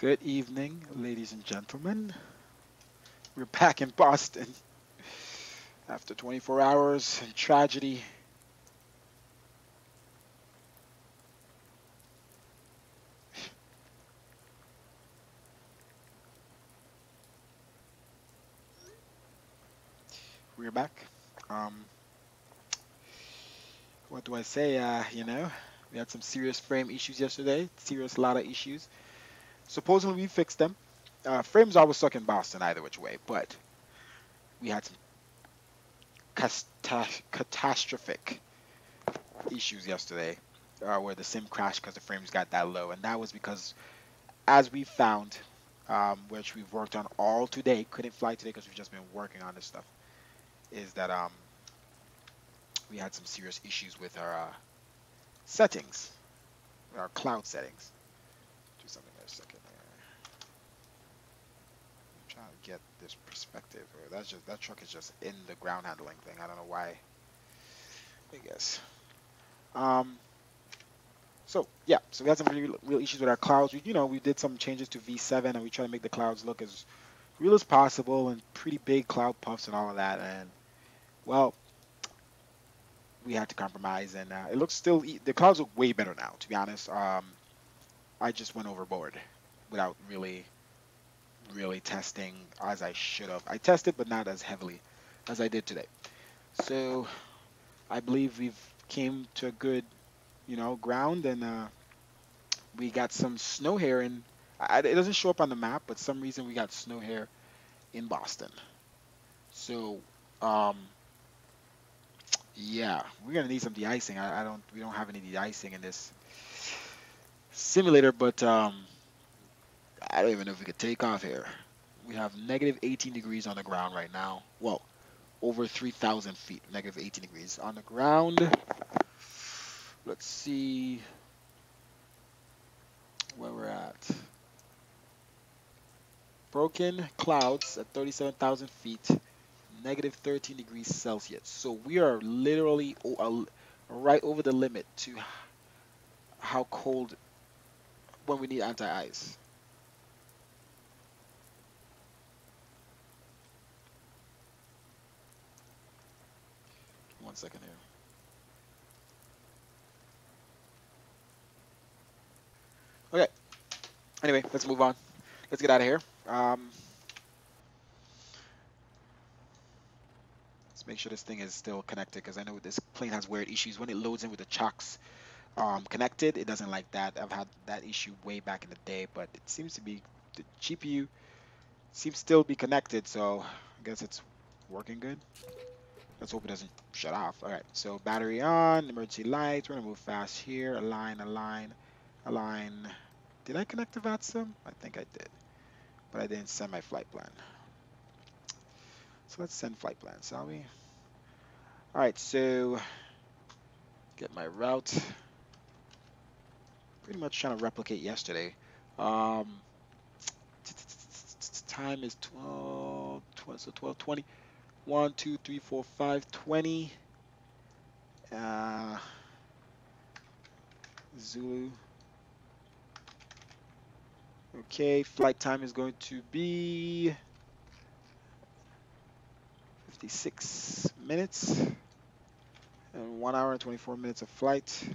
Good evening, ladies and gentlemen. We're back in Boston after 24 hours in tragedy. We're back. Um, what do I say? We had some serious frame issues yesterday. Serious lot of issues. Supposedly we fixed them. Frames always suck in Boston either which way, but we had some catastrophic issues yesterday where the sim crashed because the frames got that low, and that was because, as we found, which we've worked on all today, couldn't fly today because we've just been working on this stuff, is that we had some serious issues with our settings, with our cloud settings. Do something in a second here. I'm trying to get this perspective. That truck is just in the ground handling thing. I don't know why. I guess. Um. So yeah, so we had some real issues with our clouds. We did some changes to V7, and we try to make the clouds look as real as possible and pretty big cloud puffs and all of that. And well, we had to compromise, and it looks the clouds look way better now. To be honest, I just went overboard without really testing as I should have. I tested, but not as heavily as I did today. So I believe we've came to a good, ground, and we got some snow here it doesn't show up on the map, but some reason we got snow here in Boston. So, yeah, we're gonna need some de-icing. We don't have any de-icing in this simulator, but I don't even know if we could take off here. We have negative 18 degrees on the ground right now. Well, over 3,000 feet, negative 18 degrees on the ground. Let's see where we're at. Broken clouds at 37,000 feet, negative 13 degrees Celsius. So we are literally right over the limit to how cold when we need anti-ice. One second here. Okay. Anyway, let's move on. Let's get out of here. Let's make sure this thing is still connected because I know this plane has weird issues when it loads in with the chocks connected. It doesn't like that. I've had that issue way back in the day, but it seems to be the GPU seems still be connected, so I guess it's working good. Let's hope it doesn't shut off. All right, so battery on, emergency lights. We're gonna move fast here. Align, align, align. Did I connect the VATSIM? I think I did, but I didn't send my flight plan. So let's send flight plan, shall we? All right, so get my route. Pretty much trying to replicate yesterday. Um, time is 12, so 12:20. 1, 2, 3, 4, 5, 20. Zulu. Okay, flight time is going to be 56 minutes and 1 hour and 24 minutes of flight.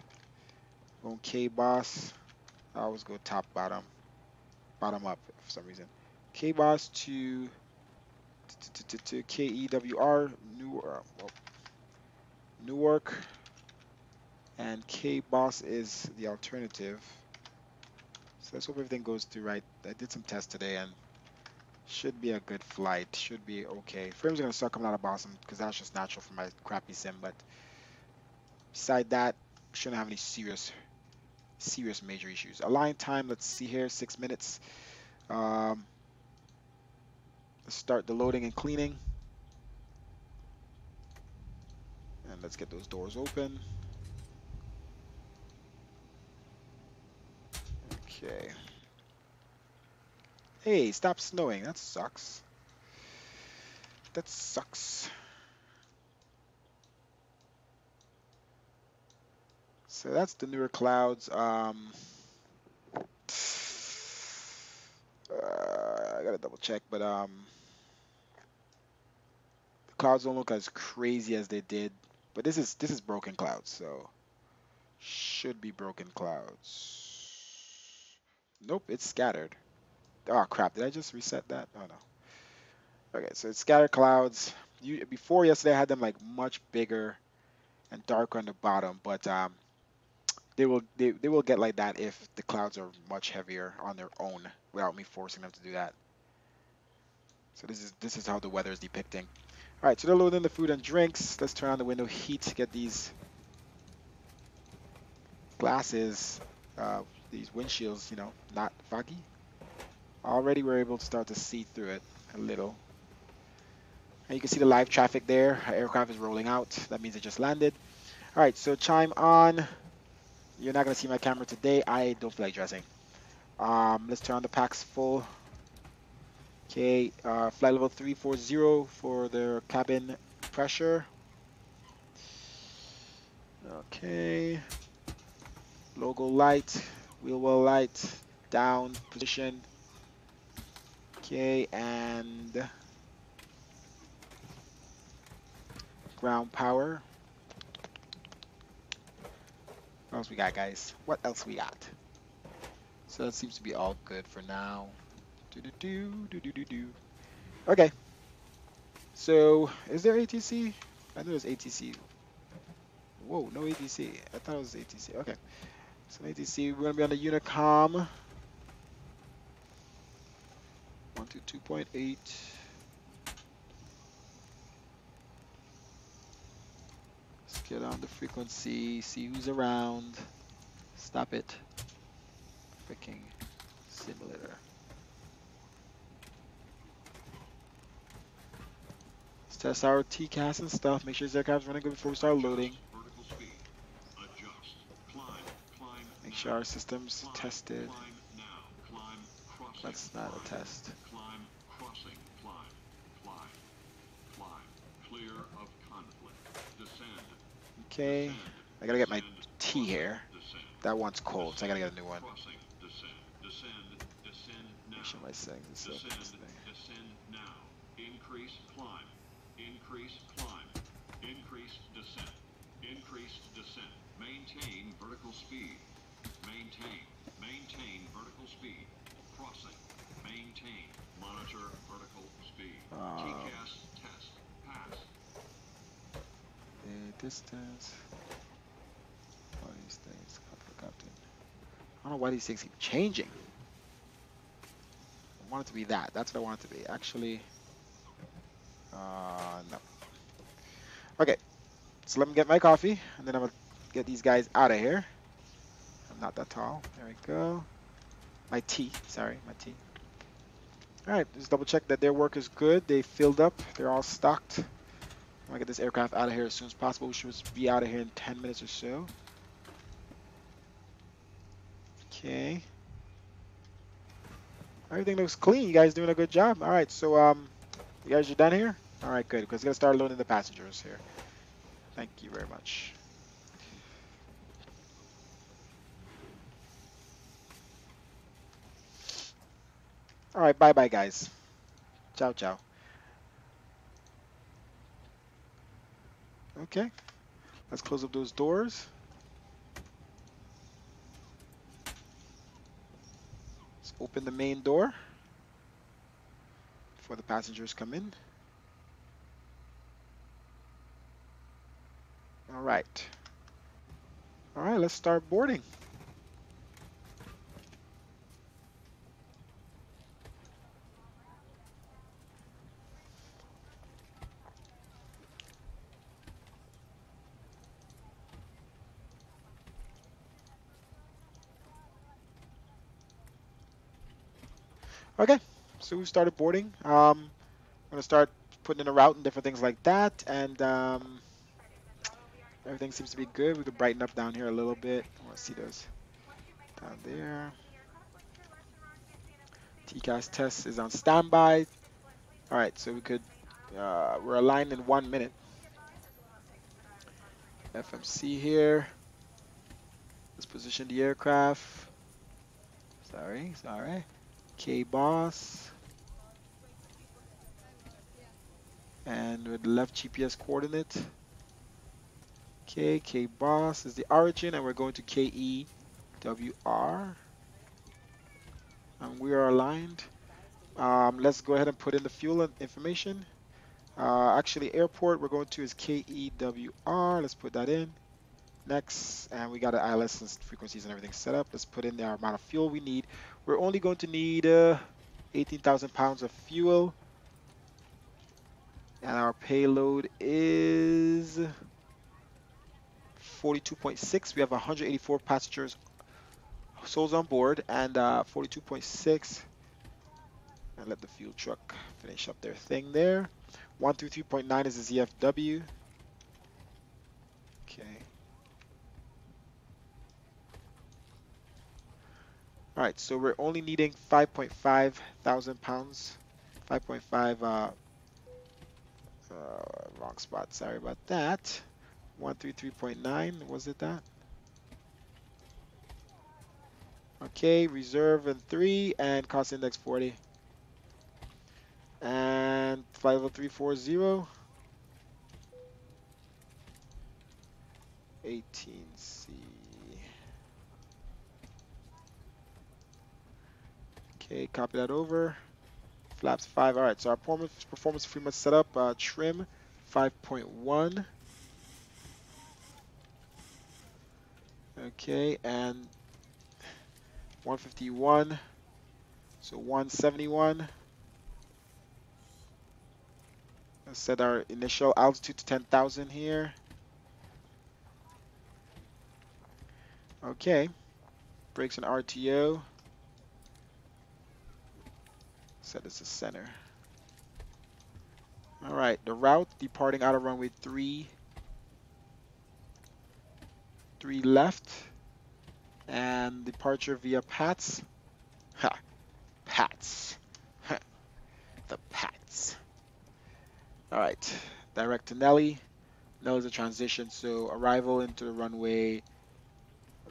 Going K-Boss. I always go top, bottom up for some reason. K-Boss to KEWR, NEWARK, and K-Boss is the alternative. So let's hope everything goes through right. I did some tests today and should be a good flight. Should be okay. Frames are gonna start coming out of Boston because that's just natural for my crappy sim. But beside that, shouldn't have any serious major issues. Align time. Let's see here. 6 minutes. Let's start the loading and cleaning. And let's get those doors open. Okay. Hey, stop snowing. That sucks. That sucks. So that's the newer clouds. gotta double check, but the clouds don't look as crazy as they did. But this is broken clouds, so should be broken clouds. Nope, it's scattered. Oh crap! Did I just reset that? Oh no. Okay, so it's scattered clouds. Before yesterday, I had them like much bigger and darker on the bottom, but they will get like that if the clouds are much heavier on their own without me forcing them to do that. So this is how the weather is depicting. All right, so they're loading the food and drinks. Let's turn on the window heat to get these glasses, uh, these windshields, not foggy. Already we're able to start to see through it a little. And you can see the live traffic there. Our aircraft is rolling out. That means it just landed. All right, so chime on. You're not gonna see my camera today. I don't feel like dressing. Let's turn on the packs full. Okay, flight level 340 for their cabin pressure. Okay, logo light, wheel well light, down position. Okay, and ground power. What else we got, guys? What else we got? So that seems to be all good for now. Do do do do do do do. Okay. So is there ATC? I know there's ATC. Whoa, no ATC. I thought it was ATC. Okay. So ATC, we're gonna be on the Unicom. 122.8. Let's get on the frequency, see who's around. Stop it. Freaking simulator. Let's test our TCAS and stuff. Make sure this aircraft's running good before we start loading. Make sure our system's tested. That's not a test. Okay, I gotta get my tea here. That one's cold, so I gotta get a new one. Make sure my settings are set. Increase climb. Increase climb. Increase descent. Increase descent. Maintain vertical speed. Maintain. Maintain vertical speed. Crossing. Maintain. Monitor vertical speed. TCAS test. Pass. The distance. All these things. Captain. I don't know why these things keep changing. I want it to be that. That's what I want it to be. Actually, no. Okay. So let me get my coffee, and then I'm gonna get these guys out of here. I'm not that tall. There we go. My tea. Sorry, my tea. All right. Just double check that their work is good. They filled up. They're all stocked. I'm gonna get this aircraft out of here as soon as possible. We should be out of here in 10 minutes or so. Okay. Everything looks clean. You guys doing a good job. All right. So you guys are done here. All right. Good. Because we're gonna start loading the passengers here. Thank you very much. All right. Bye bye, guys. Ciao, ciao. Okay. Let's close up those doors. Let's open the main door before the passengers come in. All right. All right, let's start boarding. Okay, so we started boarding. I'm gonna start putting in a route and different things like that, and everything seems to be good. We could brighten up down here a little bit. I want to see those down there. TCAS test is on standby. All right, so we're aligned in 1 minute. FMC here. Let's position the aircraft. Sorry. K-boss. And with the left GPS coordinate. Okay, K boss is the origin, and we're going to KEWR. And we are aligned. Let's go ahead and put in the fuel information. Actually, airport we're going to is KEWR. Let's put that in. Next, and we got the ILS and frequencies and everything set up. Let's put in the amount of fuel we need. We're only going to need 18,000 pounds of fuel. And our payload is 42.6. We have 184 passengers souls on board and 42.6. And let the fuel truck finish up their thing there. 133.9 is the ZFW. Okay. All right, so we're only needing 5.5 thousand pounds. 5.5, wrong spot, sorry about that. 133.9, was it that? Okay, reserve in 3 and cost index 40. And 50340. 18C. Okay, copy that over. Flaps 5. All right, so our performance pretty much set up. Trim 5.1. Okay, and 151. So 171. Let's set our initial altitude to 10,000 here. Okay, brakes and RTO. Set this to center. All right, the route departing out of runway 3 left, and departure via PATS. Ha, PATS. Ha, the PATS. All right, direct to Nelly. Nelly's a transition, so arrival into the runway.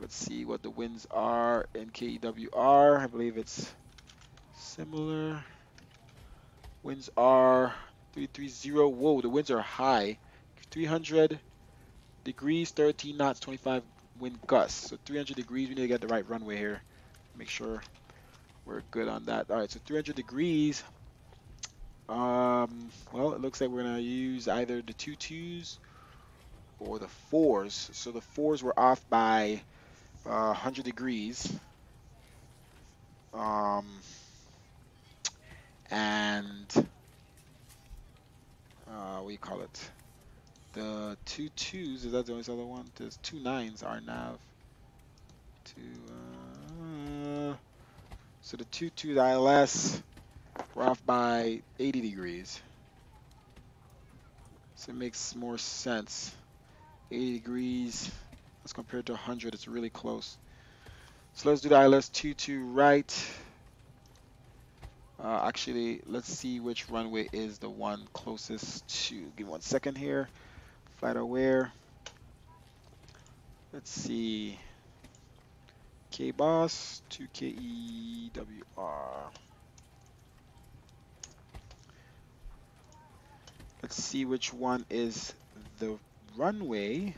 Let's see what the winds are in KEWR. I believe it's similar. Winds are 330. Whoa, the winds are high. 300 degrees, 13 knots, 25 wind gusts. So 300 degrees, we need to get the right runway here. Make sure we're good on that. All right, so 300 degrees. Well, it looks like we're gonna use either the 2-2s or the 4s. So the 4s were off by 100 degrees. And what do you call it? The 2-2s, is that the only other one? There's 2-9s are nav. So the 2-2 ILS were off by 80 degrees. So it makes more sense. 80 degrees as compared to 100, it's really close. So let's do the ILS 2-2 right. Actually, let's see which runway is the one closest to. Give me 1 second here. Flight aware. Let's see. KBOS to KEWR. Let's see which one is the runway.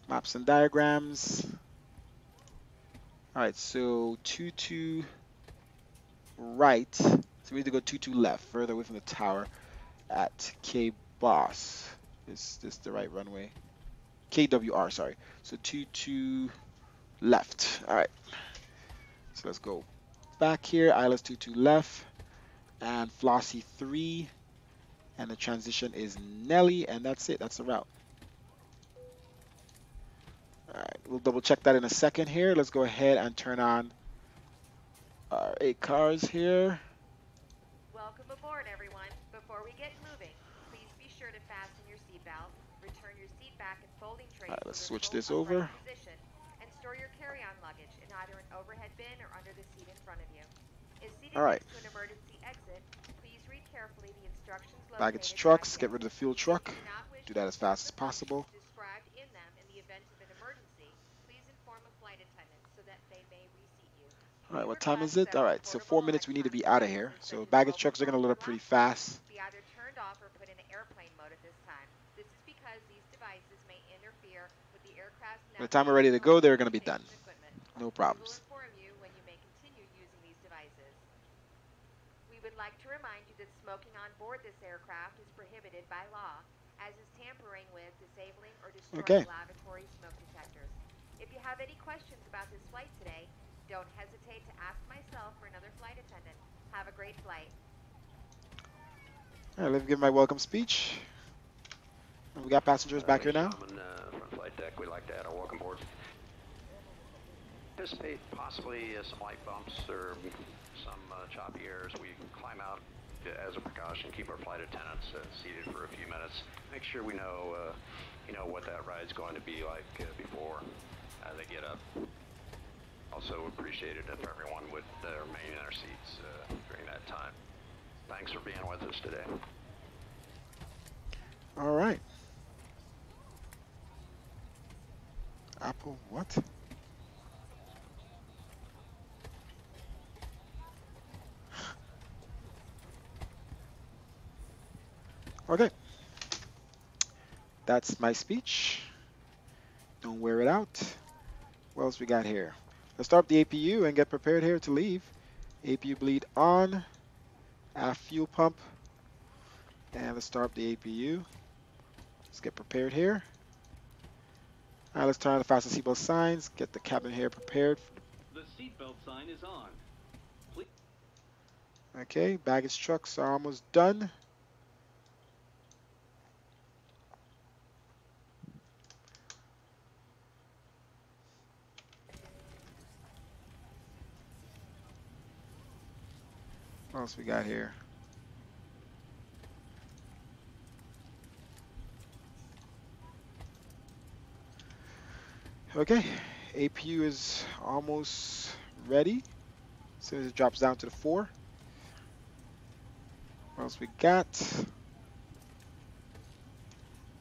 Maps and diagrams. All right, so 2-2 right. So we need to go 2-2 left, further away from the tower at KBOS. Is this the right runway? KWR, sorry. So 2-2 left. All right. So let's go back here. ILS 2-2 left. And Flossie 3. And the transition is Nelly. And that's it. That's the route. All right. We'll double check that in a second here. Let's go ahead and turn on our 8 cars here. Welcome aboard, everyone. Before we get moving, please be sure to fasten your seatbelt, return your seat back and folding trays All right, let's to switch their this full over. upright position, and store your carry-on luggage in either an overhead bin or under the seat in front of you. If seated All right. next to an emergency exit, please read carefully the instructions Baggage located trucks. back Get there. rid of the fuel If truck. you do not wish Do to that as disrupt fast as the functions possible. described in them in the event of an emergency, please inform a flight attendant so that they may reseat you. All right, We what time request is it? that All all right, so portable 4 minutes. We need to be electronic out of here. devices, such So as baggage mobile trucks are going to phones load or up pretty laptops, fast. be either turned turned off or put in airplane mode at this time. This is because these devices may interfere with the aircraft's By the time we're ready to go, they're going to be done. communication equipment. No We will problems. inform you when you may continue using these devices. We would like to remind you that smoking on board this aircraft is prohibited by law, as is tampering with, disabling, or Okay. destroying lavatory smoke detectors. If you have any questions about this flight today, don't hesitate to ask myself or another flight attendant. Have a great flight. All right, let me give my welcome speech. We got passengers back here now. Gentlemen, front flight deck, we'd like to add our welcome board. Anticipate possibly some light bumps or some choppy airs. We climb out as a precaution, keep our flight attendants seated for a few minutes. Make sure we know, what that ride's going to be like before they get up. Also appreciate it if everyone would remain in their seats during that time. Thanks for being with us today. All right. Apple, what? Okay. That's my speech. Don't wear it out. What else we got here? Let's start up the APU and get prepared here to leave. APU bleed on. Aft fuel pump. And let's start up the APU. Let's get prepared here. All right, let's turn on the fasten seatbelt signs. Get the cabin here prepared. The seatbelt sign is on. Please. Okay, baggage trucks are almost done. What else we got here? Okay, APU is almost ready. As soon as it drops down to the 4. What else we got?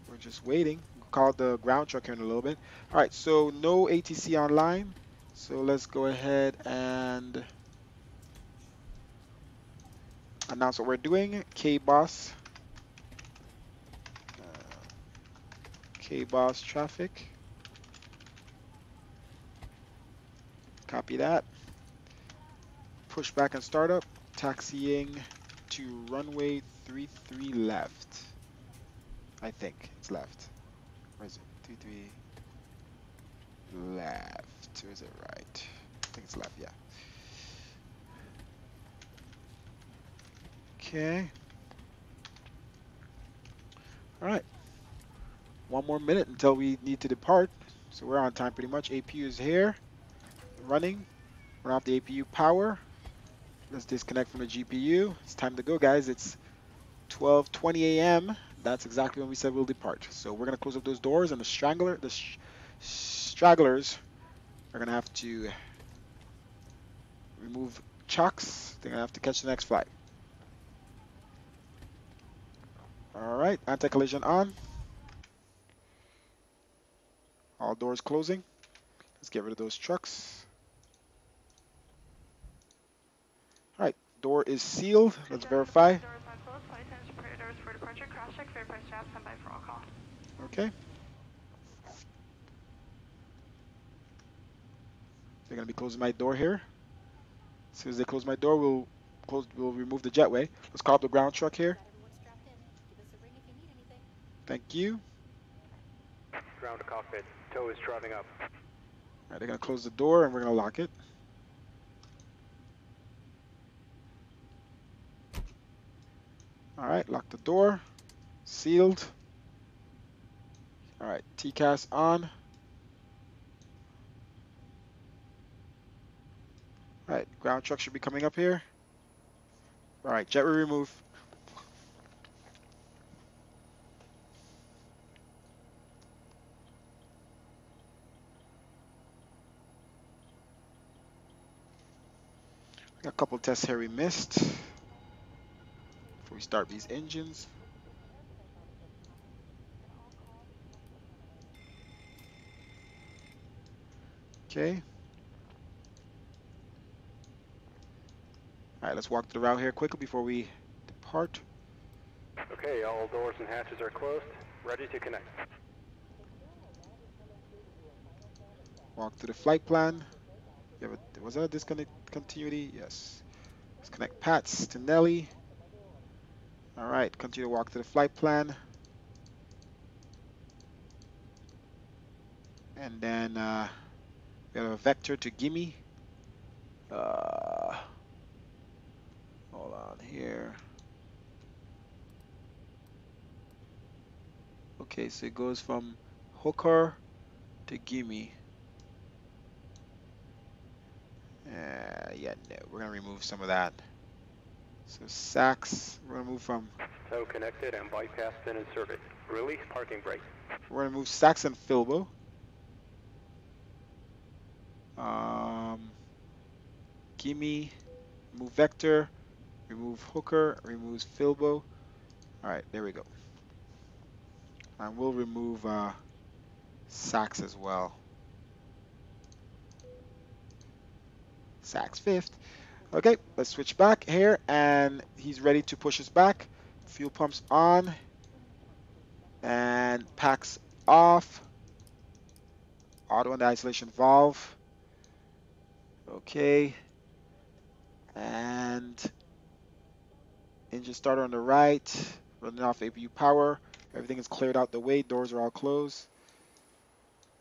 We're just waiting. We'll call the ground truck here in a little bit. All right, so no ATC online. So let's go ahead and announce what we're doing. KBoss. KBoss traffic. Copy that. Push back and startup. Taxiing to runway 33 left. I think it's left. Where is it? 33 left. Or is it right? I think it's left, yeah. Okay. All right. One more minute until we need to depart. So we're on time pretty much. APU is here. Running. Run off the APU power. Let's disconnect from the GPU. It's time to go, guys. It's 12:20 a.m. That's exactly when we said we'll depart. So we're gonna close up those doors, and the stragglers are gonna have to remove chocks. They're gonna have to catch the next flight. All right, anti-collision on. All doors closing. Let's get rid of those trucks. All right, door is sealed. Let's verify. Okay. They're gonna be closing my door here. As soon as they close my door, we'll remove the jetway. Let's call up the ground truck here. Thank you. Ground to cockpit. Tow is driving up. All right, they're gonna close the door and we're gonna lock it. All right, lock the door. Sealed. All right, TCAS on. All right, ground truck should be coming up here. All right, jetway remove. Got a couple tests here we missed. Before we start these engines. Okay. All right, let's walk the route here quickly before we depart. Okay, all doors and hatches are closed. Ready to connect. Walk to the flight plan. Was that a disconnect continuity? Yes. Let's connect Pats to Nelly. All right, continue to walk to the flight plan. And then we have a vector to Gimme. Hold on here. Okay, so it goes from Hooker to Gimme. Yeah, no, we're gonna remove some of that. So Sax, we're gonna move from. Tow connected and bypassed and inserted. Release parking brake. We're gonna move Sax and Filbo. Gimme, remove Vector, remove Hooker, removes Filbo. All right, there we go. And we'll remove Sax as well. Sax fifth. Okay, let's switch back here, and he's ready to push us back. Fuel pumps on, and packs off. Auto and isolation valve. Okay, and engine starter on the right, running off APU power. Everything is cleared out the way. Doors are all closed.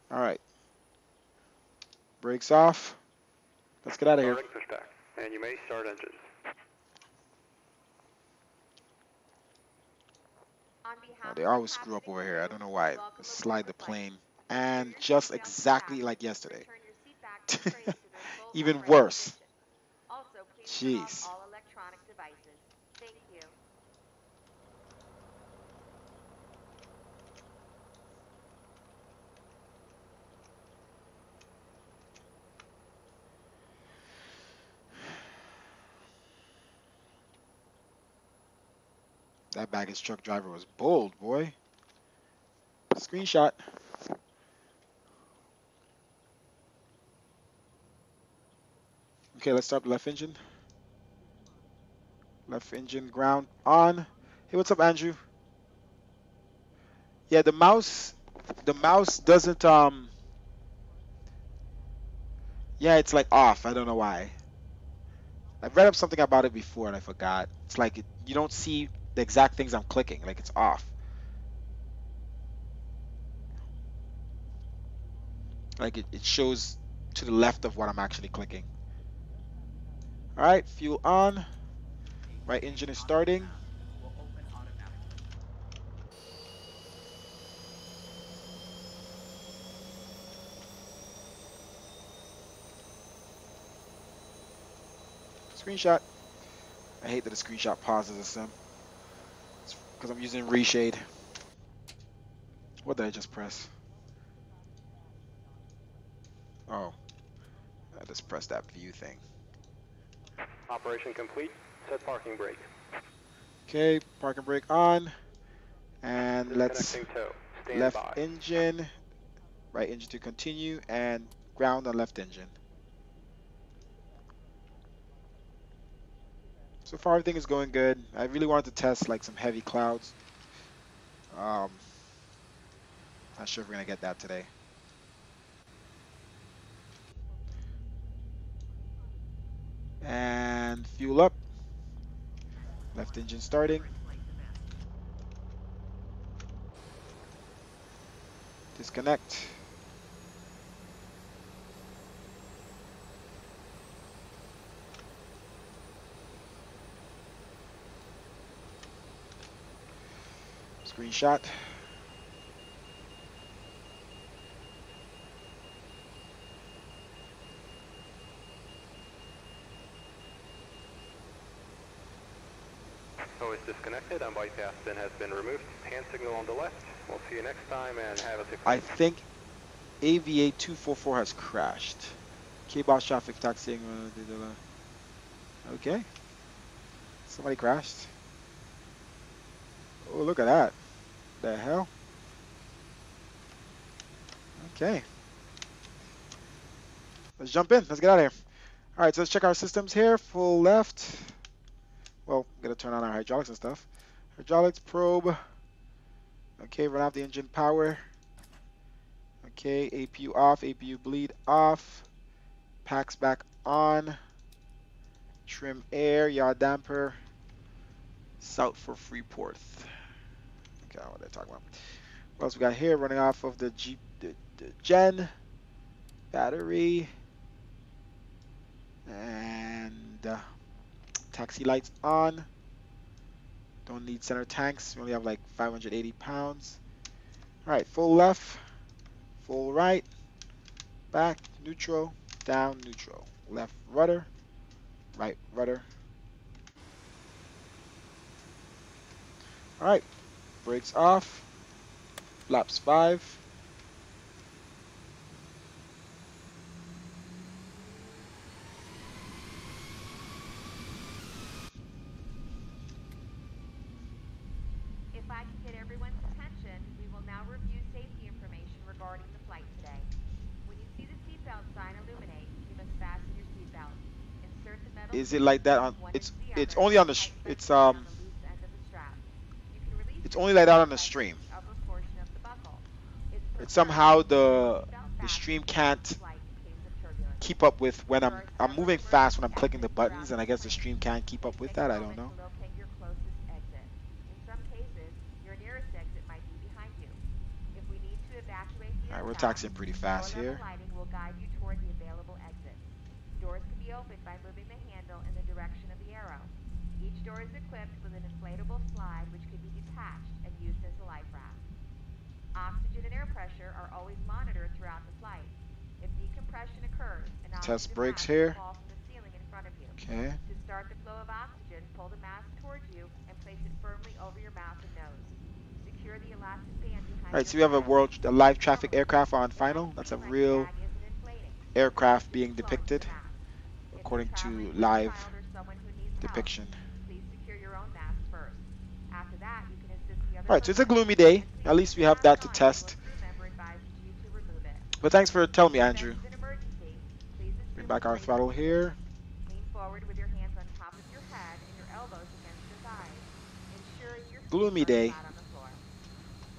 All right, brakes off. Let's get out of here. Starting pushback, and you may start engines. On Oh, behalf they of always the screw up captain over and here. I crew, don't know why. welcome Slide aboard the flight. plane. Ensure And your just seatbelts exactly fasten. like yesterday. Return your seat backs and trays to their full Even upright worse. position. Also, please turn off Jeez. all electronic devices. Thank you. That baggage truck driver was bold, boy. Screenshot. Okay, let's start the left engine. Left engine ground on. Hey, what's up, Andrew? Yeah, the mouse doesn't yeah, it's like off. I don't know why. I've read up something about it before and I forgot. It's like you don't see the exact things I'm clicking, like it's off. Like it shows to the left of what I'm actually clicking. All right, fuel on. Right engine is starting. Screenshot. I hate that the screenshot pauses a sim. It's because I'm using reshade. What did I just press? Oh, I just pressed that view thing. Operation complete. Set parking brake. Okay, parking brake on. And let's Disconnecting tow. Stand left by. engine, right engine to continue, and ground on left engine. So far everything is going good. I really wanted to test like some heavy clouds. Not sure if we're gonna get that today. And fuel up. Left engine starting. Disconnect. Screenshot. Tow is disconnected and bypass bin has been removed. Hand signal on the left. We'll see you next time and have a safe I flight. think AVA 244 has crashed. K-Boss traffic taxiing. Okay. Somebody crashed. Oh, look at that. The hell? Okay. Let's jump in. Let's get out of here. All right, so let's check our systems here. Full left. Well, I'm going to turn on our hydraulics and stuff. Hydraulics probe. Okay, run off the engine power. Okay, APU off, APU bleed off. Packs back on. Trim air, yaw damper. South for Freeport. Okay, what are they talking about? What else we got here? Running off of the Gen battery. And taxi lights on. Don't need center tanks. We only have like 580 pounds. All right, full left, full right, back, neutral, down, neutral. Left rudder, right rudder. All right, brakes off, flaps 5. If I can get everyone's attention, we will now review safety information regarding the flight today. When you see the seatbelt sign illuminate, you must fasten your seatbelt. Insert the metal Is it screws like that between on? one It's and the it's other only on the and sh- tighten it's on the loose end of the strap. You can release it's the only like that on seatbelt the by stream. pushing the upper portion of the buckle. It's It's preferred somehow to keep your the seatbelt stream fastened can't throughout the flight in case of turbulence. keep up with when There are I'm several moving fast when emergency I'm clicking the exits throughout buttons, and I this guess the plane. stream can't keep up Please with take a that. I don't moment know. to locate your closest exit. In some cases, your nearest exit might be behind you. If we need to evacuate the All right, we're aircraft, taxiing pretty lower fast level here. lighting will guide you toward the available exits. Doors can be opened by moving the handle in the direction of the arrow. Each door is equipped with an inflatable slide which can be detached and used as a life raft. Oxygen and air pressure are always monitored throughout the flight. If decompression occurs, an Test oxygen brakes mask will here. fall from the ceiling in front of you. Okay. To start the flow of oxygen, pull the mask towards you and place it firmly over your mouth and nose. Secure the elastic band behind All right, your so we have a head. live traffic Normally, aircraft on the final. That's a oxygen landing real bag isn't inflating, so the aircraft oxygen being flows to depicted the mask. If you're according traveling to with a live child or someone who needs help, depiction. please secure your own mask first. After that, you can assist the other All right, so it's a passengers, gloomy day. and please At keep least we your have mask that to on until a test. crew member advises you to remove it. But thanks for telling me, If Andrew. this is an emergency, please Bring assume a back our breathing throttle here. position. Lean forward with your hands on top of your head and your elbows against your thighs, ensuring your feet Gloomy are day. flat on the floor.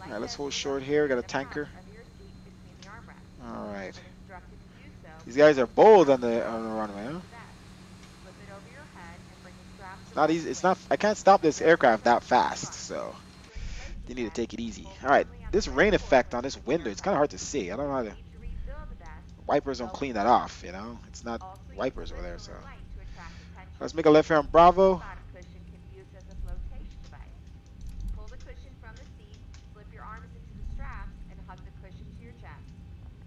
All Like right, let's this, hold you'll short notice here. We got a a pouch tanker. under your seat between the armrests. All right. When instructed to do so, These guys are place the bold pouch on the across runway, huh? the vest. Flip it over your head and bring the straps It's the not right easy. It's way. not. I can't stop this Adjust the aircraft that straps in fast, front. so To inflate the you need to vest, take it easy. pull All right, firmly on the this red rain cord effect on holding this the window, it's kind of aircraft. hard to see. I don't know how If you the need to refill the vest, wipers don't lower clean the that vest. off. You know, it's not Also, use wipers the over there. whistle So or light to attract attention. let's make a left here on The Bravo. bottom cushion can be used as a flotation device. Pull the cushion from the seat, slip your arms into the straps, and hug the cushion to your chest.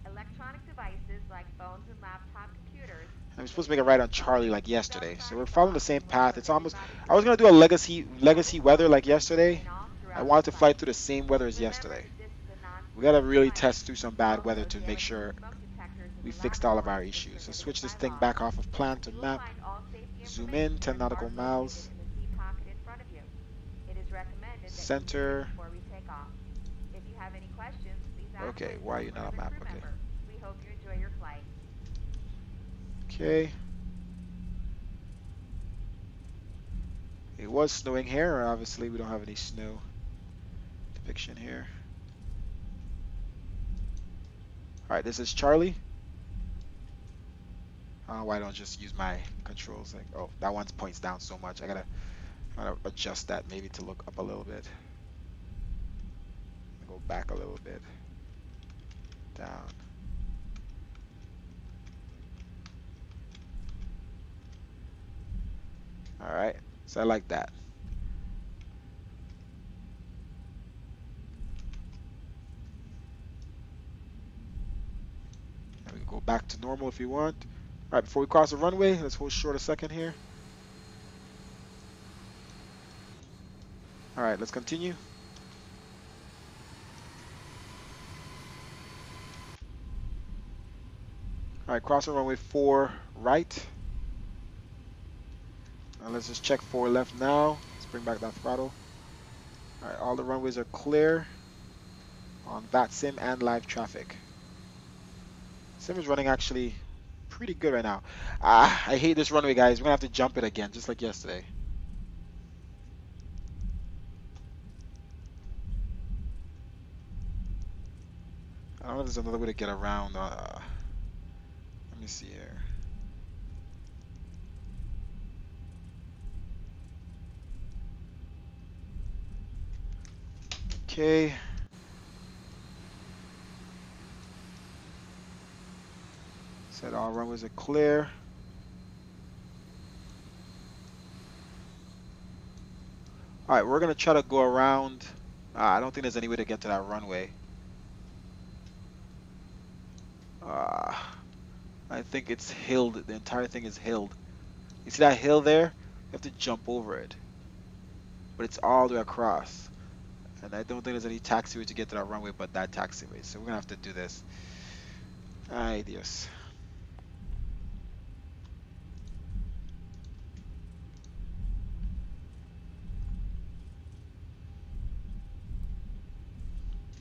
Electronic devices like phones and laptop computers. I'm supposed to make a right on Charlie like Seatbelt yesterday, so sign we're is following the off, same and path. remember, It's almost. everybody I was gonna deserves do a safety. legacy weather like Keep the yesterday. plane off I throughout wanted the to fly flight. through the same weather as Remember yesterday. that this is a We gotta non-smoking really flight. test through some bad weather Also, to make failing to sure use smoke detectors in we the fixed all of our laboratory is issues. Let's switch prohibited this by thing law. back off of plan to You will map. find all safety Zoom in, information 10 in a nautical card miles. located in the seat pocket in front of you. It is recommended that you read Center. it before we take off. If you have any questions, please ask Okay, myself why are you or not on another map? crew Okay. member. We hope you enjoy your flight. Okay. It was snowing here. Obviously, we don't have any snow depiction here. All right, this is Charlie. Why don't I just use my controls? Like, oh, that one points down so much. I gotta adjust that maybe to look up a little bit. Go back a little bit. Down. All right, so I like that. And we can go back to normal if you want. All right, before we cross the runway, let's hold short a second here. All right, let's continue. All right, crossing runway 4 right. Now let's just check 4 left now. Let's bring back that throttle. All right, all the runways are clear on VATSIM and live traffic. Sim is running actually pretty good right now. I hate this runway, guys. We're gonna have to jump it again, just like yesterday. don't know if there's another way to get around. Let me see here. Okay. Said all runways are clear. All right, we're gonna try to go around. I don't think there's any way to get to that runway. Uh, I think it's hilled. The entire thing is hilled. You see that hill there? You have to jump over it. But it's all the way across. And I don't think there's any taxiway to get to that runway but that taxiway. So we're gonna have to do this. Ay, Dios.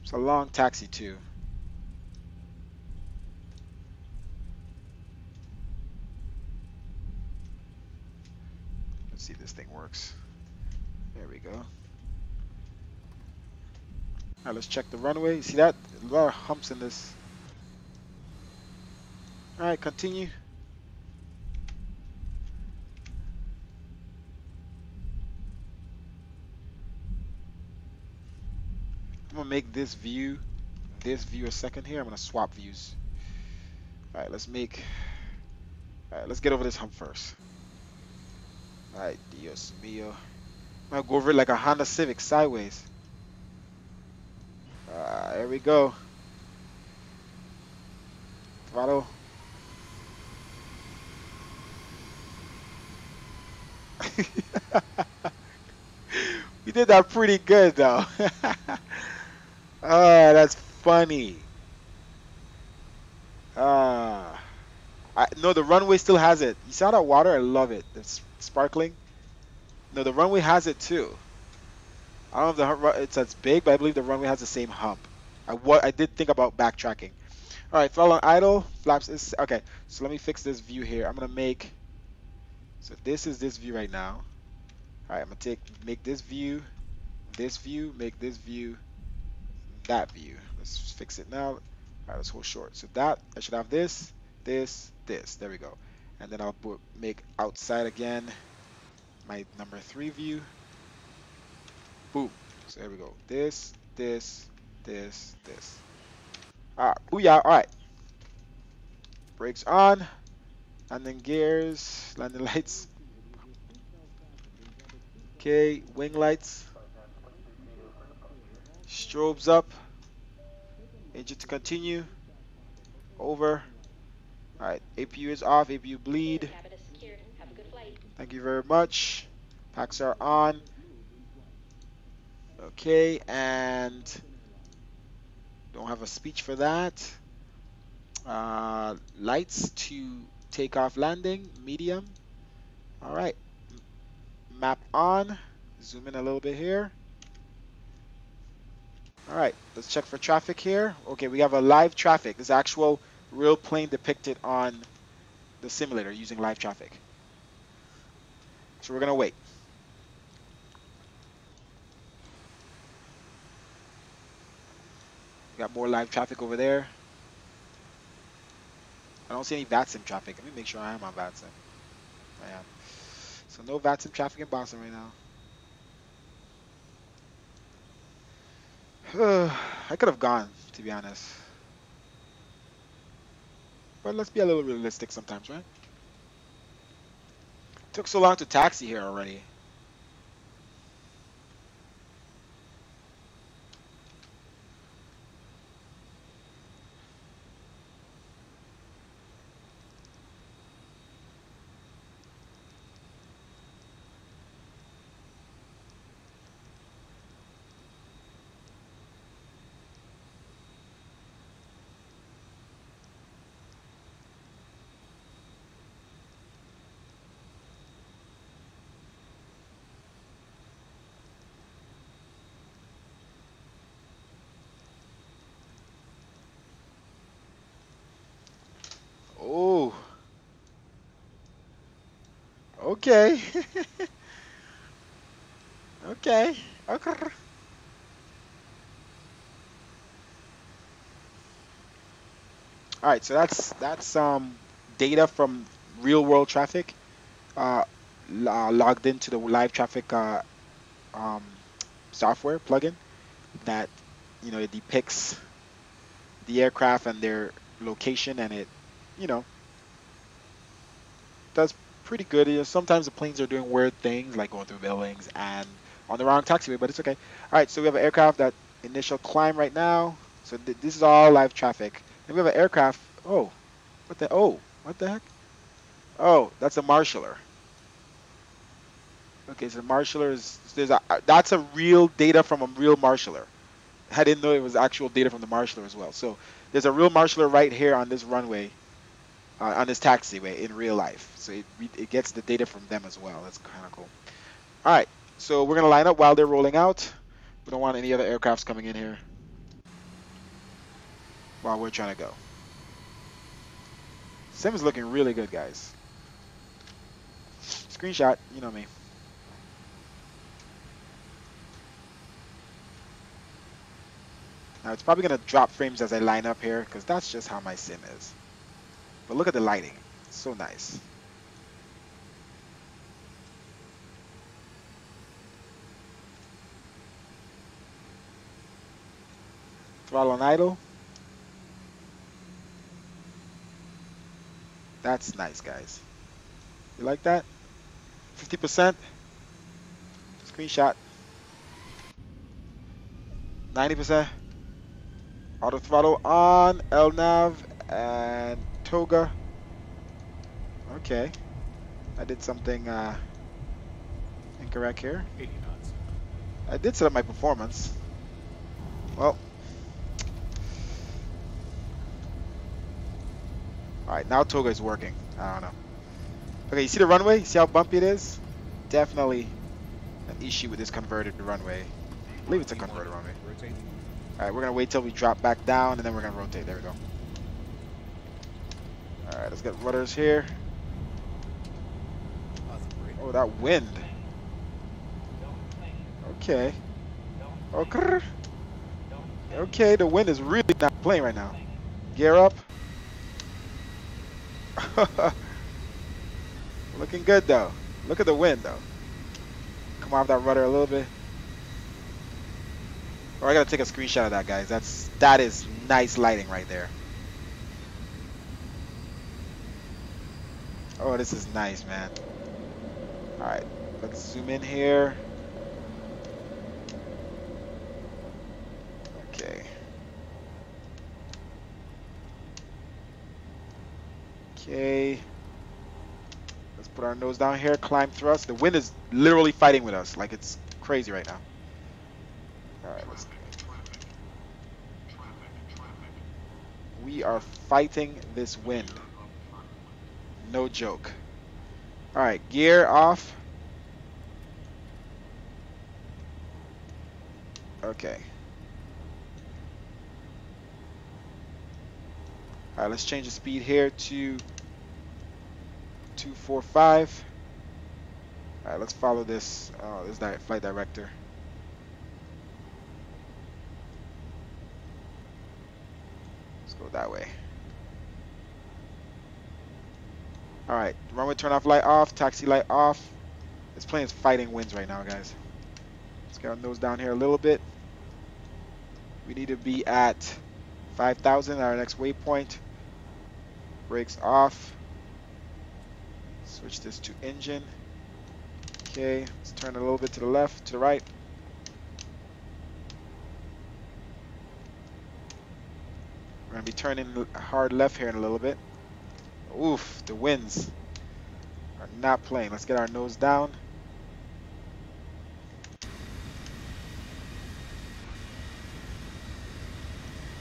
It's a long taxi too. Let's see if this thing works. There we go. Alright, let's check the runway. You see that? A lot of humps in this. Alright, continue. I'm gonna make this view a second here. I'm gonna swap views. Alright, let's get over this hump first. Alright, Dios mío. I'm gonna go over it like a Honda Civic sideways. There we go. Throttle. We did that pretty good though. Oh, that's funny. No, the runway still has it. You saw that water? I love it. It's sparkling. No, the runway has it too. I don't know if it's as big, but I believe the runway has the same hump. I did think about backtracking. All right, throttle on idle. Flaps is okay. So let me fix this view here. I'm gonna make. So this is this view right now. All right, I'm gonna make this view, make this view, that view. Let's fix it now. All right, let's hold short. So that I should have this. There we go. And then I'll make outside again my number 3 view. Boom. So there we go. This. Booyah. All right. Brakes on. Landing gears. Landing lights. Okay. Wing lights. Strobes up. Engine to continue. Over. Alright. APU is off. APU bleed. Thank you very much. Packs are on. Okay. And don't have a speech for that. Lights to take off landing. Medium. Alright. Map on. Zoom in a little bit here. Alright, let's check for traffic here. Okay, we have a live traffic. This is actual real plane depicted on the simulator using live traffic. So we're going to wait. We got more live traffic over there. I don't see any VATSIM traffic. Let me make sure I am on VATSIM. I am. So no VATSIM traffic in Boston right now. I could have gone, to be honest. But let's be a little realistic sometimes, right? Took so long to taxi here already. Oh. Okay. Okay. Okay. All right, so that's data from real world traffic uh, logged into the live traffic um, software plugin that it depicts the aircraft and their location, and it you know does pretty good. Sometimes the planes are doing weird things like going through buildings and on the wrong taxiway, but it's okay. All right, so we have an aircraft that initial climb right now. So this is all live traffic. Then we have an aircraft. What the heck? Oh, that's a marshaller. Okay, so marshaller is that's a real data from a real marshaller. I didn't know it was actual data from the marshaller as well. So there's a real marshaller right here on this runway, on this taxiway in real life. So it gets the data from them as well. That's kind of cool. All right, so we're gonna line up while they're rolling out. We don't want any other aircrafts coming in here while we're trying to go. Sim is looking really good, guys. Screenshot, you know me. Now it's probably gonna drop frames as I line up here because that's just how my sim is. But look at the lighting, it's so nice. Throttle on idle. That's nice, guys. You like that? 50%. Screenshot. 90%. Auto throttle on. LNAV and toga. Okay. I did something incorrect here. 80 knots. I did set up my performance. Well. Alright, now toga is working. I don't know. Okay, you see the runway? See how bumpy it is? Definitely an issue with this converted runway. I believe it's a converted runway. Rotate. Alright, we're going to wait till we drop back down, and then we're going to rotate. There we go. Alright, let's get rudders here. Oh, that wind. Okay. Okay. Okay, the wind is really not playing right now. Gear up. Looking good, though. Look at the wind, though. Come off that rudder a little bit. Oh, I gotta take a screenshot of that, guys. That is nice lighting right there. Oh, this is nice, man. All right, let's zoom in here. Okay. Okay. Let's put our nose down here. Climb thrust. The wind is literally fighting with us. Like, it's crazy right now. All right, let's. We are fighting this wind. No joke. All right, gear off. Okay. All right, let's change the speed here to 245. All right, let's follow this. This flight director. Let's go that way. All right, runway turn off light off, taxi light off. This plane is fighting winds right now, guys. Let's get our nose down here a little bit. We need to be at 5,000 at our next waypoint. Brakes off. Switch this to engine. Okay, let's turn a little bit to the left, to the right. We're gonna be turning hard left here in a little bit. Oof, the winds are not playing. Let's get our nose down.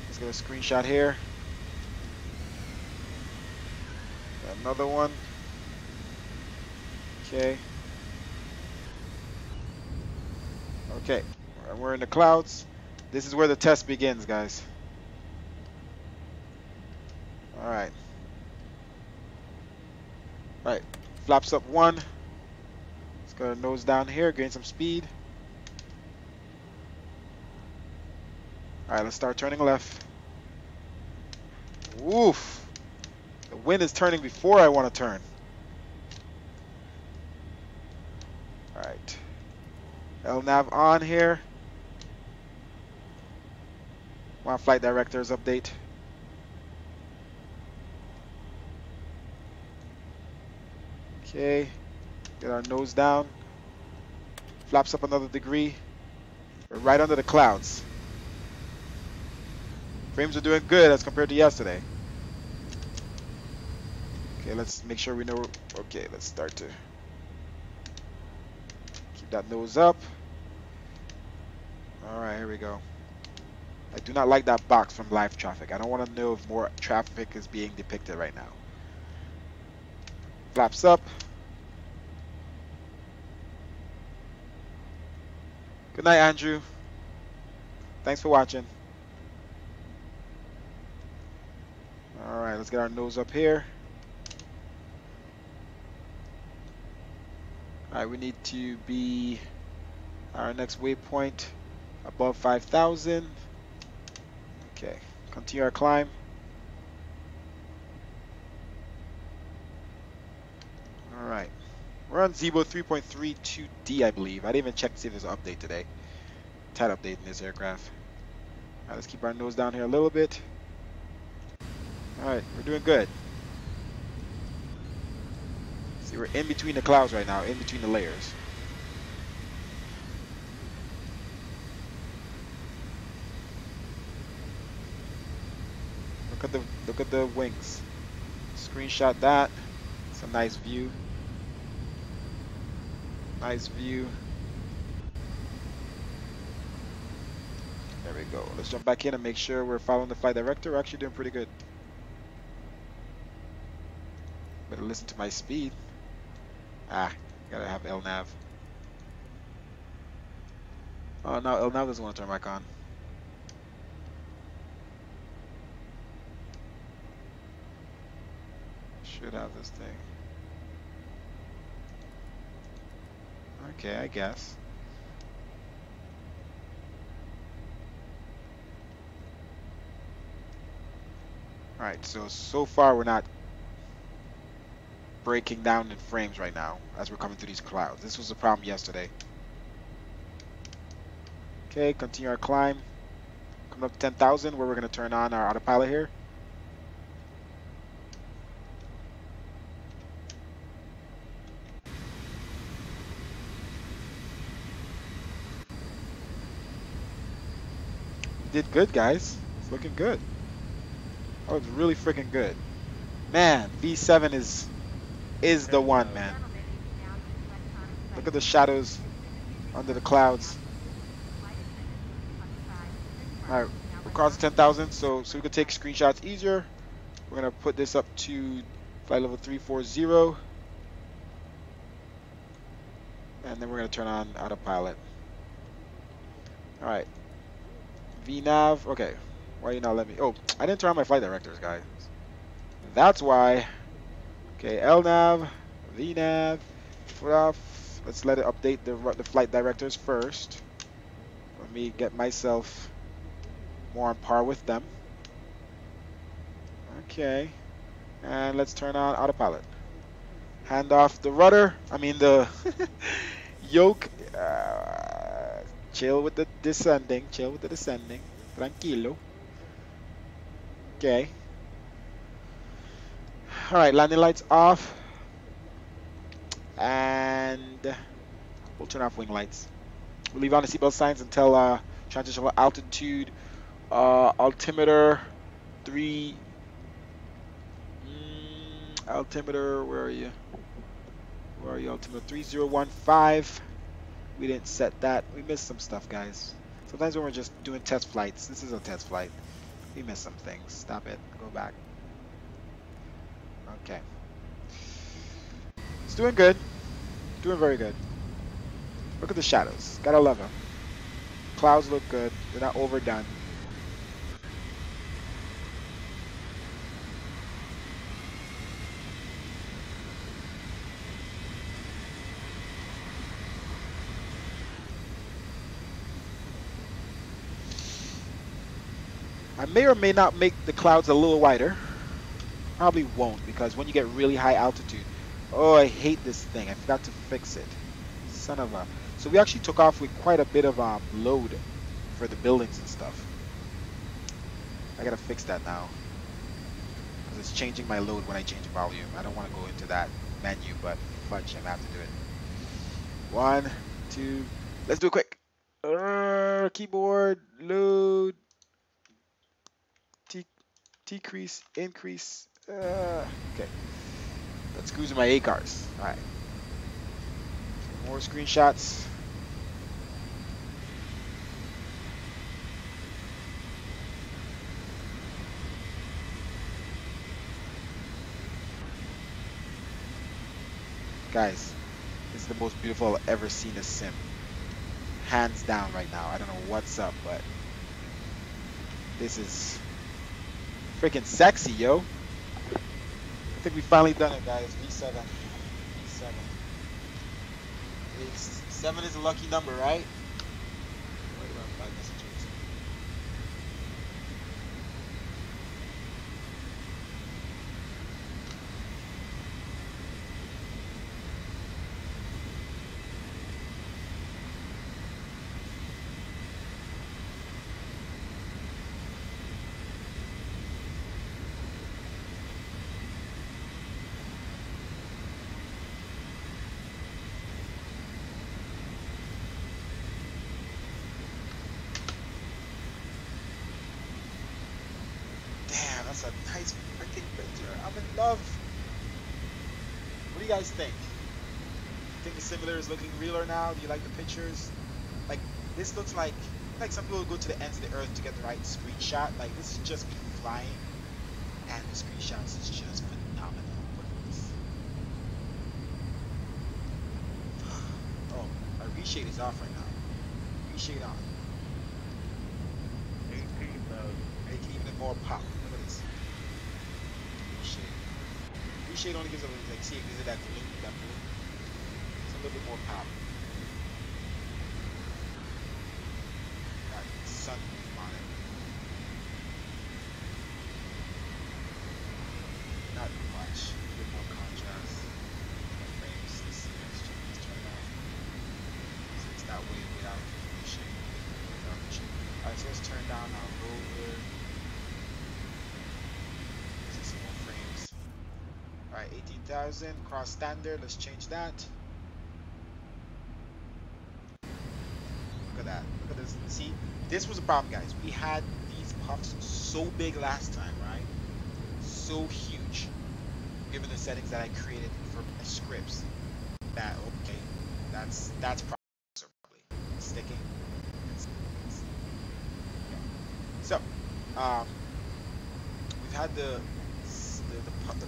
Let's get a screenshot here. Another one. Okay. Okay, we're in the clouds. This is where the test begins, guys. All right. All right, flaps up one. Let's get our nose down here, gain some speed. All right, let's start turning left. Oof. The wind is turning before I want to turn. Alright. LNAV on here. Want flight director's update. Okay. Get our nose down. Flaps up another degree. We're right under the clouds. Frames are doing good as compared to yesterday. Okay, let's make sure we know. Okay, let's start to keep that nose up. Alright, here we go. I do not like that box from live traffic. I don't want to know if more traffic is being depicted right now. Flaps up. Good night, Andrew. Thanks for watching. Alright, let's get our nose up here. Alright, we need to be our next waypoint above 5,000. Okay, continue our climb. Alright, we're on Zebo 3.32D, I believe. I didn't even check to see if there's an update today. Tight update in this aircraft. Alright, let's keep our nose down here a little bit. Alright, we're doing good. See, we're in between the clouds right now, in between the layers. Look at the wings. Screenshot that. It's a nice view. Nice view. There we go. Let's jump back in and make sure we're following the flight director. We're actually doing pretty good. Better listen to my speed. Ah, gotta have LNAV. Oh, no, LNAV doesn't want to turn back on. Should have this thing. Okay, I guess. Alright, so far we're not breaking down in frames right now as we're coming through these clouds. This was the problem yesterday. Okay, continue our climb. Coming up to 10,000 where we're going to turn on our autopilot here. Did good, guys. It's looking good. That looks really freaking good. Man, V7 is the one, man. Look at the shadows under the clouds. Alright, we're crossing 10,000, so we can take screenshots easier. We're going to put this up to flight level 340. And then we're going to turn on autopilot. Alright. VNAV. Okay. Why are you not letting me? Oh, I didn't turn on my flight directors, guys. That's why. Okay, LNAV, VNAV. Let's let it update the flight directors first. Let me get myself more on par with them. Okay. And let's turn on autopilot. Hand off the rudder. I mean the yoke. Chill with the descending. Chill with the descending. Tranquilo. Okay. Alright, landing lights off. And we'll turn off wing lights. We'll leave on the seatbelt signs until transitional altitude. Altimeter 3. Altimeter, where are you? Where are you, altimeter 3015. We didn't set that. We missed some stuff, guys. Sometimes when we're just doing test flights, this is a test flight. We missed some things. Stop it. Go back. Okay. It's doing good. Doing very good. Look at the shadows. Gotta love them. Clouds look good. They're not overdone. I may or may not make the clouds a little wider. Probably won't, because when you get really high altitude, oh, I hate this thing. I forgot to fix it. Son of a. So we actually took off with quite a bit of load for the buildings and stuff. I gotta fix that now because it's changing my load when I change volume. I don't want to go into that menu, but fudge, I'm gonna have to do it. 1, 2, let's do it quick. Keyboard load, decrease, increase. Okay, let's cruise my A cars. All right, so more screenshots. Guys, this is the most beautiful I've ever seen a sim. Hands down right now. I don't know what's up, but this is freaking sexy, yo. I think we finally done it, guys. V7. V7. 7 is a lucky number, right? Wait, about 5 messages. Damn, that's a nice freaking picture. I'm in love. What do you guys think? Think the simulator is looking realer now? Do you like the pictures? Like, this looks like some people go to the ends of the earth to get the right screenshot. Like, this is just me flying, and the screenshots is just phenomenal. Look at this. Oh, my reshade is off right now. Reshade on. 18,000. Making even more pop. Look at this. Reshade. Reshade only gives a little, like, see, it gives it that blue, that blue. It's a little bit more pop. Got sun on it. Not much. A bit more contrast. Frames. Let's turn it off. So it's that way without reshade. Without reshade. Alright, so let's turn down our roller. See some more frames. Alright, 18,000 cross standard. Let's change that. Look at that. Look at this. See, this was a problem, guys. We had these puffs so big last time, right? So huge. Given the settings that I created for my scripts. That, okay, that's probably sticking. So, we've had the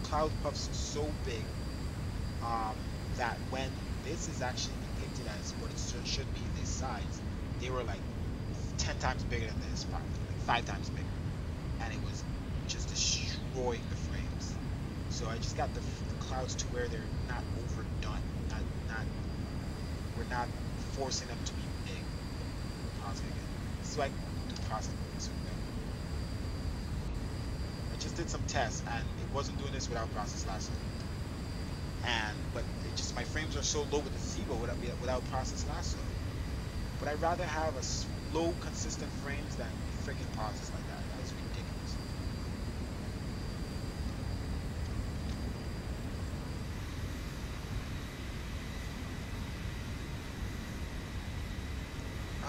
cloud puffs so big that when this is actually depicted as what it should be this size, they were like 10 times bigger than this, probably like 5 times bigger, and it was just destroying the frames. So I just got the clouds to where they're not overdone, we're not forcing them to be big. Pause it again. So I do process this. I just did some tests, and it wasn't doing this without process lasso. But it just, my frames are so low with the Zebo without process lasso. But I'd rather have a slow, consistent frames than freaking process like that. That is ridiculous.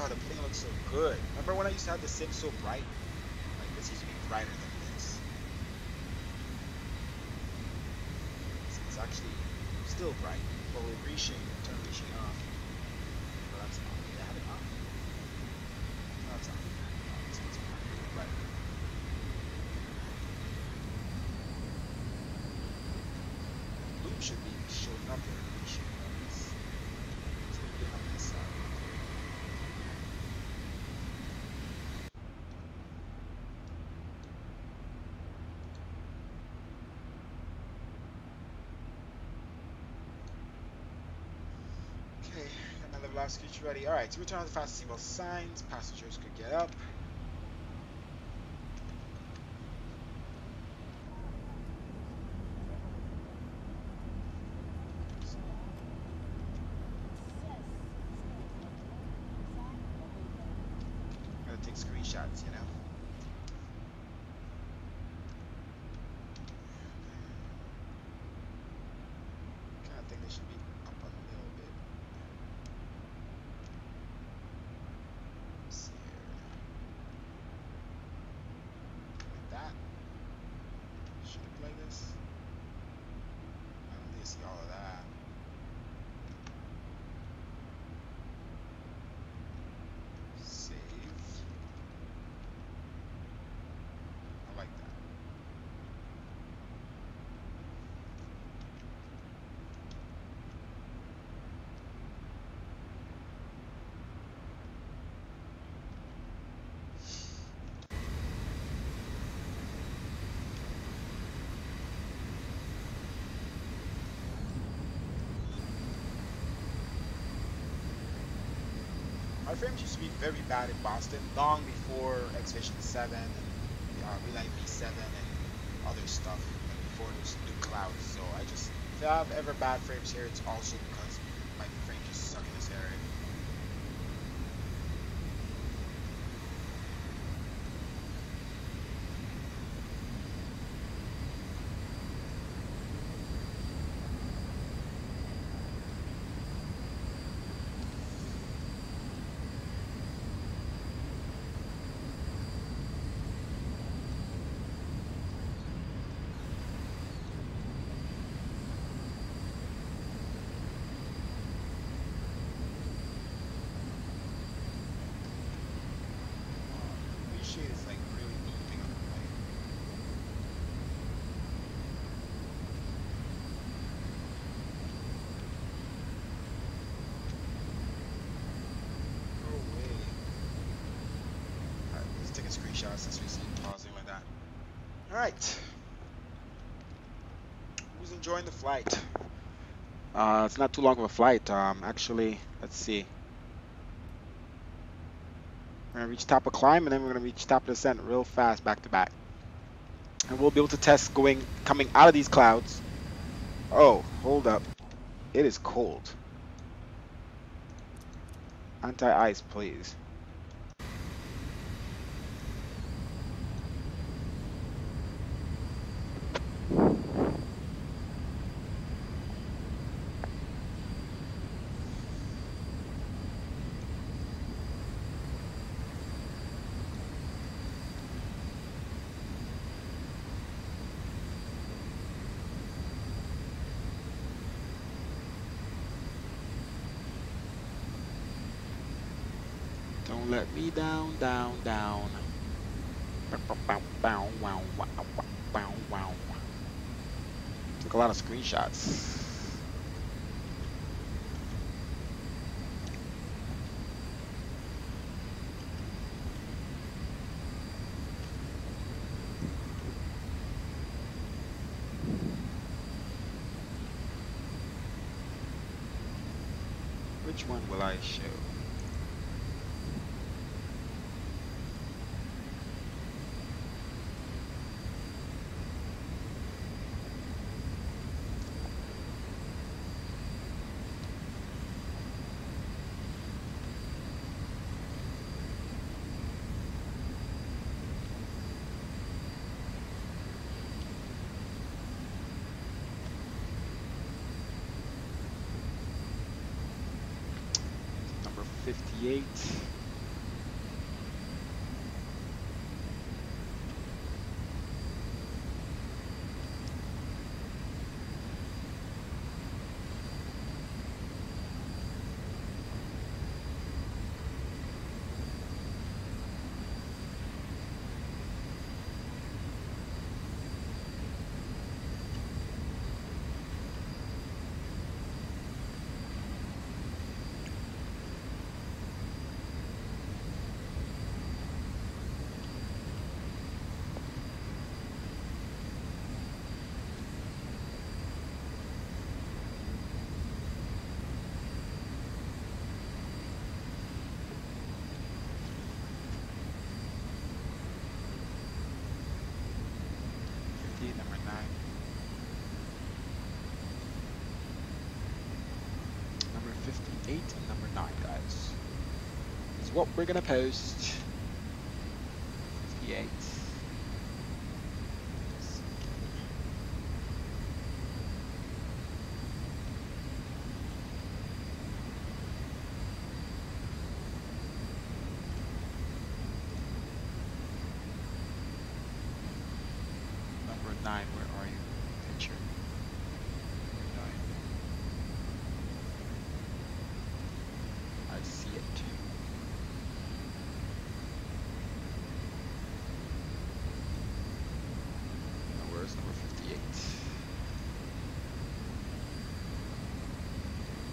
Oh, the plane looks so good. Remember when I used to have the sim so bright? Like, this used to be brighter than this. It's actually still bright, but with reshade, turn reshade off. Well, that's on. Did I have it on? No, it's on. Oh, it's bright. Bloom should be showing up here. Reshade on this. It's going to be on this side. Okay, got my level last screech ready. Alright, so return on the fastest seatbelt signs. Passengers could get up. take screenshots, you know. Kind of think they should be up a little bit. Let's see here. Like that. Should it play this? I don't need to see all of that. Save. I like that. My frames used to be very bad in Boston, long before xvision 7 and Relight V7 and other stuff, and before those new clouds. So I just, if I have ever bad frames here, it's also because my frames just suck in this area. Shit is like really moving on the plane. No way. Alright, let's take a screenshot since we see it pausing like that. Alright. Who's enjoying the flight? It's not too long of a flight. Actually, let's see. We're gonna reach top of climb and then we're gonna reach top of descent real fast back to back. And we'll be able to test coming out of these clouds. Oh, hold up. It is cold. Anti-ice, please. Don't let me down, down, down. Took a lot of screenshots. Which one will I show? Number 58. Number 9. Number 58 and number 9, guys, is what we're gonna post. 58. Number 9, where are you? Picture. Number 9. I see it. Now, where's number 58?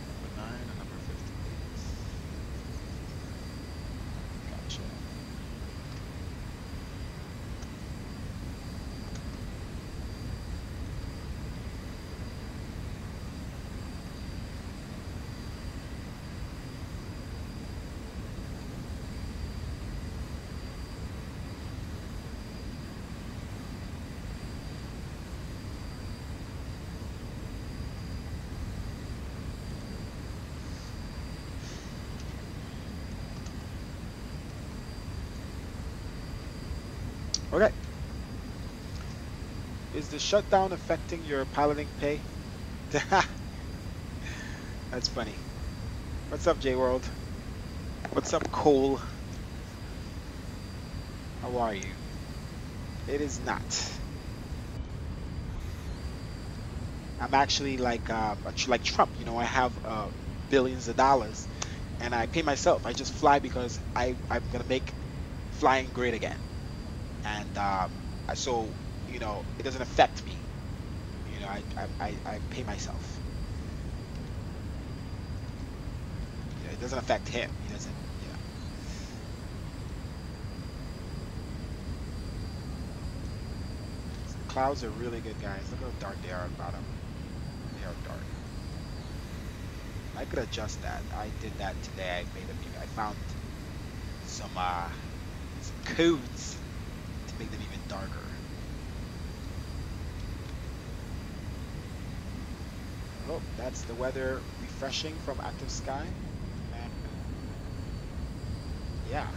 Number 9 and number 58. Gotcha. Okay. Is the shutdown affecting your piloting pay? That's funny. What's up, J-World? What's up, Cole? How are you? It is not. I'm actually like Trump, you know, I have billions of dollars and I pay myself. I just fly because I'm gonna make flying great again. And so, you know, it doesn't affect me. You know, I pay myself. Yeah, it doesn't affect him. He doesn't, you know. The clouds are really good, guys. Look how dark they are at the bottom. They are dark. I could adjust that. I did that today. I found some codes to make them even darker. Oh, that's the weather refreshing from active sky. And yeah,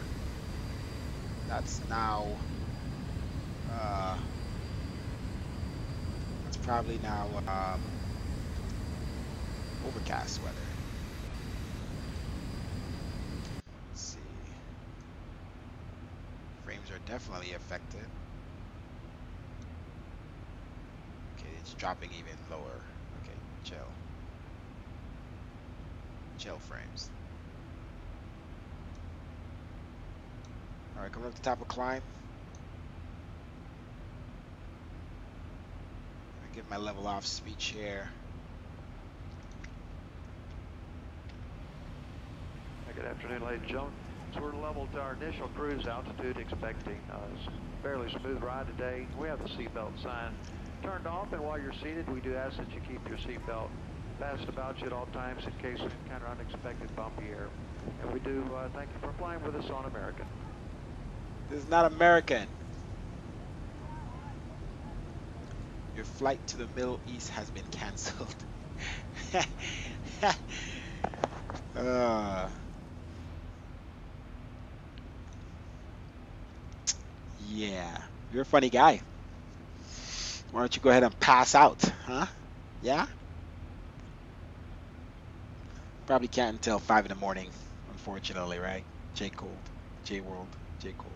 that's now that's probably now overcast weather. Let's see. Frames are definitely affected. Okay, it's dropping even lower. Okay, chill. Chill frames. Alright, coming up the top of climb. I give my level off speech here. Good afternoon, ladies and gentlemen. So we're level to our initial cruise altitude, expecting a fairly smooth ride today. We have the seatbelt sign turned off, and while you're seated, we do ask that you keep your seatbelt fastened about you at all times in case you encounter unexpected bumpy air. And we do thank you for flying with us on American. This is not American. Your flight to the Middle East has been cancelled. Yeah, you're a funny guy. Why don't you go ahead and pass out, huh? Yeah? Probably can't until 5 in the morning, unfortunately, right? J Cold, J World, J Cold.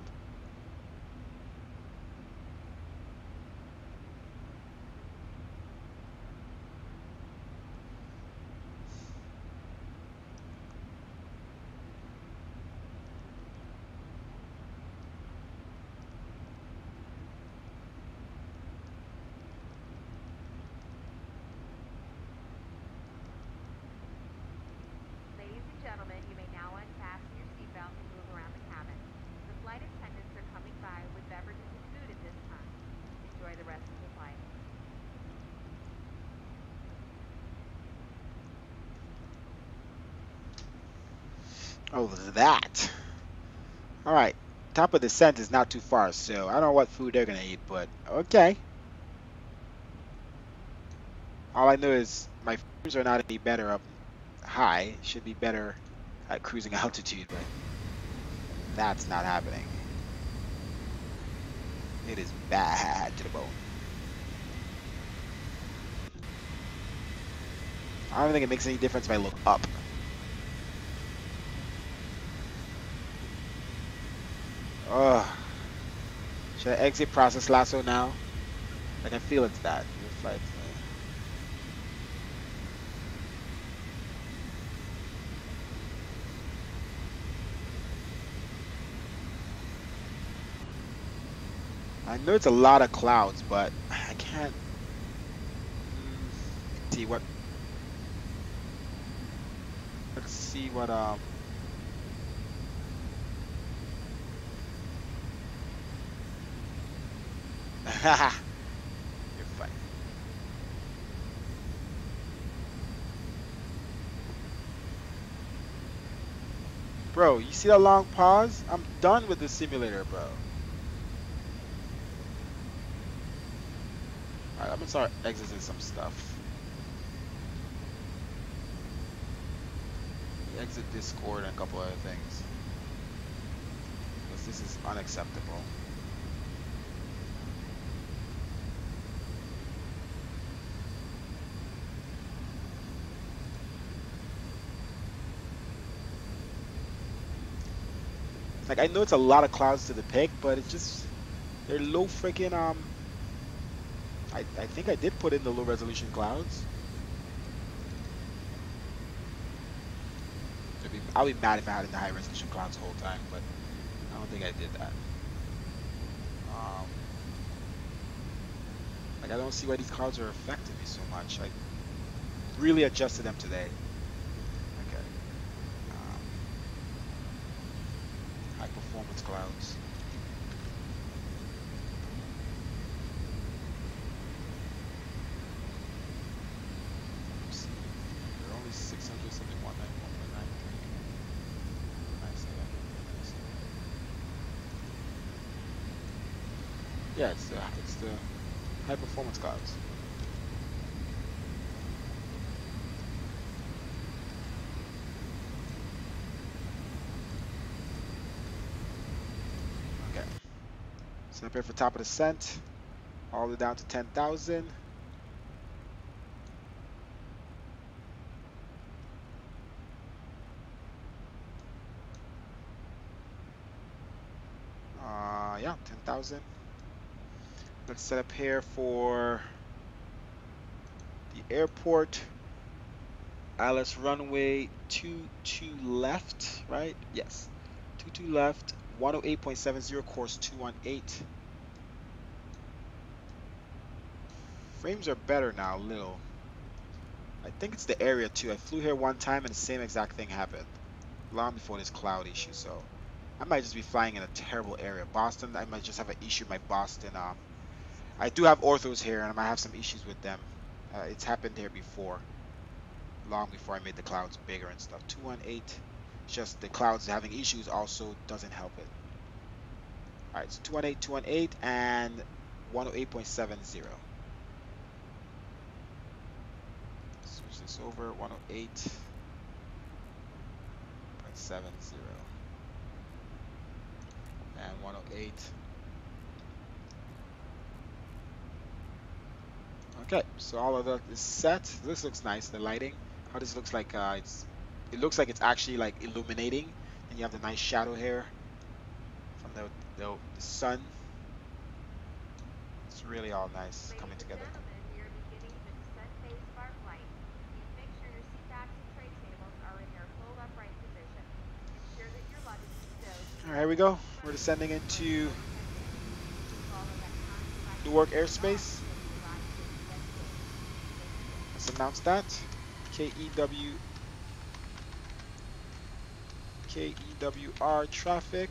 Ladies and gentlemen, you may now unfasten your seatbelt and move around the cabin. The flight attendants are coming by with beverages and food at this time. Enjoy the rest of the flight. Oh, that. All right. Top of descent is not too far, so I don't know what food they're going to eat, but okay. All I know is my frames are not any better up high. It should be better at cruising altitude, but that's not happening. It is bad to the bone. I don't think it makes any difference if I look up. Ugh. Should I exit process lasso now? I can feel it's that. Your flight. I know it's a lot of clouds, but I can't see what. Let's see what You're funny. Bro, you see that long pause? I'm done with the simulator, bro. Alright, I'm gonna start exiting some stuff. Exit Discord and a couple other things. Because this is unacceptable. Like, I know it's a lot of clouds to the pick, but it's just, they're low freaking, I think I did put in the low resolution clouds. I'll be mad if I had in the high resolution clouds the whole time, but I don't think I did that. Like, I don't see why these clouds are affecting me so much. I really adjusted them today. Okay. High performance clouds. They're only 671, 1.93. Yeah, it's the high performance clouds. Okay. So up here for top of descent, all the way down to 10,000. Yeah, 10,000. Let's set up here for the airport. Alice runway 22 left, right? Yes. 22 left, 108.70, course 218. Frames are better now, a little. I think it's the area too. I flew here one time and the same exact thing happened long before this cloud issue, so I might just be flying in a terrible area. Boston, I might just have an issue with my Boston. I do have orthos here and I might have some issues with them. It's happened here before, long before I made the clouds bigger and stuff. 218, just the clouds having issues also doesn't help it. All right, so 218, 218, and 108.70. Switch this over, 108.70. And 108. Okay, so all of that is set. This looks nice, the lighting. How this looks like it looks like it's actually like illuminating, and you have the nice shadow here from the sun. It's really all nice coming together. We are beginning the descent phase of our flight. Please make sure your seat backs and tray tables are in their full upright position. Ensure that your luggage is stowed. All right, here we go. We're descending into NEWARK airspace. Let's announce that. KEWR traffic.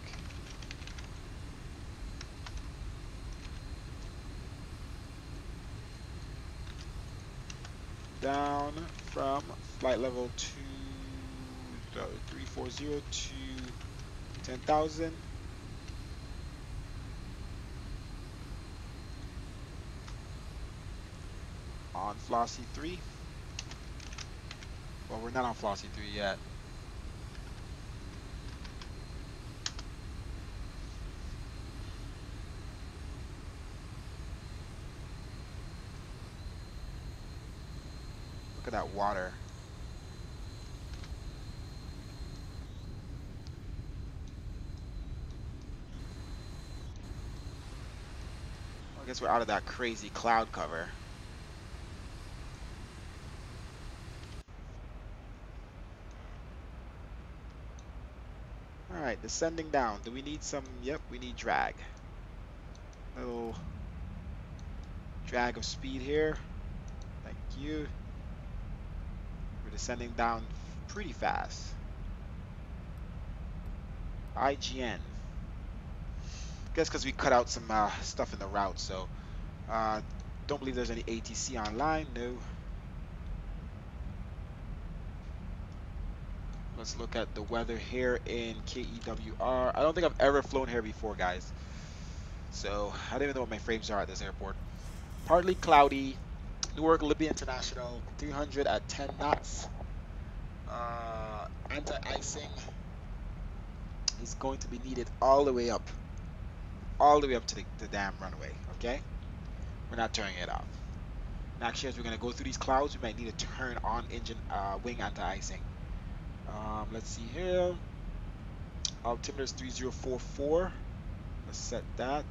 Down from flight level 340 to 10,000. On Flossie 3. Well, we're not on Flossie 3 yet. Look at that water. I guess we're out of that crazy cloud cover. All right, descending down. Do we need some? Yep, we need drag. Little drag of speed here. Thank you. We're descending down pretty fast. IGN. Guess because we cut out some stuff in the route, so don't believe there's any ATC online. No. Let's look at the weather here in KEWR. I don't think I've ever flown here before, guys. So I don't even know what my frames are at this airport. Partly cloudy. Newark Libya International, 300 at 10 knots. Anti-icing is going to be needed all the way up to the damn runway. Okay, we're not turning it off. And actually, as we're gonna go through these clouds, we might need to turn on engine wing anti-icing. Let's see here. Altimeter is 3044. Let's set that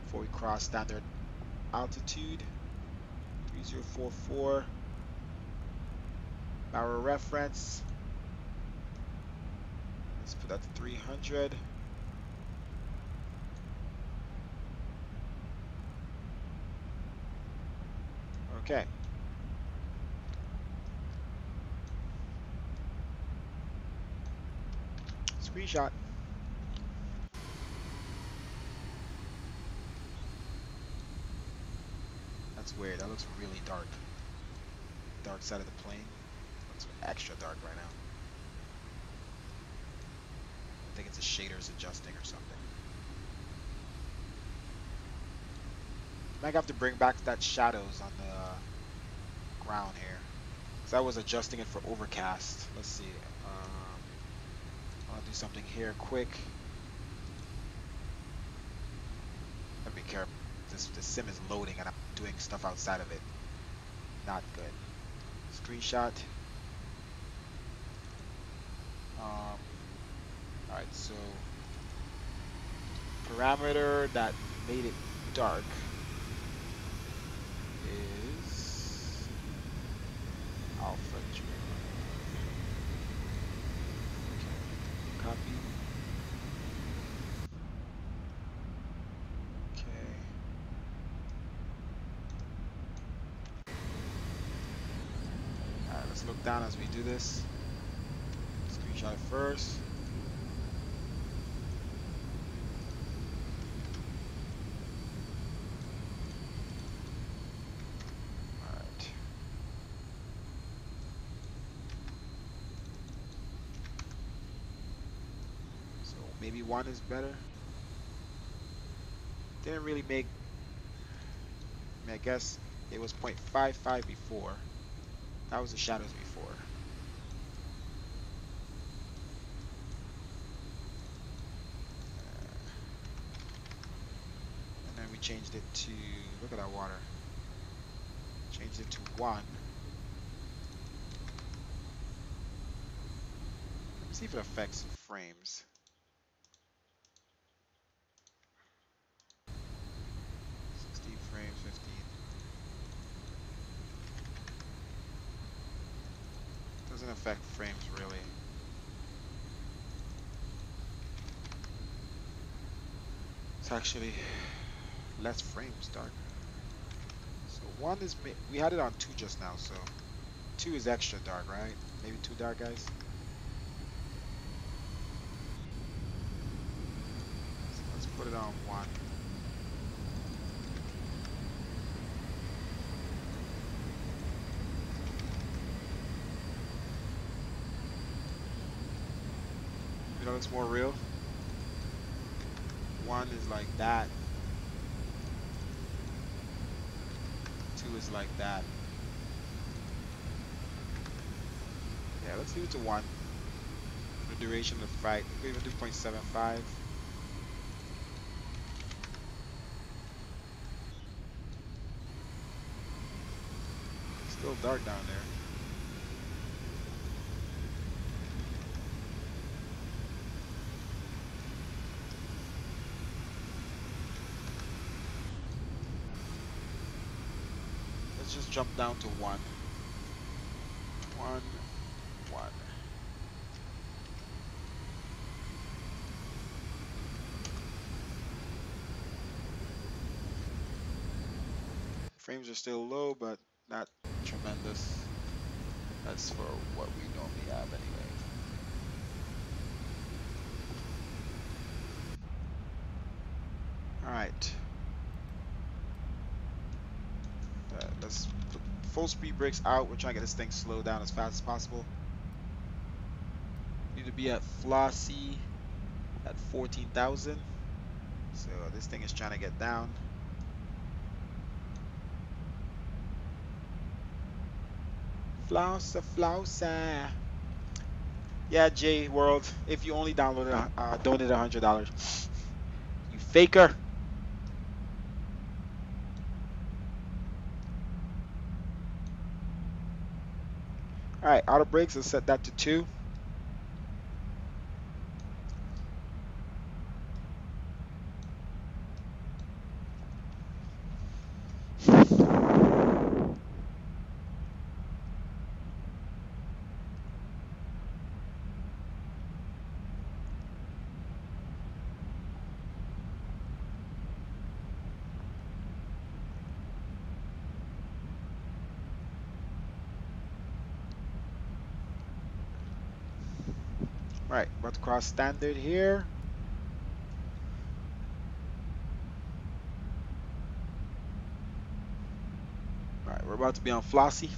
before we cross standard altitude. 3044. Barrel reference. Let's put that to 300. Okay. Screenshot. That's weird. That looks really dark. Dark side of the plane. Looks extra dark right now. I think it's the shaders adjusting or something. Might have to bring back that shadows on the ground here. Because I was adjusting it for overcast. Let's see. I'll do something here quick. Let me care. The sim is loading and I'm doing stuff outside of it. Not good. Screenshot. Alright, so parameter that made it dark is alpha G. Okay. Copy. Okay. Alright, let's look down as we do this. Screenshot it first. Maybe 1 is better. Didn't really make, I guess it was 0.55 before. That was the shadows before. And then we changed it to, look at that water. Changed it to 1. Let's see if it affects frames. 16 frames, 15. Doesn't affect frames really. It's actually less frames darker. So 1 is, we had it on 2 just now, so 2 is extra dark, right? Maybe too dark, guys? So let's put it on 1. You know, it's more real. 1 is like that. 2 is like that. Yeah, let's leave it to 1. The duration of the flight, we could even do 0.75. Still real dark down there. Let's just jump down to 1. 1, 1. Frames are still low, but not tremendous. That's for what we normally have anyway. Alright. Let's put full speed brakes out. We're trying to get this thing slowed down as fast as possible. Need to be at flossy at 14,000. So this thing is trying to get down. Flosser, flosser. Yeah, J World. If you only downloaded, donated $100, you faker. All right, auto brakes. Let's set that to 2. Right, about to cross standard here. All right, we're about to be on flossy.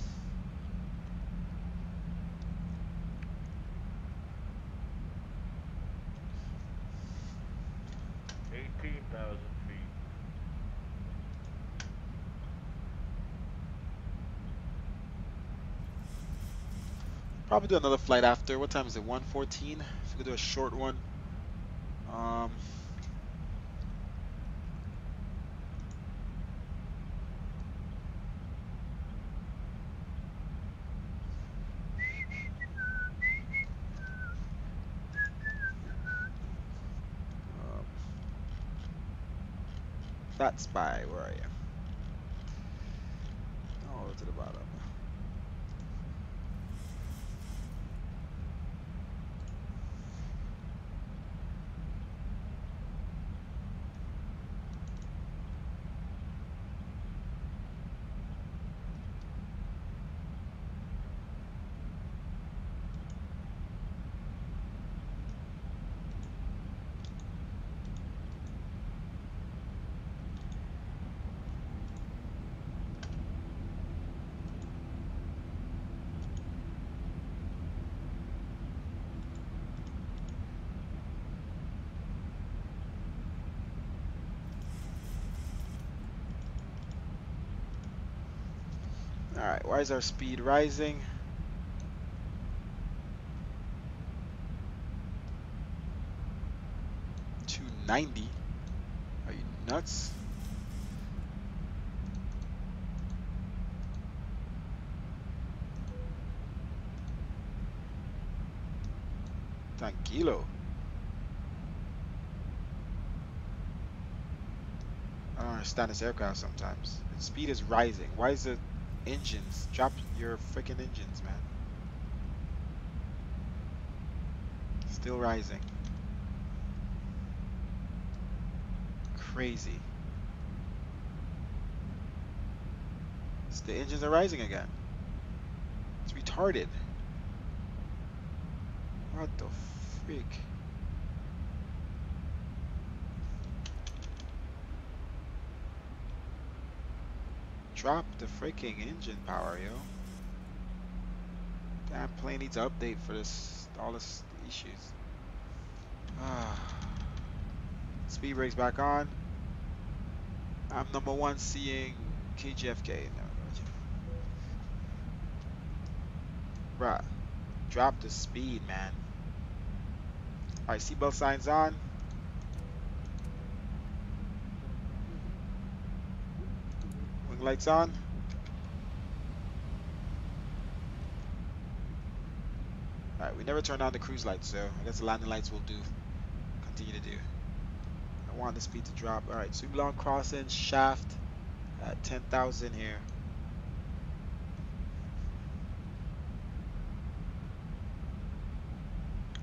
Probably do another flight after. What time is it? 1:14. If we could do a short one. That spy, where are you? Oh, to the bottom. All right, why is our speed rising? $290. Are you nuts? Tranquilo. I don't understand this aircraft sometimes. Its speed is rising. Why is it engines? Drop your freaking engines, man. Still rising. Crazy. The engines are rising again. It's retarded. What the freak? Drop the freaking engine power, yo. Damn plane needs an update for this, all this issues. Speed brakes back on. I'm number 1 seeing KGFK. No, bruh, drop the speed, man. Alright, seatbelt signs on. Wing lights on. Alright, we never turned on the cruise lights, so I guess the landing lights will do. Continue to do. I want the speed to drop. Alright, super long crossing, shaft at 10,000 here.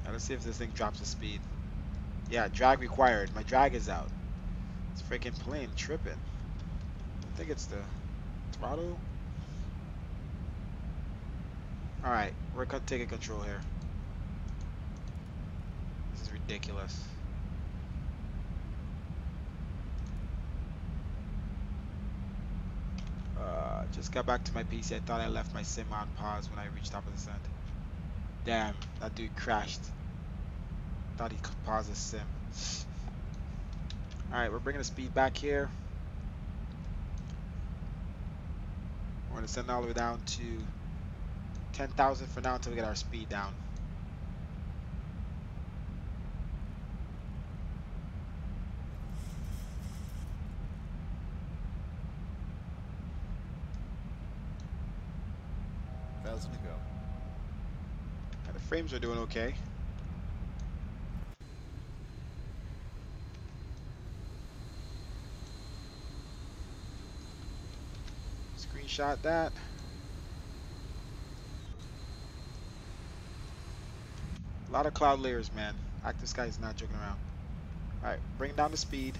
Now let's see if this thing drops the speed. Yeah, drag required. My drag is out. It's freaking plane tripping. I think it's the throttle. Alright, we're taking control here. This is ridiculous. Just got back to my PC. I thought I left my sim on pause when I reached top of the descent. Damn, that dude crashed. Thought he could pause his sim. Alright, we're bringing the speed back here. We're going to send all the way down to 10,000 for now until we get our speed down. To go. And the frames are doing okay. Screenshot that. A lot of cloud layers, man. Active Sky is not joking around. Alright, bring down the speed.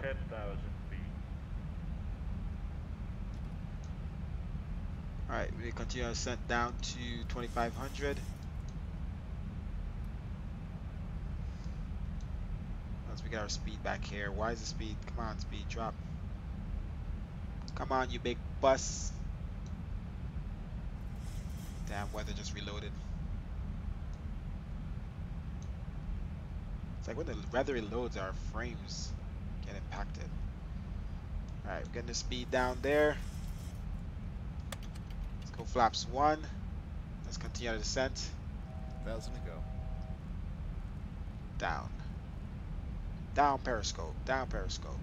10,000 feet. Alright, we continue our ascent down to 2,500. Once we get our speed back here. Why is the speed? Come on, speed, drop. Come on, you big bus. Damn, weather just reloaded. It's like when the weather reloads, our frames get impacted. Alright, we're getting the speed down there. Let's go flaps 1. Let's continue our descent. 1,000 to go. Down. Down periscope. Down periscope.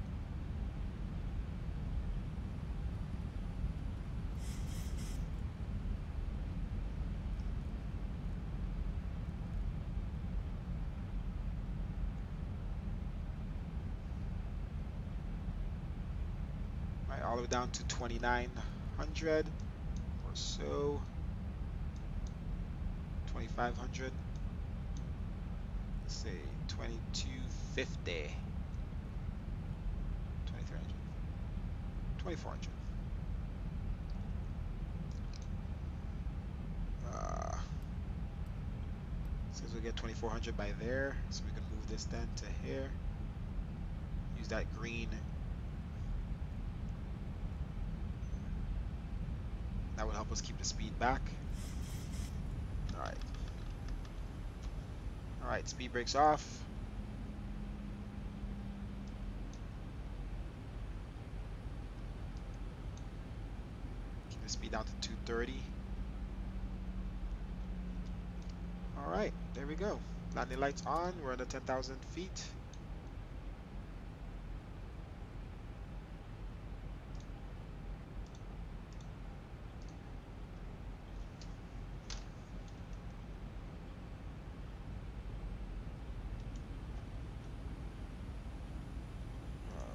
Right, all the way down to 2,900 or so. 2,500. Let's say 2,250. 2,300. 2,400. Since we get 2,400 by there, so we can move this then to here. Use that green. That would help us keep the speed back. Alright. Alright, speed brakes off. Keep the speed down to 230. Alright, there we go. Landing lights on. We're under 10,000 feet.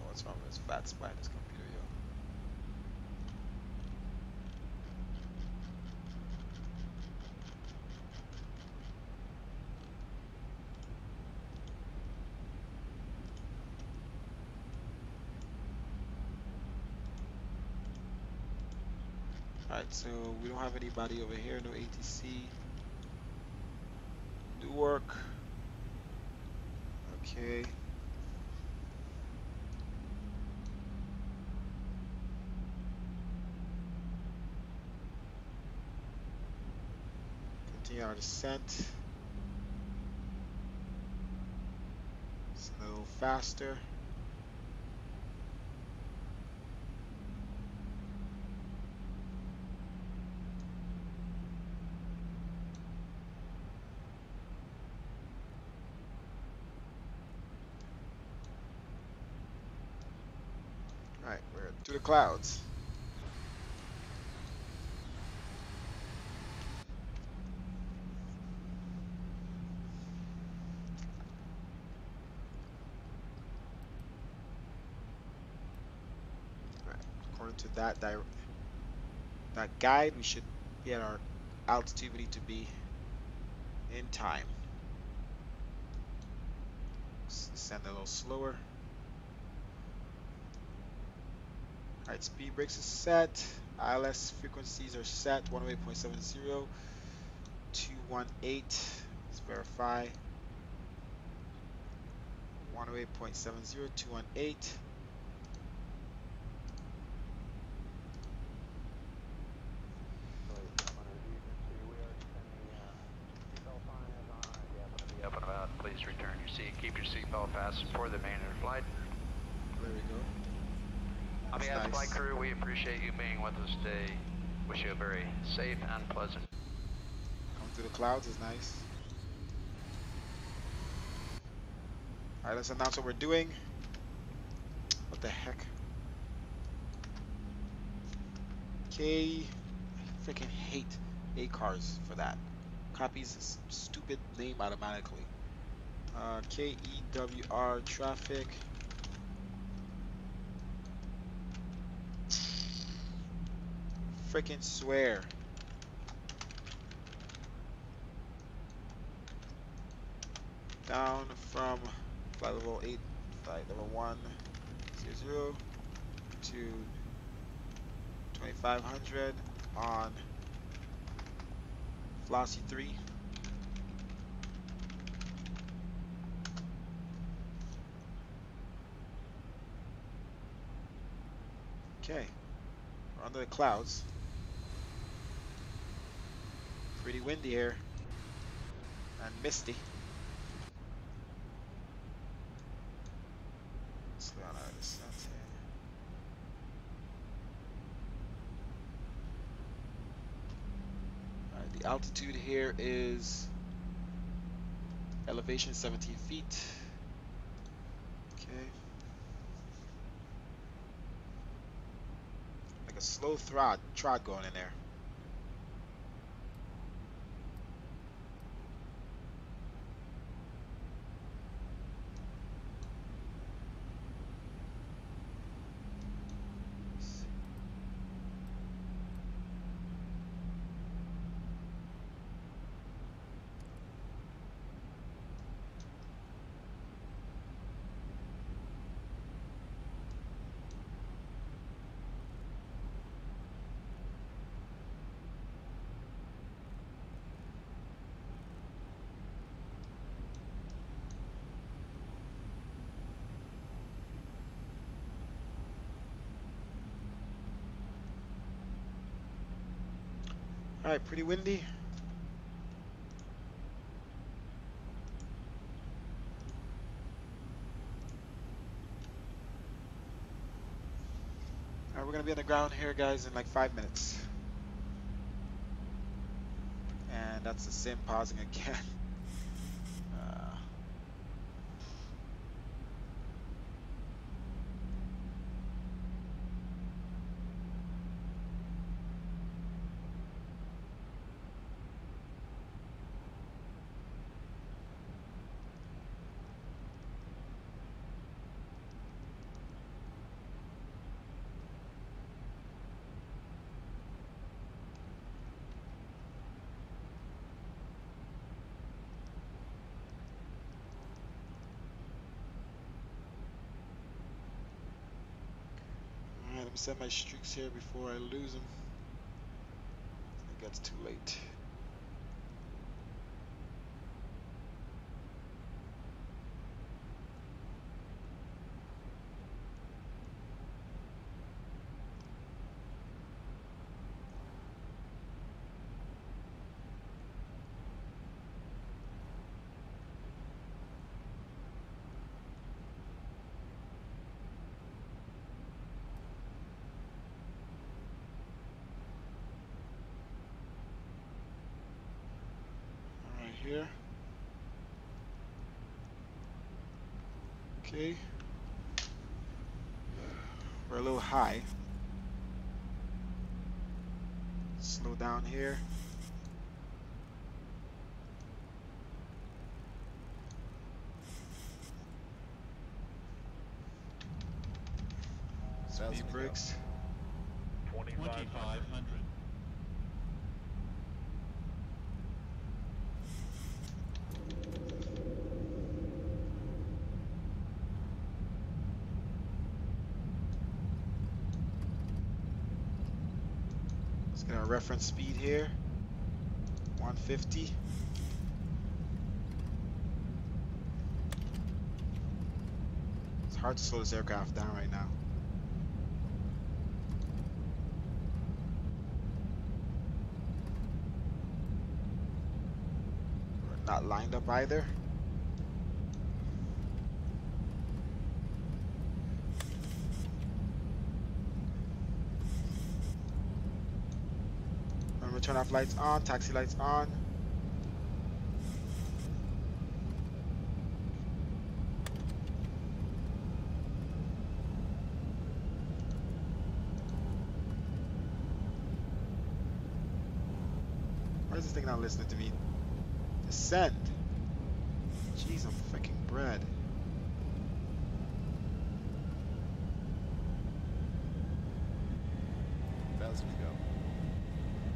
What's wrong with this fat spine in this computer, yo? Alright, so we don't have anybody over here, no ATC. NEWARK. Okay. Continue our descent. It's a little faster. Alright, we're through the clouds. according to that guide, we should be at our altitude we need to be in time. Send a little slower. Alright, speed brakes is set. ILS frequencies are set. 108.70, 218. Let's verify. 108.70, 218. Up and about. Please return your seat. Keep your seatbelt fastened for the remainder of the flight. There we go. On That's behalf of the nice. flight crew, we appreciate you being with us today. Wish you a very safe and pleasant. Coming through the clouds is nice. Alright, let's announce what we're doing. What the heck? Okay. I freaking hate ACARS for that. Copies this stupid name automatically. KEWR traffic. Freaking swear. Down from flight level 8, flight level 100 to 2500 on Flossie 3. Okay, we're under the clouds. Pretty windy here and misty. Slow down out of the sun here. Alright, the altitude here is elevation 17 feet. Okay. Like a slow trot going in there. Alright, pretty windy. Alright, we're gonna be on the ground here, guys, in like 5 minutes. And that's the sim pausing again. Alright, let me set my streaks here before I lose them. I think that's too late. Alright, here. Okay. We're a little high. Slow down here. Speed brakes. 2500. Let's get our reference speed here. 150. It's hard to slow this aircraft down right now. We're not lined up either. Remember, turn off lights on, taxi lights on. Why is this thing not listening to me? Descend. Jeez, I'm freaking bread. Thousand to go.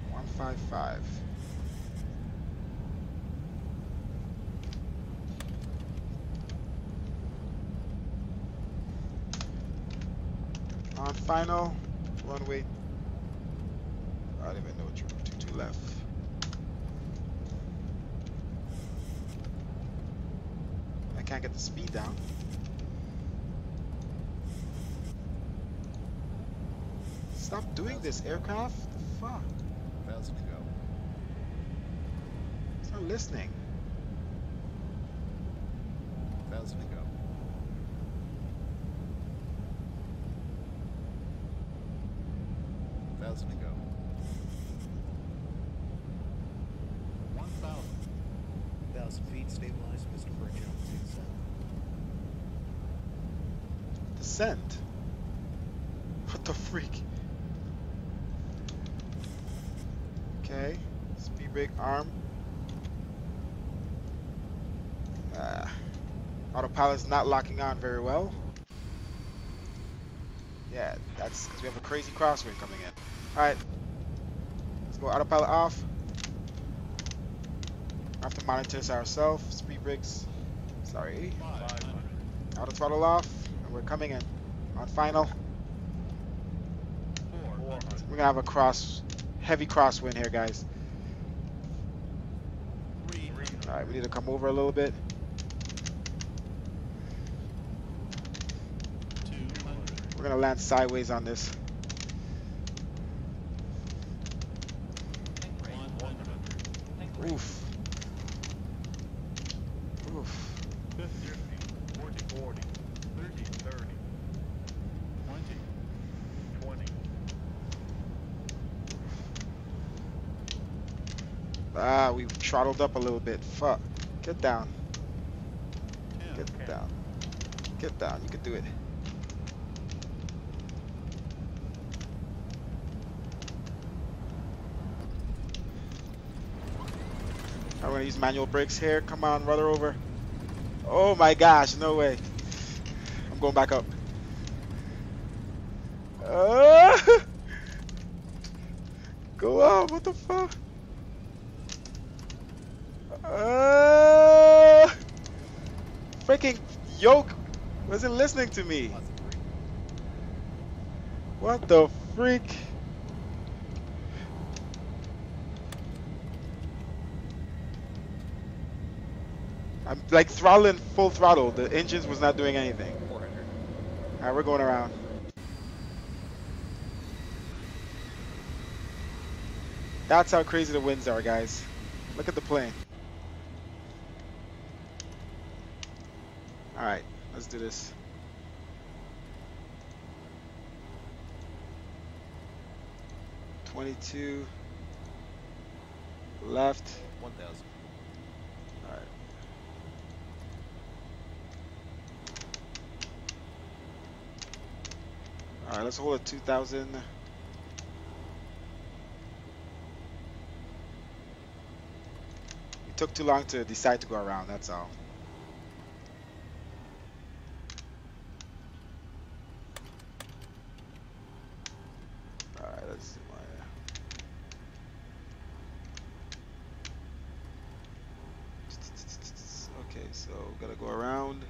155. On final, runway. I don't even know what 22 left. I can't get the speed down. Stop doing this, aircraft. The fuck? 1,000 to go. It's not listening. 1,000 to go. 1,000 to go. 1,000. 1,000 feet, stabilize, Mr. Bridge, Descend. What the freak? Okay. Speed brake arm. Autopilot's not locking on very well. Yeah, that's because we have a crazy crosswind coming in. Alright. Let's go autopilot off. I have to monitor this ourselves. Speed brakes. Sorry. 500. Auto throttle off. And we're coming in. On final. 400. We're gonna have a heavy crosswind here, guys. 300. Alright, we need to come over a little bit. 200. We're gonna land sideways on this. 100. Oof. Oof. 50, 40, 40, 30, 30, 20, 20. Ah, we throttled up a little bit. Fuck. Get down. 10. Get down. Get down. You can do it. I'm gonna use manual brakes here. Come on, rudder over. Oh my gosh, no way. I'm going back up. Go up, what the fuck? Freaking yoke wasn't listening to me. What the freak? I'm like throttling full throttle. The engines was not doing anything. 400. Alright, we're going around. That's how crazy the winds are, guys. Look at the plane. Alright, let's do this. $22 left. 1,000. Alright. Alright, let's hold at 2,000. It took too long to decide to go around, that's all. Alright, let's gotta go around.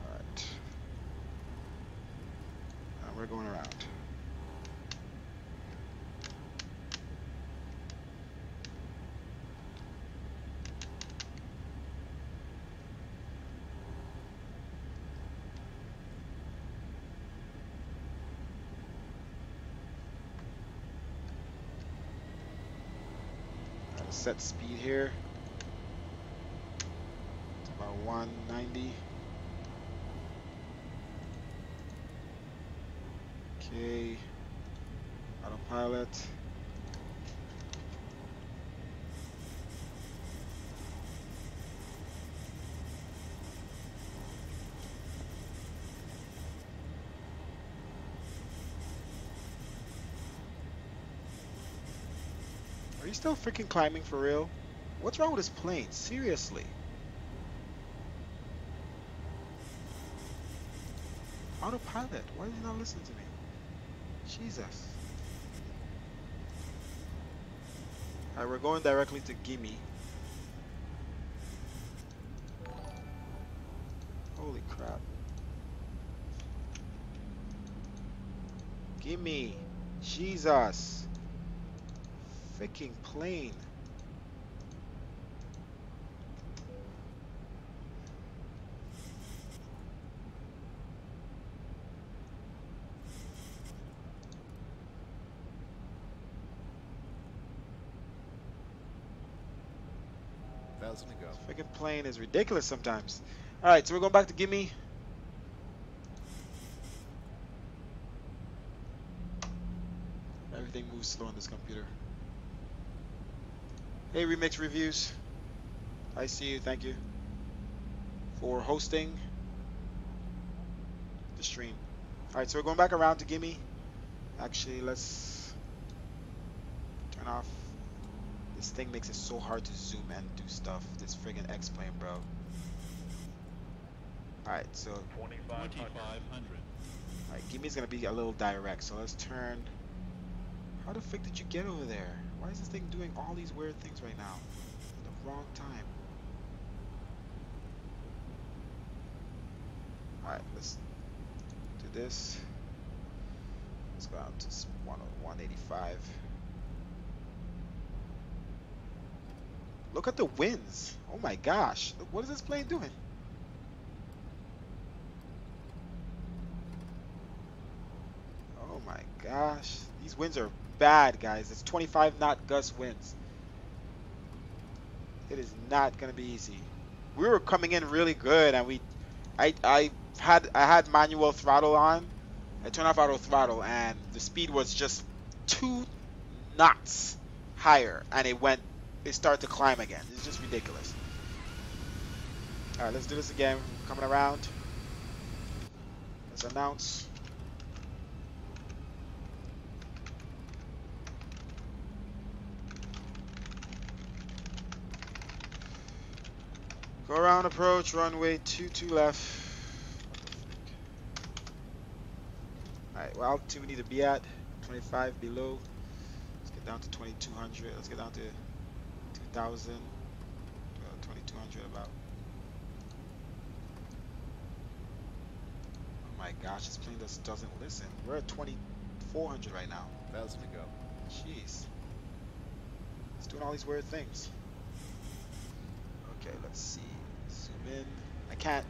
Alright. And we're going around. Gotta set speed here. It's about 190. Okay. Autopilot. Are you still freaking climbing for real? What's wrong with this plane? Seriously. Autopilot. Why did you not listen to me? Jesus. Alright, we're going directly to Gimme. Holy crap. Gimme. Jesus. Freaking plane. Thousand to go. Freaking plane is ridiculous sometimes. Alright, so we're going back to Gimme. Everything moves slow on this computer. Hey, Remix Reviews. I see you. Thank you for hosting the stream. Alright, so we're going back around to Gimme. Actually, let's turn off. This thing makes it so hard to zoom and do stuff. This friggin' X-plane, bro. Alright, so 2500. alright, Gimme's gonna be a little direct, so let's turn. How the frick did you get over there? Why is this thing doing all these weird things right now? At the wrong time. Alright, let's do this. Let's go out to 185. Look at the winds. Oh my gosh. Look, what is this plane doing? Oh my gosh. These winds are bad, guys. It's 25 knot gust winds. It is not gonna be easy. We were coming in really good, and I had manual throttle on. I turned off auto throttle, and the speed was just 2 knots higher, and it started to climb again. It's just ridiculous. All right, let's do this again. Coming around. Let's announce. Go around approach, runway 22 left. Alright, what altitude we need to be at? 25 below. Let's get down to 2200. Let's get down to 2000. 2200 about. Oh my gosh, this plane just doesn't listen. We're at 2400 right now. 1000 to go. Jeez. It's doing all these weird things. Okay, let's see. Zoom in. I can't.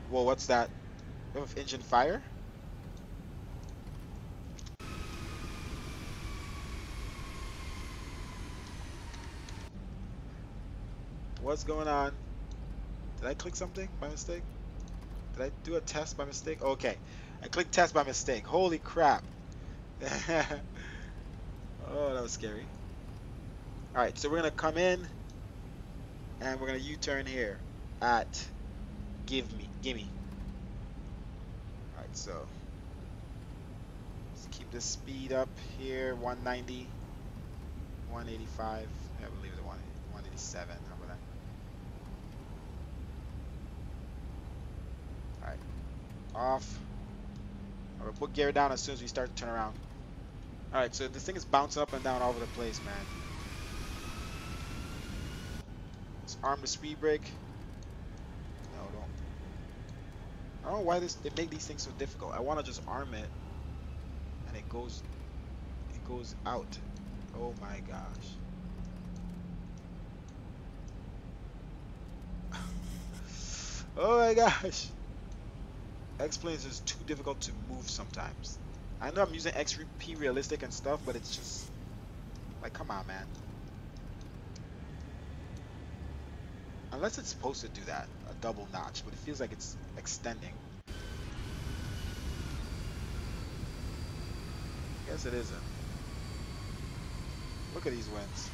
Whoa, what's that? We have engine fire? What's going on? Did I click something by mistake? Did I do a test by mistake? Okay. I clicked test by mistake. Holy crap. Oh, that was scary. Alright, so we're going to come in and we're going to U-turn here at Gimme. Alright, so let's keep the speed up here, 190, 185. I believe the 187. How about that? Alright, off. We'll put gear down as soon as we start to turn around. Alright, so this thing is bouncing up and down all over the place, man. Let's arm the speed brake. No, don't. I don't know why they make these things so difficult. I want to just arm it, and it goes out. Oh my gosh. Oh my gosh. X-plane is just too difficult to move sometimes. I know I'm using XP realistic and stuff, but it's just like, come on, man. Unless it's supposed to do that, a double notch, but it feels like it's extending. Guess it isn't. Look at these winds.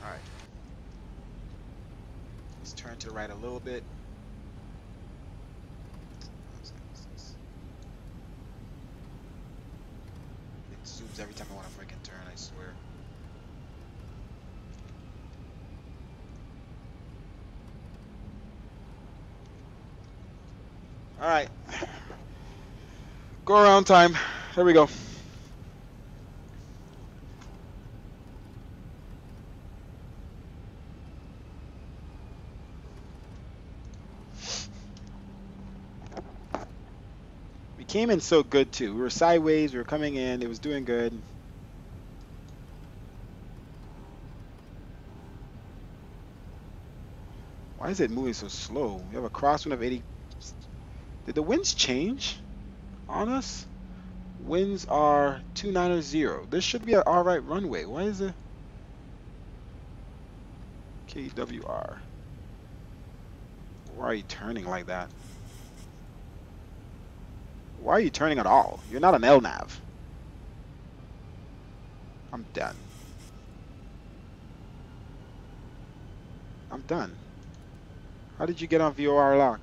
Alright. Let's turn to the right a little bit. It zooms every time I want to freaking turn, I swear. Alright. Go around time. There we go. We came in so good too. We were sideways, we were coming in, it was doing good. Why is it moving so slow? We have a crosswind of 80. Did the winds change on us? Winds are 290. This should be an alright runway. Why is it KWR? Why are you turning like that? Why are you turning at all? You're not an LNAV. I'm done. I'm done. How did you get on VOR lock?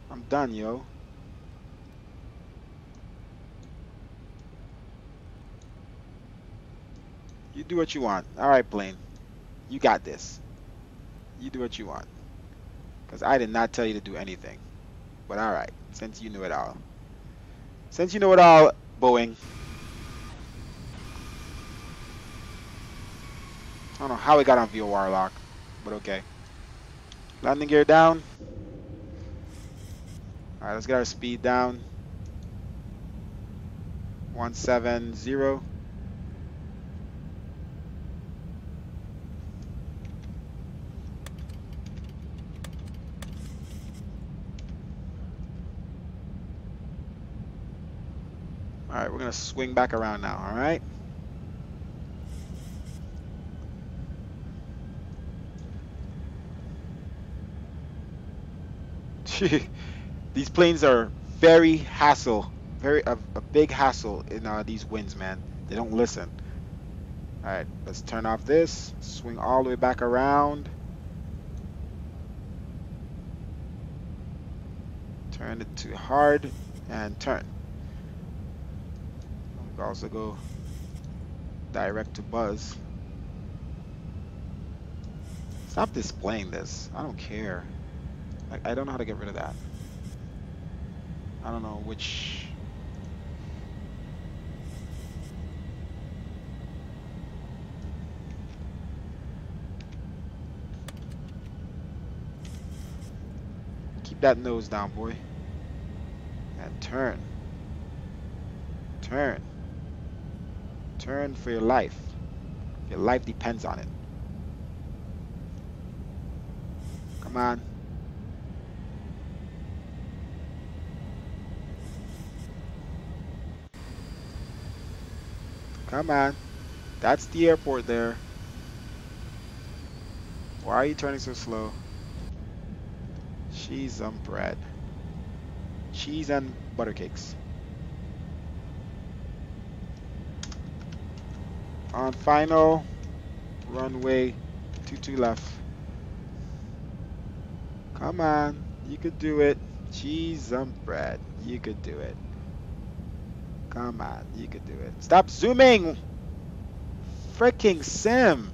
I'm done, yo. You do what you want. Alright, plane. You got this. You do what you want. Because I did not tell you to do anything. But alright, since you knew it all. Since you know it all, Boeing. I don't know how it got on VOR lock, but okay. Landing gear down. Alright, let's get our speed down. 170. Alright, we're gonna swing back around now, alright? These planes are very hassle, a big hassle in these winds, man. They don't listen. Alright, let's turn off this, swing all the way back around. Turn it to hard and turn. We can also go direct to buzz. Stop displaying this. I don't care. Like, I don't know how to get rid of that. I don't know which. Keep that nose down, boy. And turn. Turn. Turn for your life. Your life depends on it. Come on. Come on. That's the airport there. Why are you turning so slow? Cheese and bread. Cheese and butter cakes. On final. Runway 22 left. Come on. You could do it. Cheese and bread. You could do it. Come on, you could do it. Stop zooming! Freaking sim!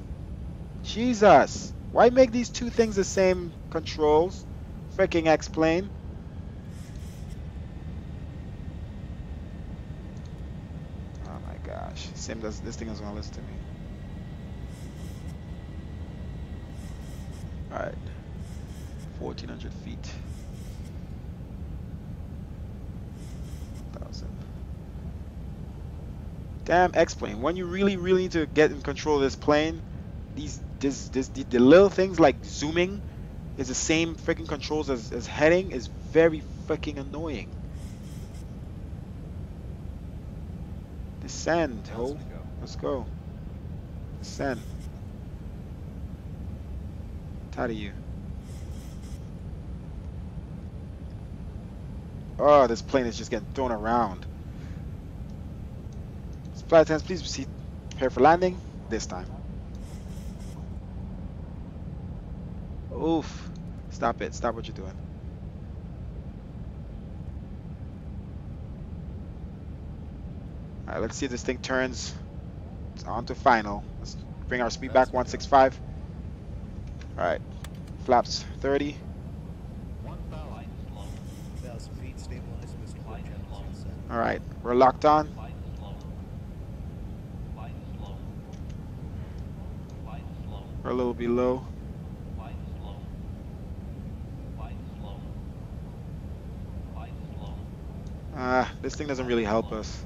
Jesus! Why make these two things the same controls? Freaking X-plane. Oh my gosh. Sim does this thing is gonna listen to me. All right, 1,400 feet. 1,000. Damn X-plane. When you really need to get in control of this plane, the little things like zooming is the same freaking controls as heading is very freaking annoying. Descend, ho. Let's go. Descend. Tired of you. Oh, this plane is just getting thrown around. Flight attendants, please proceed. Prepare for landing this time. Oof. Stop it. Stop what you're doing. Alright, let's see if this thing turns. It's on to final. Let's bring our speed back 165. Alright. Flaps 30. 1,000 feet, stabilize, Mr. Bridge. Alright, we're locked on. We're a little below. This thing doesn't really help us.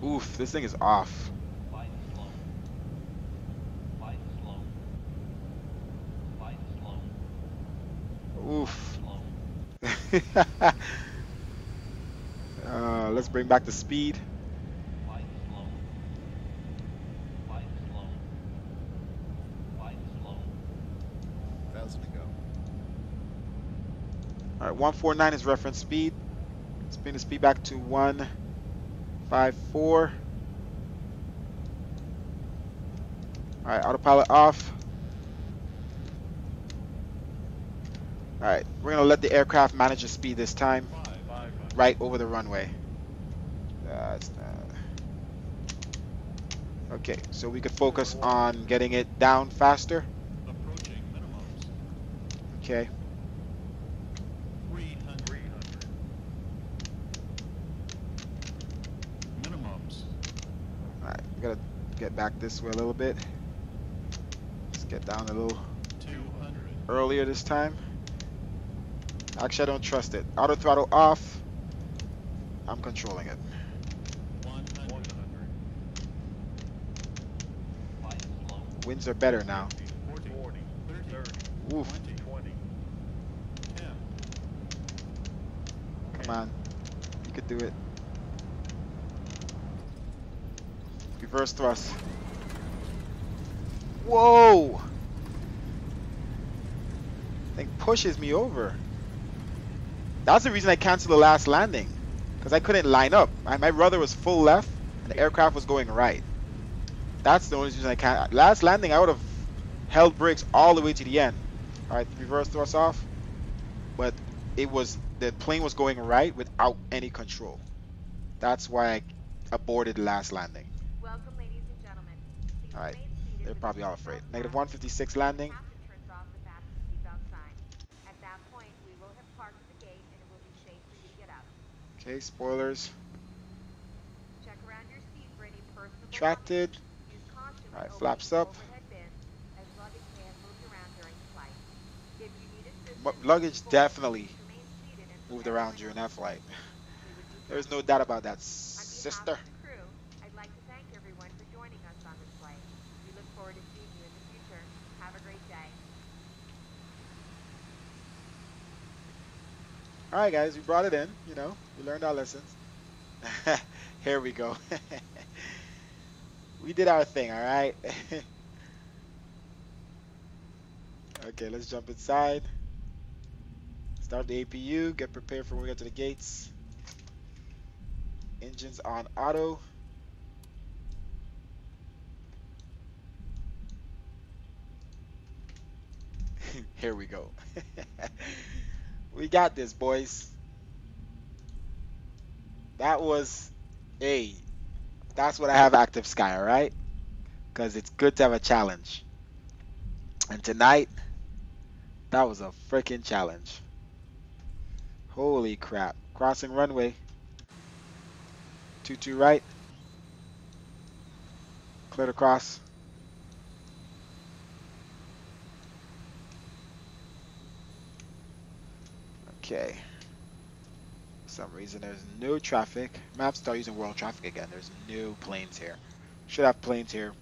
Oof, this thing is off. Oof. Let's bring back the speed. Alright, 149 is reference speed. Let's bring the speed back to 154. Alright, autopilot off. Alright, we're going to let the aircraft manage the speed this time. Right over the runway. Okay, so we could focus on getting it down faster. Okay. 300. Minimums. Alright, we gotta get back this way a little bit. Let's get down a little 200. earlier this time. Actually, I don't trust it. Auto throttle off. I'm controlling it. 100. Winds are better now. 40. 30. Oof. 20. 10. Come on. You could do it. Reverse thrust. Whoa! Thing pushes me over. That's the reason I canceled the last landing. Because I couldn't line up. My rudder was full left and the aircraft was going right. That's the only reason I can't. Last landing I would have held brakes all the way to the end. Alright, reverse thrust off. But the plane was going right without any control. That's why I aborted the last landing. Welcome, ladies and gentlemen. Please Alright, remain seated they're with probably your all afraid. seatbelt Negative fastened. 156 landing. Captain turns off the fasten seatbelt sign. At that point, we will have parked at the gate and it will be safe for you to get out. Okay, spoilers. Check around your seat for any personal Retracted. belongings. Use caution when Alright, opening flaps up. overhead bins, as luggage may have moved around during flight. If you need assistance, Luggage please definitely remain seated until moved around everyone during that is flight. seated. We would be There's no happy doubt to about that, On behalf sister. of the crew, I'd like to thank everyone for joining us on this flight. We look forward to seeing you in the future. Have a great day. Alright guys, we brought it in, you know, we learned our lessons. Here we go. We did our thing, alright? Okay, let's jump inside. Start the APU, get prepared for when we get to the gates. Engines on auto. Here we go. We got this, boys. That was that's what I have active sky, alright? Because it's good to have a challenge. And tonight, that was a freaking challenge. Holy crap. Crossing runway. 22 right. Clear to cross. Okay. For some reason, there's no traffic. Maps start using world traffic again. There's no planes here. Should have planes here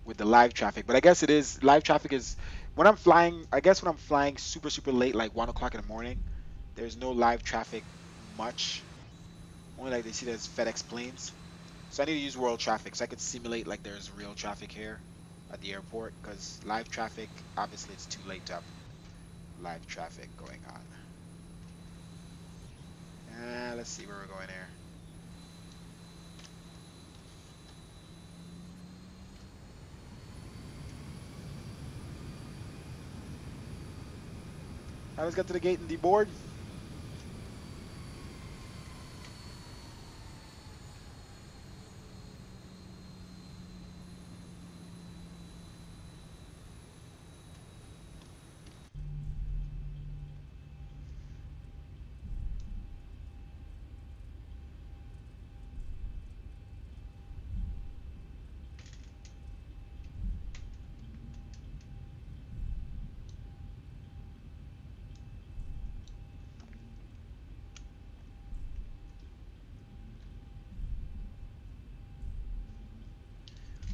with the live traffic. But I guess it is, live traffic is, when I'm flying, I guess when I'm flying super, super late, like 1 o'clock in the morning, there's no live traffic much. Only like they see there's FedEx planes. So I need to use world traffic so I could simulate like there's real traffic here at the airport, because live traffic, obviously it's too late to have live traffic going on. Let's see where we're going here. Let's get to the gate and deboard.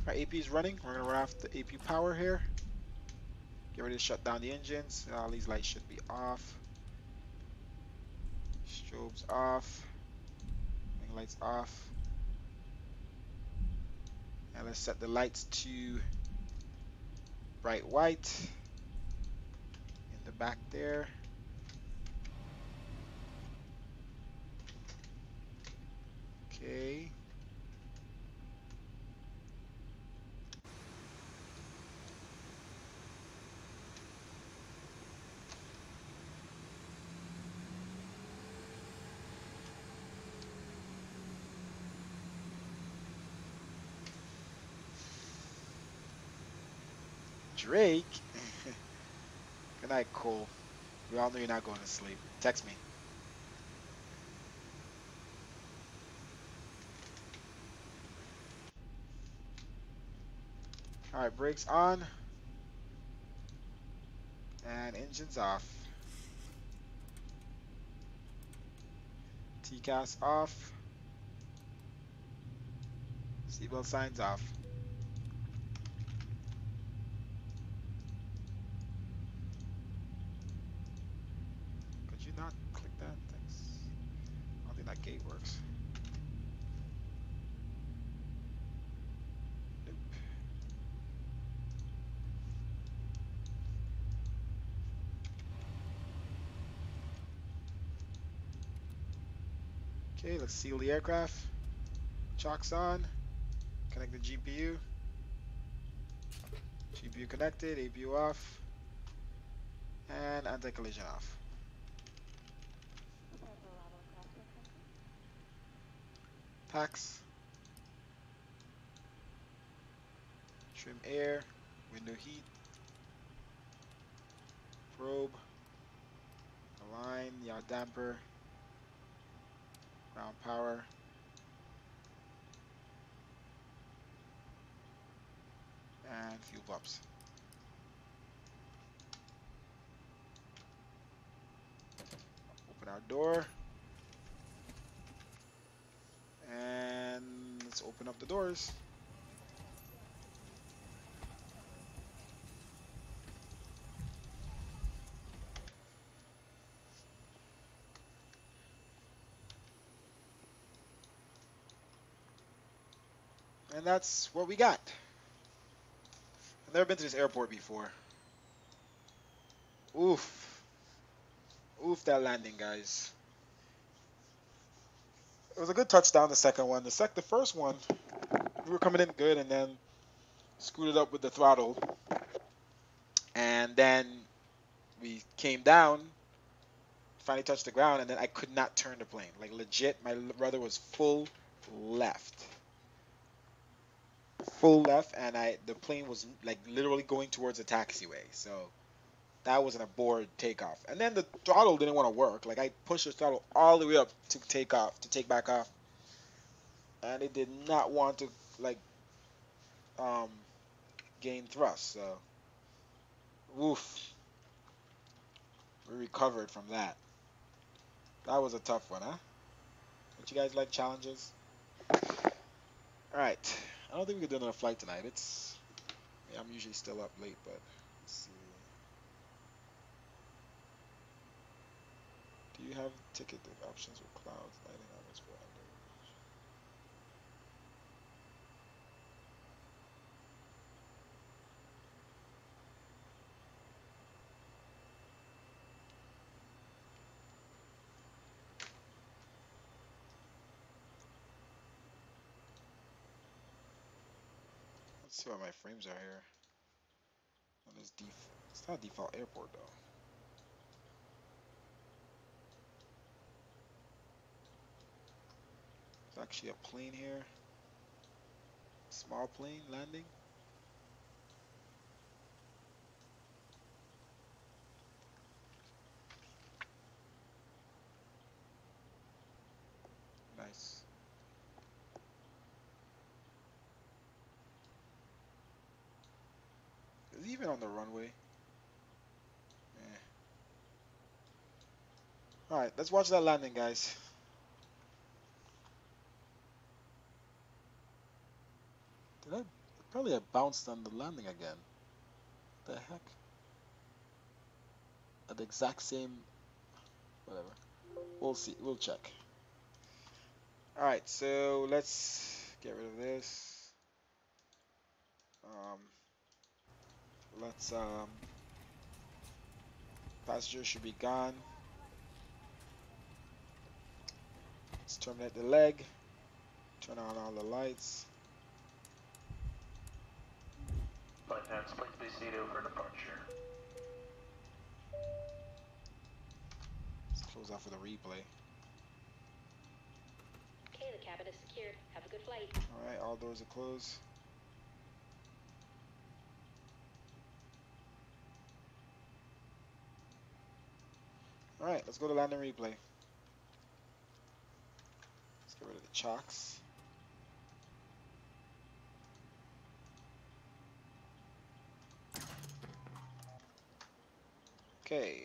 Our AP is running. We're gonna run off the AP power here. Get ready to shut down the engines. All these lights should be off. Strobes off. Wing lights off. And let's set the lights to bright white in the back there. Okay. Drake. Good night, Cole. We all know you're not going to sleep. Text me. All right, brakes on and engines off. TCAS off. Seatbelt signs off. Could you not click that? Thanks. I don't think that gate works. Nope. Okay, let's seal the aircraft. Chocks on. Connect the GPU. GPU connected. APU off. And anti-collision off. Tax. Trim air. Window heat. Probe. Align. Yaw damper. Ground power. And fuel pumps. Open our door. And let's open up the doors. And that's what we got. I've never been to this airport before. Oof. Oof, that landing, guys. It was a good touchdown, the second one. The first one, we were coming in good and then screwed it up with the throttle. And then we came down, finally touched the ground, and then I could not turn the plane. Like legit, my rudder was full left. full left, and the plane was like literally going towards the taxiway. So that was an abort takeoff. And then the throttle didn't want to work. Like I pushed the throttle all the way up to take off, to take back off, and it did not want to like um, gain thrust. So woof, we recovered from that. That was a tough one, huh? Don't you guys like challenges? All right. I don't think we could do another flight tonight. Yeah, I'm usually still up late, but let's see. Do you have ticketed options with clouds, lighting hours for under? Let's see what my frames are here. On this it's not default airport though. There's actually a plane here. Small plane landing. Nice. Is he even on the runway? Eh. Alright, let's watch that landing, guys. Did I? Probably I bounced on the landing again. The heck? At the exact same. Whatever. We'll see. We'll check. Alright, so let's get rid of this. Um, let's passenger should be gone. Let's terminate the leg. Turn on all the lights. Flight attendants, please be seated for departure. Let's close off with a replay. Okay, the cabin is secured. Have a good flight. Alright, all doors are closed. Alright, let's go to landing replay. Let's get rid of the chocks. Okay.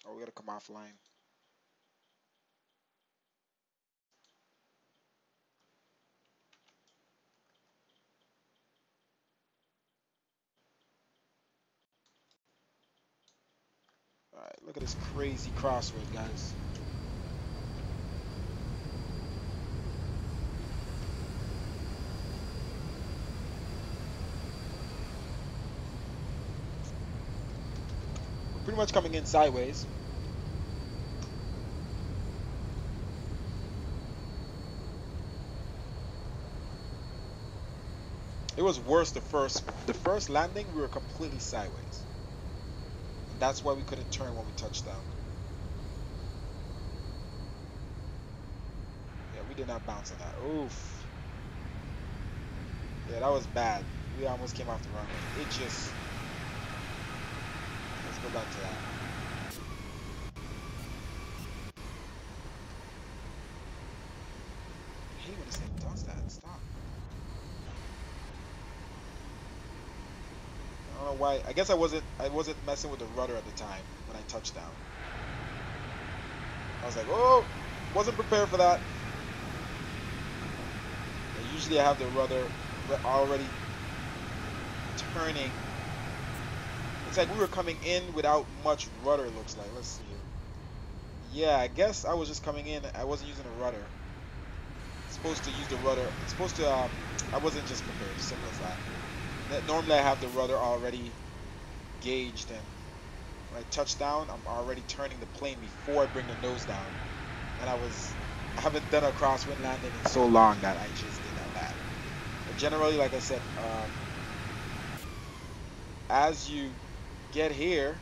Oh, we gotta come offline. Alright, look at this crazy crossroad, guys. We're pretty much coming in sideways. It was worse the first landing, we were completely sideways. And that's why we couldn't turn when we touched down. Yeah, we did not bounce on that. Oof. Yeah, that was bad. We almost came off the runway. It just... Let's go back to that. I hate when this thing does that. Stop. I don't know why. I guess I wasn't messing with the rudder at the time when I touched down. I was like, oh, wasn't prepared for that. And usually I have the rudder already turning. It's like we were coming in without much rudder, it looks like. Let's see here. Yeah, I guess I was just coming in. I wasn't using a rudder. Supposed to use the rudder. It's supposed to, I wasn't just prepared. Simple as that. Normally I have the rudder already gauged, and when I touch down, I'm already turning the plane before I bring the nose down. And I haven't done a crosswind landing in so long that I just did that. But generally, like I said, as you get here,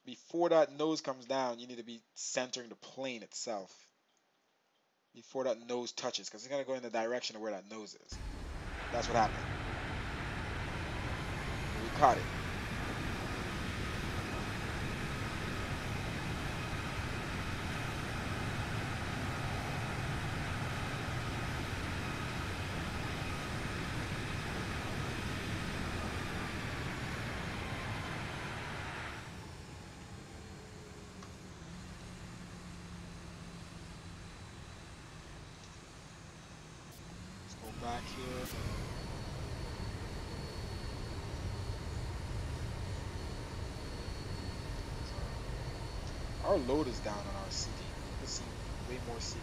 before that nose comes down, you need to be centering the plane itself. before that nose touches, because it's gonna go in the direction of where that nose is. That's what happened. We caught it. Let's go back here. Our load is down on our CD. Let's see way more CD.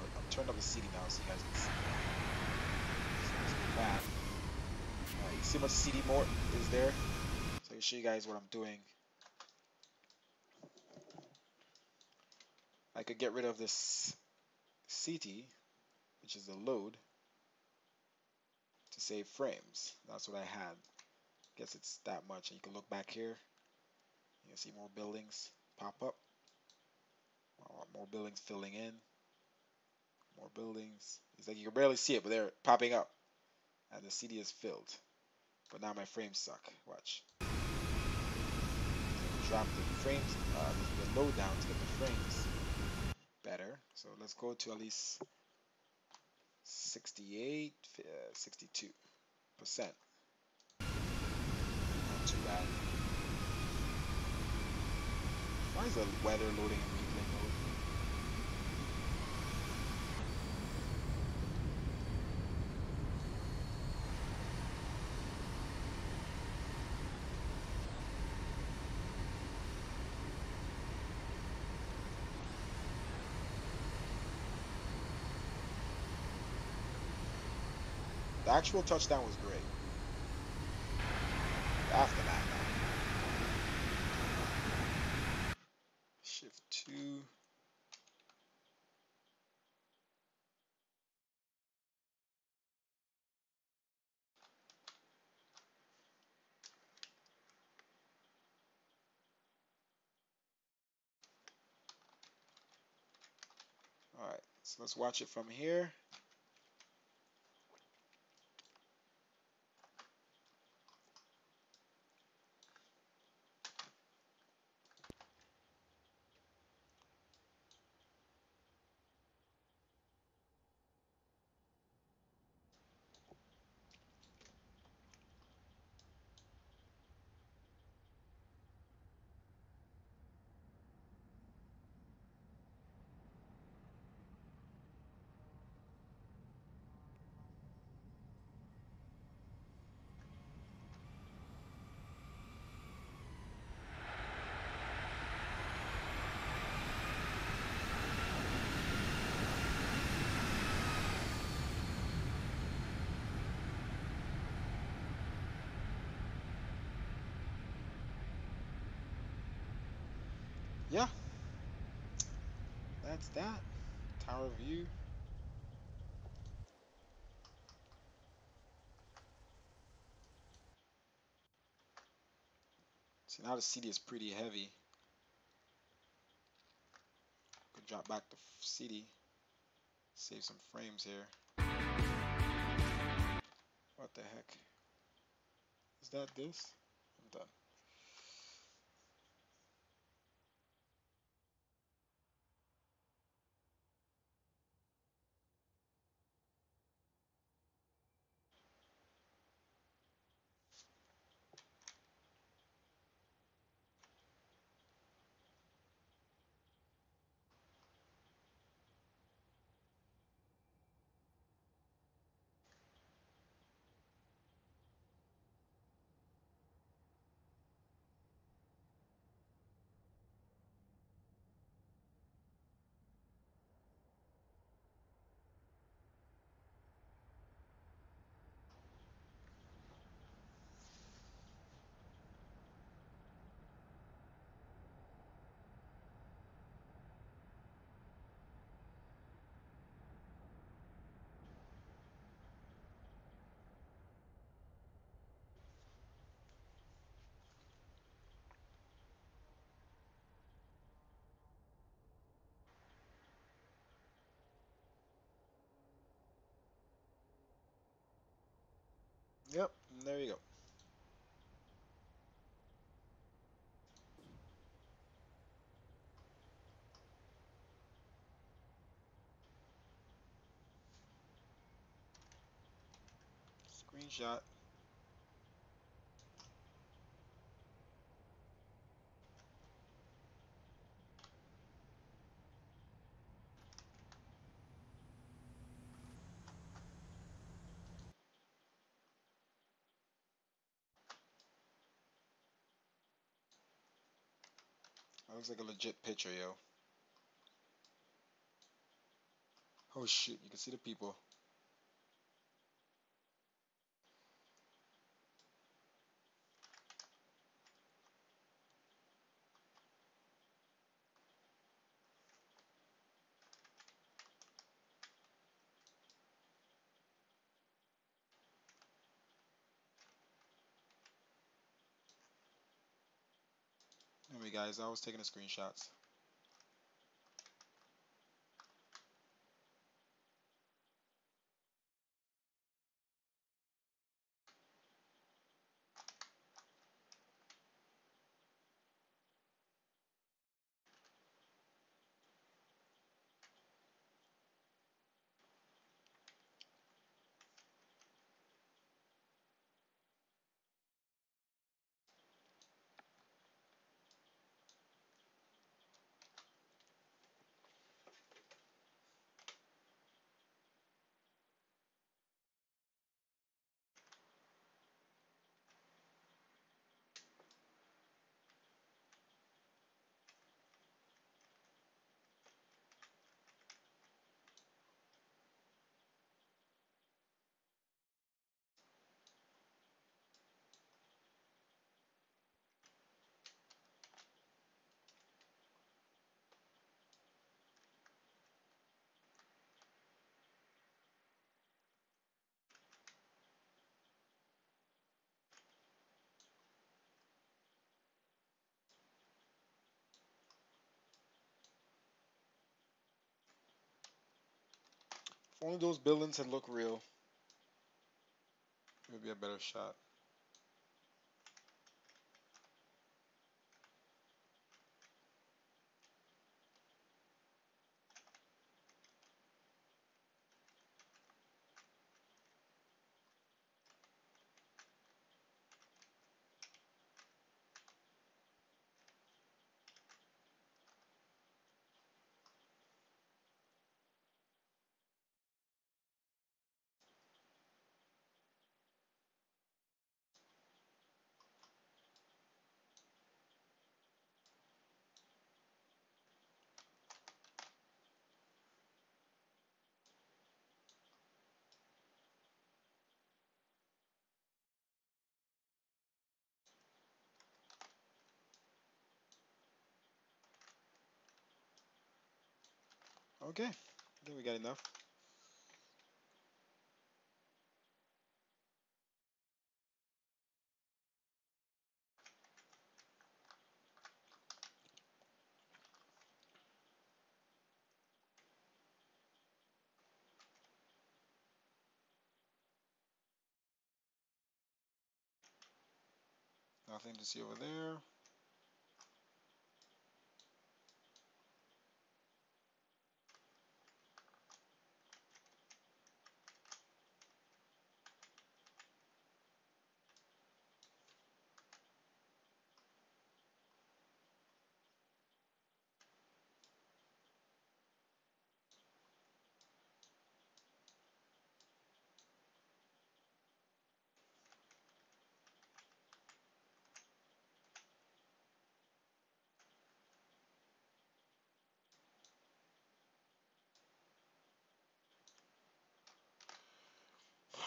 I'm turned up the CD now so you guys can see. So let's go back. Alright, you see how much CD more is there? So I can show you guys what I'm doing. I could get rid of this CT, which is the load, to save frames. That's what I had. Guess it's that much. And you can look back here. You can see more buildings pop up. More buildings filling in. More buildings. It's like you can barely see it, but they're popping up. And the CD is filled. But now my frames suck. Watch. Drop the frames, the load down to get the frames better. So let's go to at least 68, 62%. Not too bad. Why is the weather loading in replay mode? The actual touchdown was great. After that, shift 2. Alright, so let's watch it from here. Yeah, that's that. Tower view. See, now the CD is pretty heavy. Could drop back the CD. Save some frames here. What the heck? Is that this? I'm done. Yep, there you go. Screenshot. That looks like a legit picture, yo. Oh shoot, you can see the people. Anyway, guys, I was taking the screenshots. If only those buildings had looked real, it would be a better shot. Okay, I think we got enough. Nothing to see over there.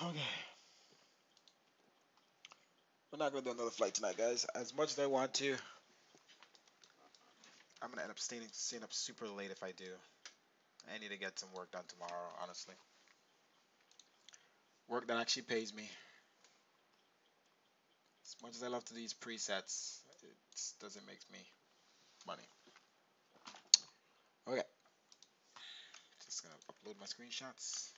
Okay. We're not gonna do another flight tonight, guys. As much as I want to, I'm gonna end up staying up super late if I do. I need to get some work done tomorrow, honestly. Work that actually pays me. As much as I love to do these presets, it doesn't make me money. Okay. Just gonna upload my screenshots.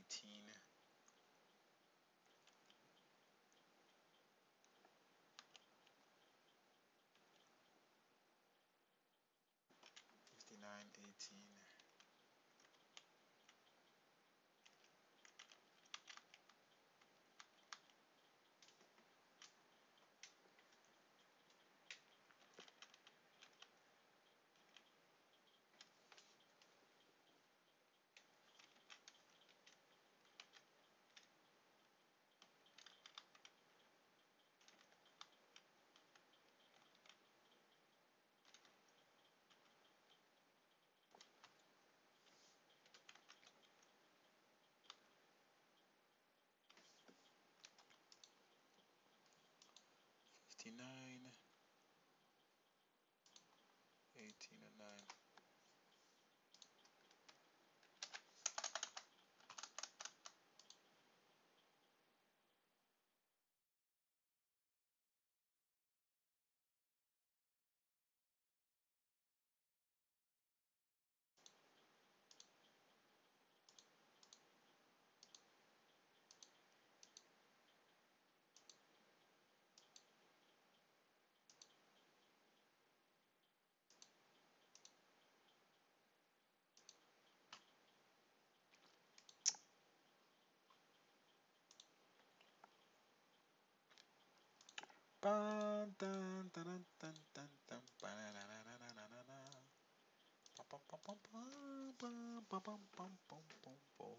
18. 59, 18. $59, 18 and 9. Dun, dun, dun, dun, dun, dun, ba-na-na-na-na-na-na-na. Bum, bum, bum, bum, bum, bum, bum, bum, bum, bum, bum.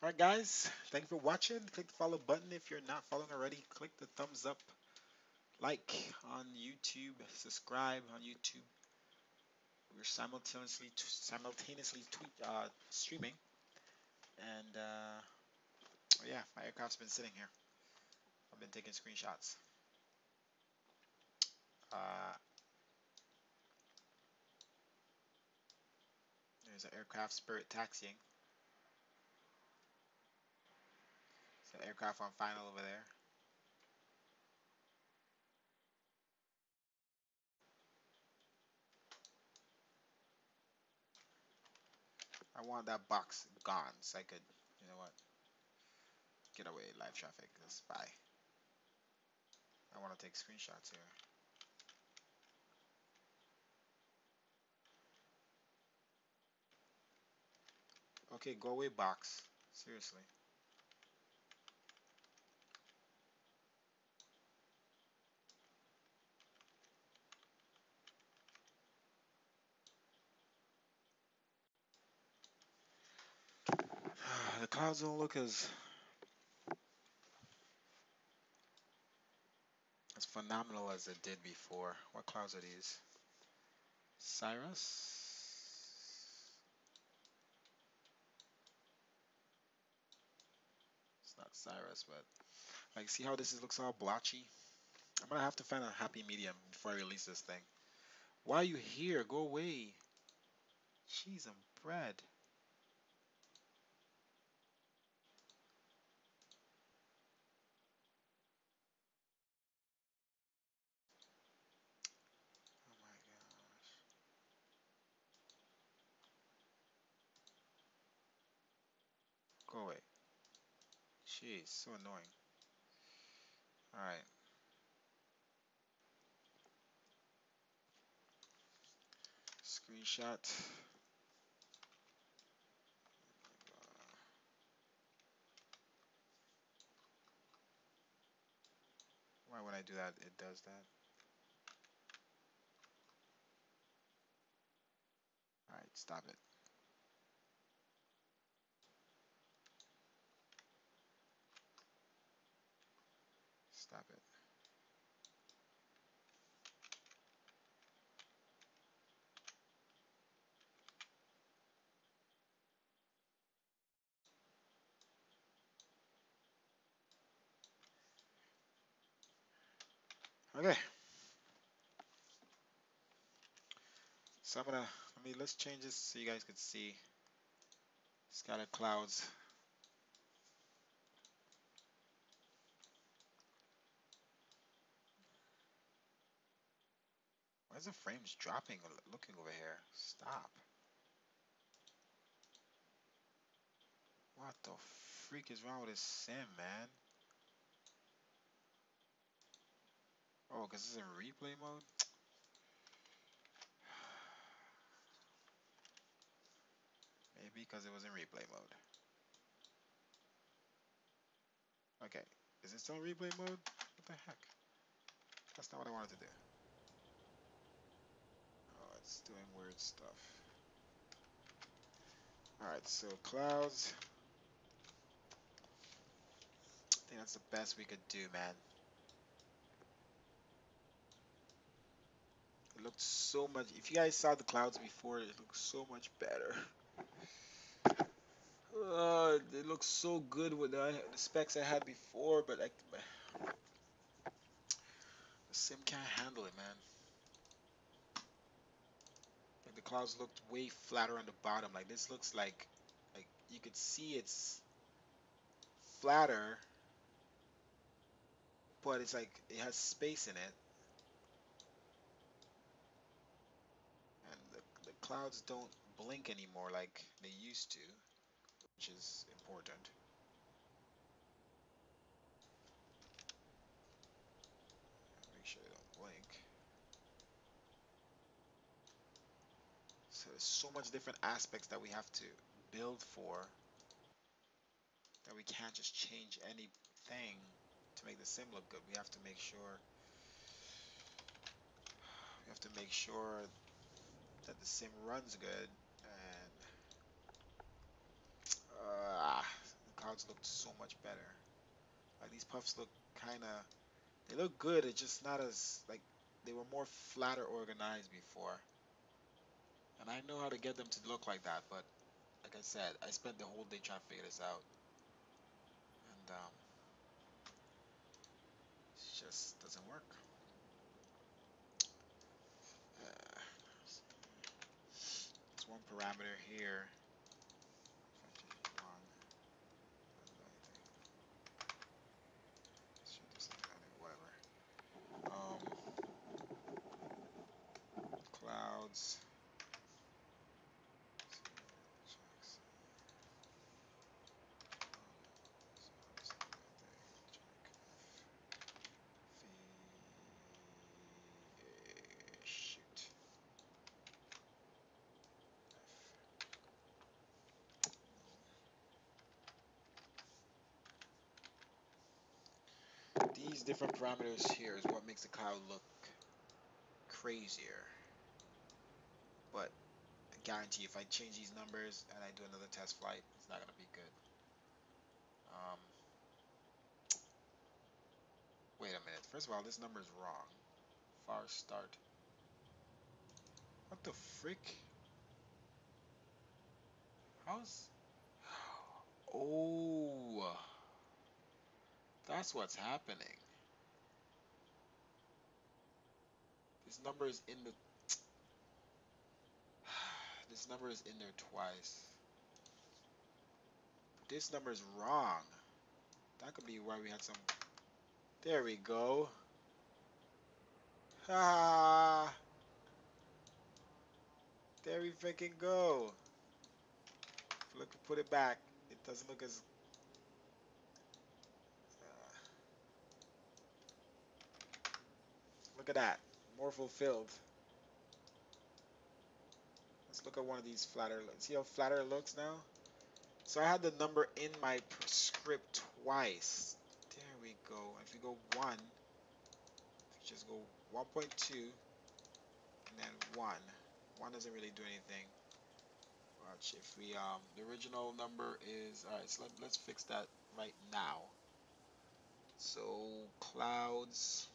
Alright guys, thank you for watching. Click the follow button if you're not following already. Click the thumbs up. Like on YouTube. Subscribe on YouTube. We're simultaneously streaming. And yeah, my aircraft's been sitting here. I've been taking screenshots. There's an aircraft Spirit taxiing. There's an aircraft on final over there. I want that box gone so I could, you know what, get away live traffic. Let's spy. I want to take screenshots here. Okay, go away box. Seriously. The clouds don't look as phenomenal as it did before. What clouds are these? Cyrus? It's not Cyrus, but like, see how this looks all blotchy? I'm gonna have to find a happy medium before I release this thing. Why are you here? Go away. Cheese and bread. Oh my gosh. Go away. Jeez, so annoying. Alright. Screenshot. Why would I do that? It does that. Alright, stop it. Stop it. Okay. So I'm gonna let's change this so you guys can see. Scattered clouds. Why is the frames dropping looking over here? Stop. What the freak is wrong with this sim, man? Oh, because it's in replay mode? Maybe because it was in replay mode. Okay. Is it still in replay mode? What the heck? That's not what I wanted to do. Oh, it's doing weird stuff. Alright, so clouds. I think that's the best we could do, man. It looked so much. If you guys saw the clouds before, it looked so much better. It looks so good with the specs I had before, but the sim can't handle it, man. Like the clouds looked way flatter on the bottom. Like this looks like you could see it's flatter, but it's like it has space in it, and the clouds don't blink anymore like they used to, which is important. Make sure they don't blink. So there's so much different aspects that we have to build for that we can't just change anything to make the sim look good. We have to make sure that the sim runs good, and the clouds looked so much better. Like these puffs look kind of, they look good. It's just not as like they were more flatter organized before, and I know how to get them to look like that. But like I said, I spent the whole day trying to figure this out, and it just doesn't work. There's one parameter here. If I change one, doesn't do anything. Should do something, whatever. Clouds. Shoot. These different parameters here is what makes the cloud look crazier. But I guarantee if I change these numbers and I do another test flight, it's not gonna be good. Wait a minute. First of all, this number is wrong. Far start. What the frick? How's... Oh, that's what's happening. This number is in the... This number is in there twice. This number is wrong. That could be why we had some... There we go. Ah, there we freaking go. Look, put it back. It doesn't look as... look at that. More fulfilled. Let's look at one of these flatter. See how flatter it looks now? So I had the number in my script twice. There we go. If we go 1, if we just go 1.2 and then 1. 1 doesn't really do anything. Watch, if we the original number is, all right, so let's fix that right now. So clouds,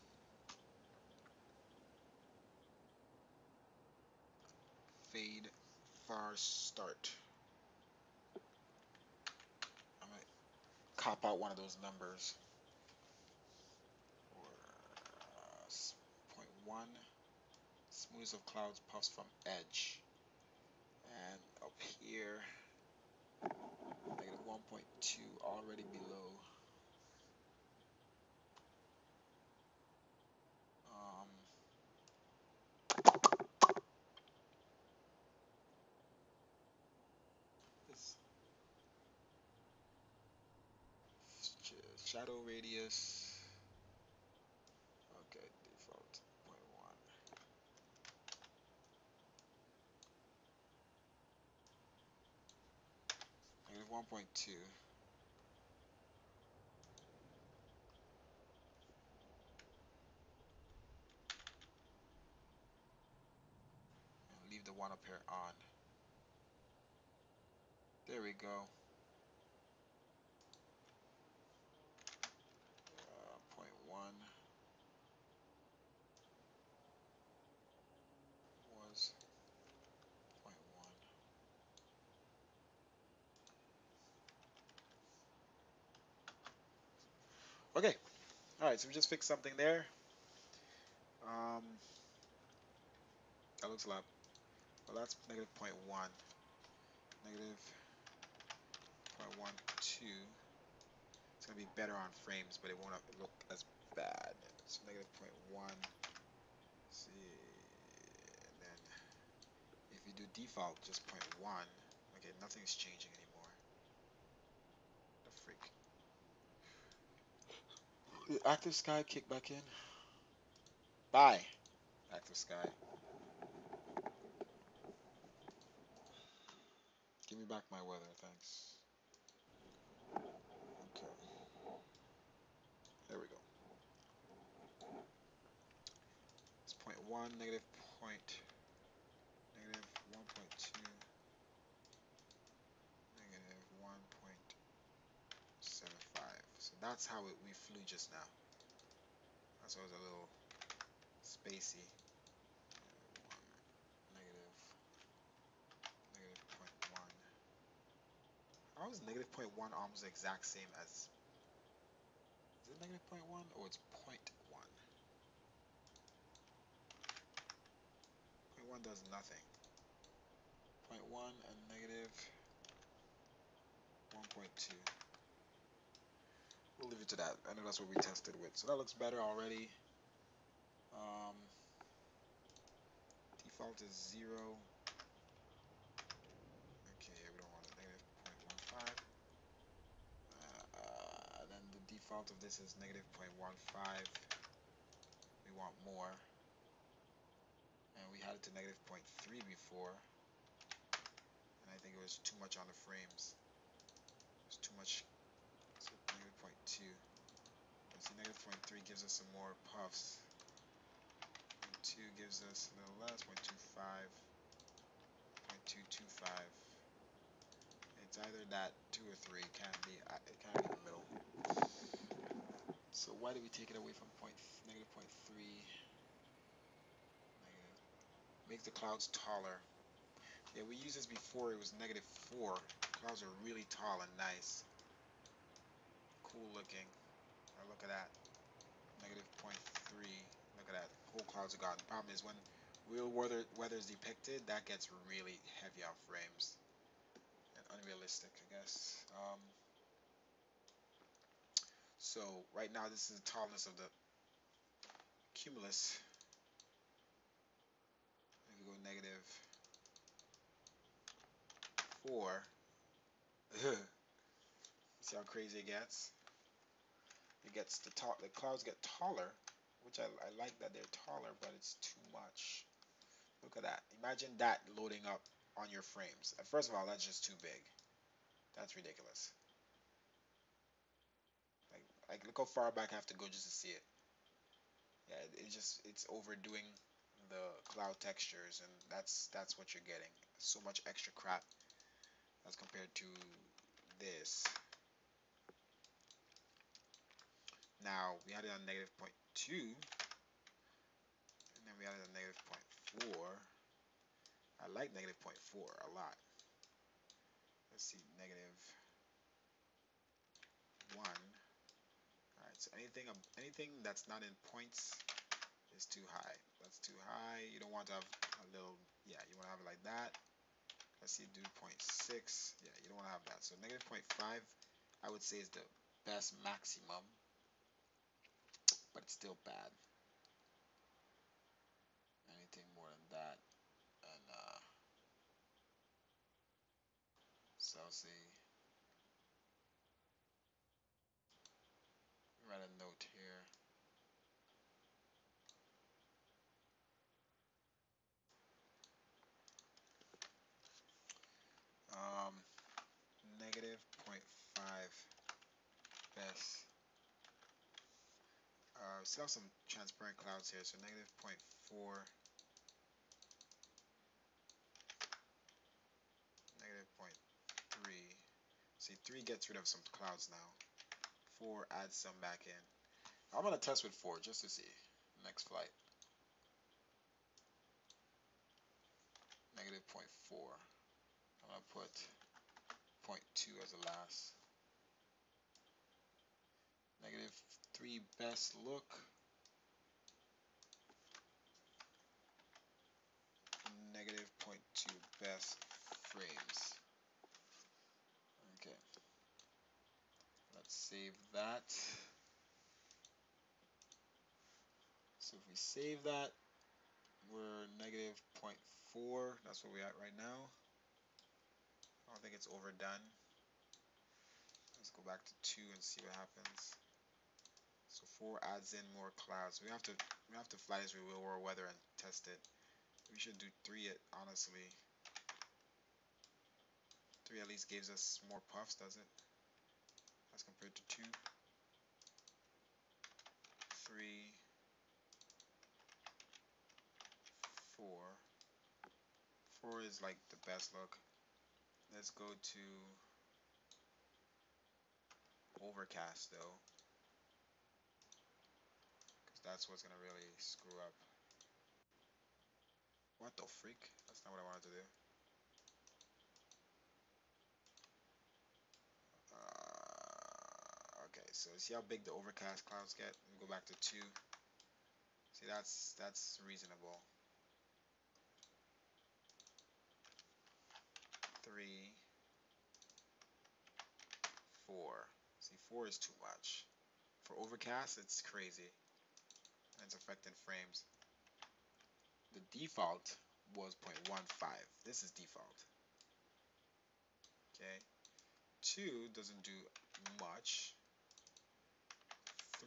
fade, far start. I'm gonna cop out one of those numbers. Or point 0.1, smoothest of clouds puffs from edge. And up here, Negative 1.2 already below. Um, this shadow radius. Okay, default 0.1. Negative 1.2. And leave the one up here on. There we go. 0.1 was 0.1. Okay, all right, so we just fixed something there. That looks a lot. Well, that's negative 0.1. Negative 0.12. It's gonna be better on frames, but it won't look as bad. So negative 0.1. See, and then if you do default, just 0.1. Okay, nothing's changing anymore. The freak. The active sky kick back in. Bye, active sky. Give me back my weather, thanks. Okay. There we go. It's 0.1, negative 1.2, negative 1.75. So that's how we flew just now. That's why it was a little spacey. Negative 0.1. How is negative 0.1 almost the exact same as... Is it negative 0.1 or it's 0.1? 0.1 does nothing. 0.1 and negative 1.2. We'll leave it to that. I know that's what we tested with. So that looks better already. Default is 0. Okay, we don't want it. Negative 0.15. Then the default of this is negative 0.15. We want more. And we had it to negative 0.3 before. And I think it was too much on the frames. It was too much. So negative 0.2. See, negative 0.3 gives us some more puffs. 0.2 gives us a little less. 0.25. 0.225. It's either that 2 or 3. It can't be in the middle. So why did we take it away from negative 0.3? Negative. Make the clouds taller. Yeah, we used this before. It was negative 4. Clouds are really tall and nice. Cool looking. Now look at that. Negative 0.3. Look at that. Whole clouds are gone. The problem is when real weather is depicted, that gets really heavy on frames. And unrealistic, I guess. So right now this is the tallness of the cumulus. If we go negative 4, see how crazy it gets? It gets the clouds get taller, which I like that they're taller, but it's too much. Look at that. Imagine that loading up on your frames. First of all, that's just too big. That's ridiculous. Like look how far back I have to go just to see it. Yeah, it's overdoing the cloud textures, and that's what you're getting. So much extra crap as compared to this. Now we had it on negative 0.2, and then we had it on negative 0.4. I like negative 0.4 a lot. Let's see, negative 1. Alright, so anything that's not in points is too high. That's too high. You don't want to have a little, yeah, you want to have it like that. let's see, do 0.6. Yeah, you don't want to have that. So negative 0.5, I would say is the best maximum, but it's still bad. Anything more than that, and so I'll say, write a note here. Negative 0.5 best. Still have some transparent clouds here, so negative 0.4, negative 0.3. See, 3 gets rid of some clouds now. 4 adds some back in. I'm gonna test with 4 just to see. Next flight. Negative 0.4. I'm gonna put 0.2 as the last. Negative 3 best look. Negative 0.2 best frames. Okay. Let's save that. So if we save that, we're negative 0.4. That's where we're at right now. I don't think it's overdone. Let's go back to 2 and see what happens. So 4 adds in more clouds. We have to fly this with real world weather and test it. We should do 3 honestly. 3 at least gives us more puffs, does it? As compared to 2. 3, 4. 4 is like the best look. Let's go to overcast though, because that's what's gonna really screw up. What the freak? That's not what I wanted to do. Okay, so see how big the overcast clouds get? Let me go back to 2. See, that's reasonable. 3, 4. See, 4 is too much. For overcast, it's crazy. And it's affecting frames. The default was 0.15. This is default. Okay. 2 doesn't do much.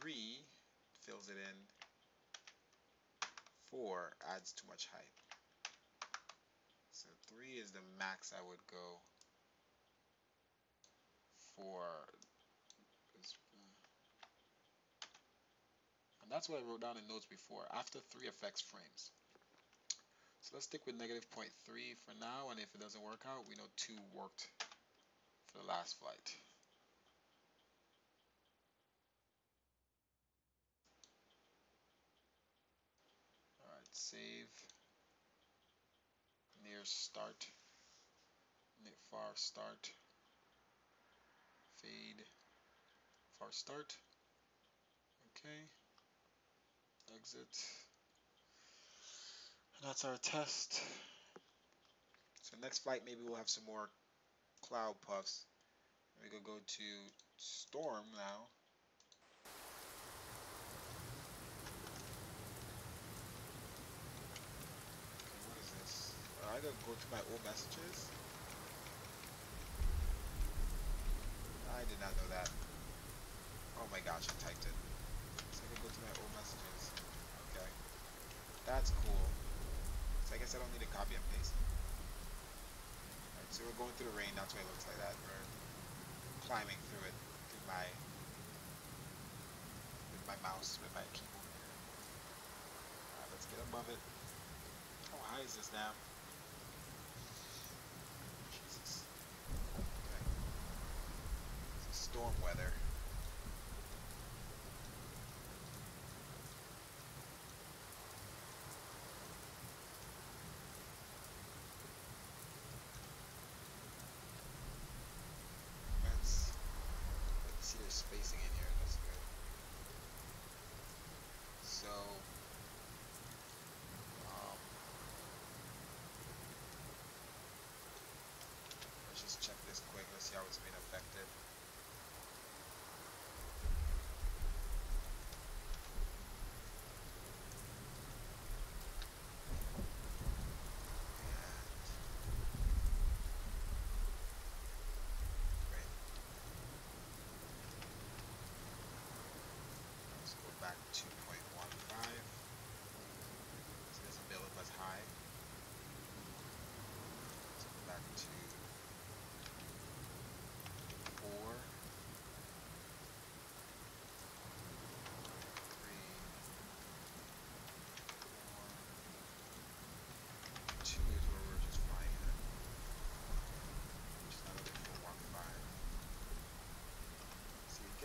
3 fills it in. 4 adds too much height. So 3 is the max I would go for. And that's what I wrote down in notes before. After 3 affects frames. So let's stick with negative 0.3 for now, and if it doesn't work out, we know 2 worked for the last flight. Alright, save. Near start. Near far start. Fade. Far start. Okay. Exit. And that's our test. So next flight, maybe we'll have some more cloud puffs. We could go to storm now. Okay, what is this? I gotta go to my old messages. I did not know that. Oh my gosh, I typed it. So I can go to my old messages. Okay. That's cool. So I guess I don't need to copy and paste. Alright, so we're going through the rain, that's why it looks like that. We're climbing through it with my mouse, with my keyboard. Alright, let's get above it. How high is this now? Jesus. Okay. This is storm weather. Let's see there's spacing in here, that's good. So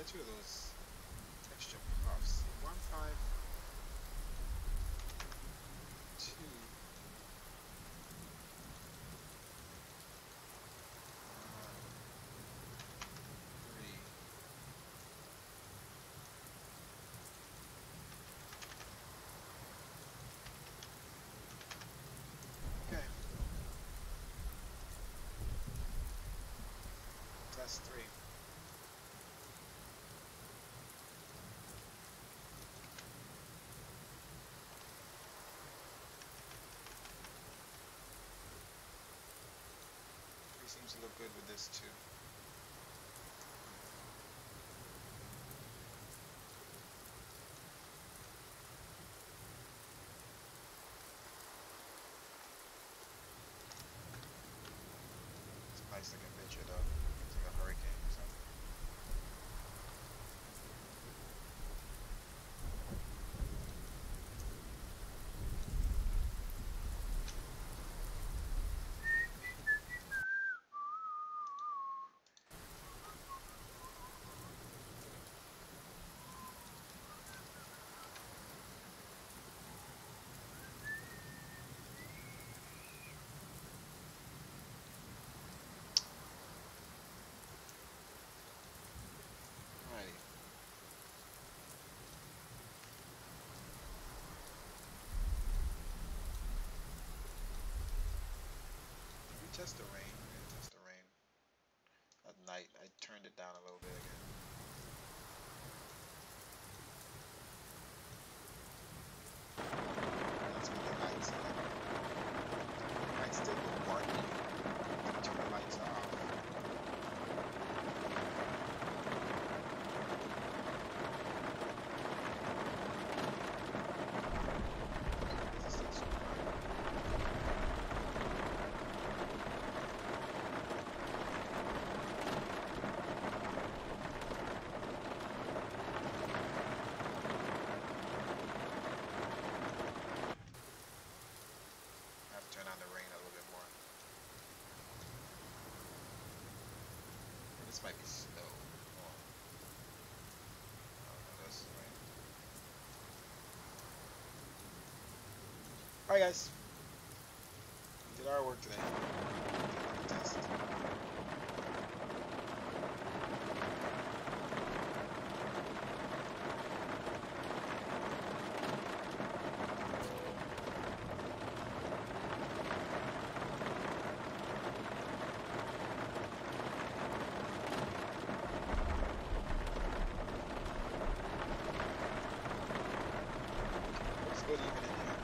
get rid of those texture puffs. 152. Okay. Test 3. Seems to look good with this too. It's a nice looking picture though. It's like a hurricane or something. Alrighty. We test the rain. We're gonna test the rain at night. I turned it down a little bit again. That's with the lights on. The lights still look warmy. Turn the lights off. Turn on the rain a little bit more. This might be snow. Oh, no, that's rain. Alright guys. We did our work today. Did our test. Looks good even in here.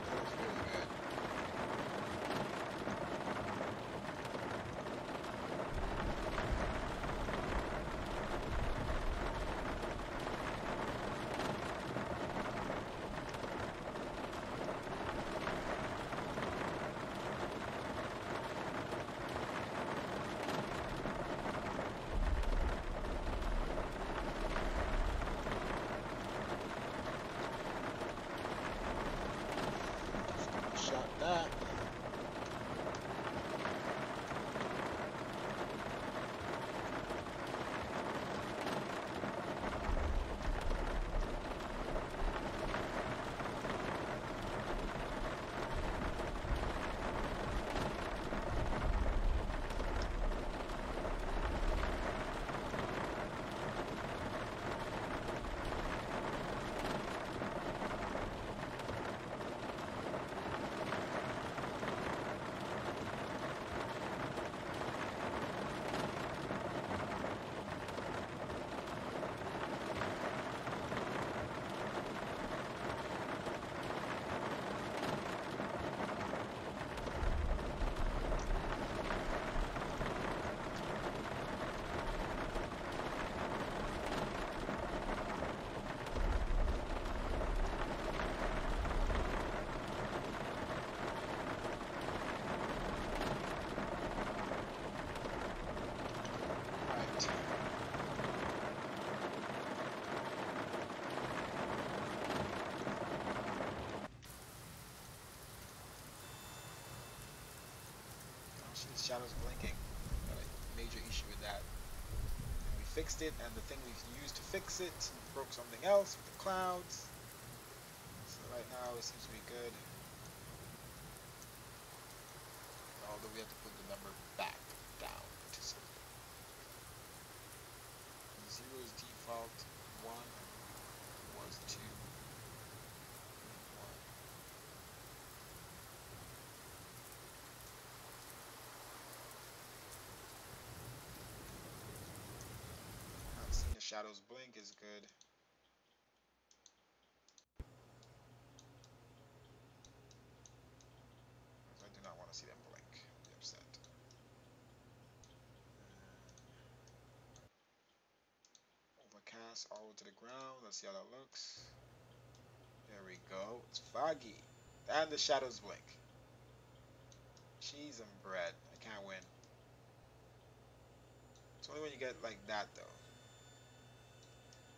That looks really good. See the shadows blinking. Got a major issue with that. And we fixed it, and the thing we used to fix it broke something else with the clouds. So right now it seems to be good. Although we have to put the number back down to something. 0 is default, 1 was 2, 1. Not seeing the shadows blink is good. I do not want to see them blink. I'll be upset. Overcast all the way to the ground. Let's see how that looks. There we go. It's foggy. And the shadows blink. Cheese and bread. I can't win. It's only when you get like that though.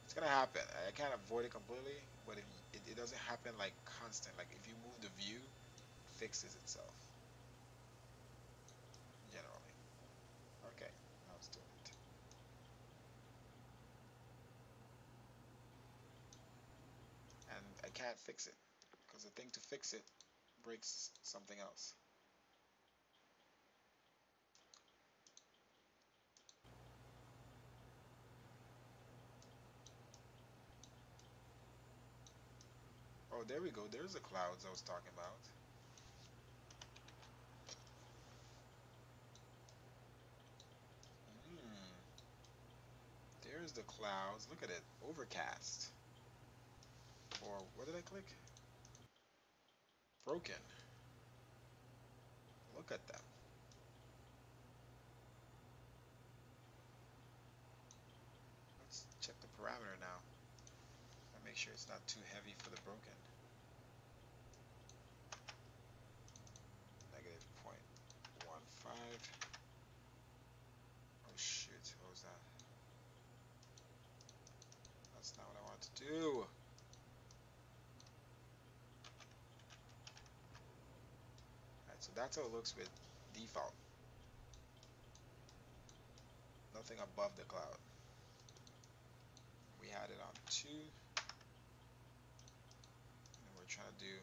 It's gonna happen. I can't avoid it completely, but if it doesn't happen like constant. Like if you move the view, it fixes itself. Generally. Okay, now it's doing it. And I can't fix it because the thing to fix it breaks something else. Oh, there we go. There's the clouds I was talking about. There's the clouds. Look at it. Overcast. Or what did I click? Broken. Look at them. Let's check the parameter now. And make sure it's not too heavy for the broken. Negative 0.15. Oh shoot, what was that? That's not what I want to do. Alright, so that's how it looks with default. Nothing above the cloud. We had it on 2. And we're trying to do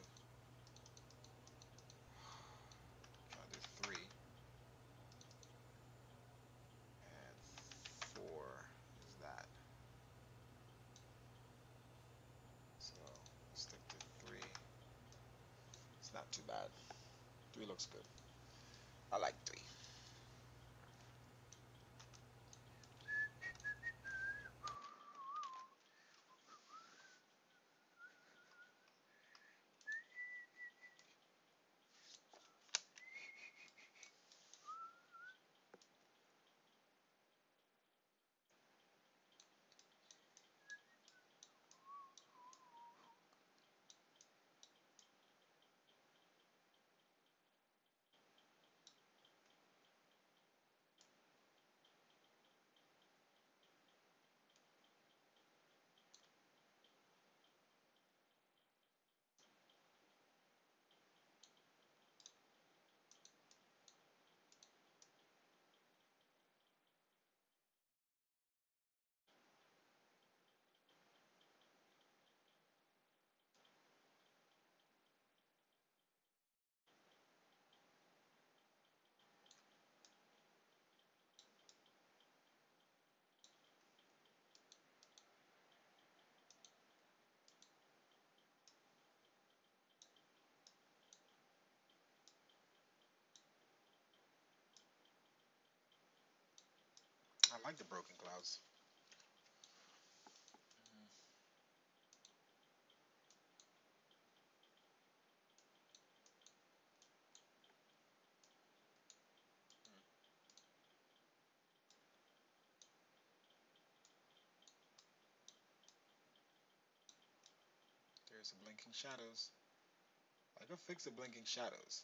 3. And 4 is that. So stick to 3. It's not too bad. 3 looks good. I like 3. I like the broken clouds. There's the blinking shadows. I can fix the blinking shadows.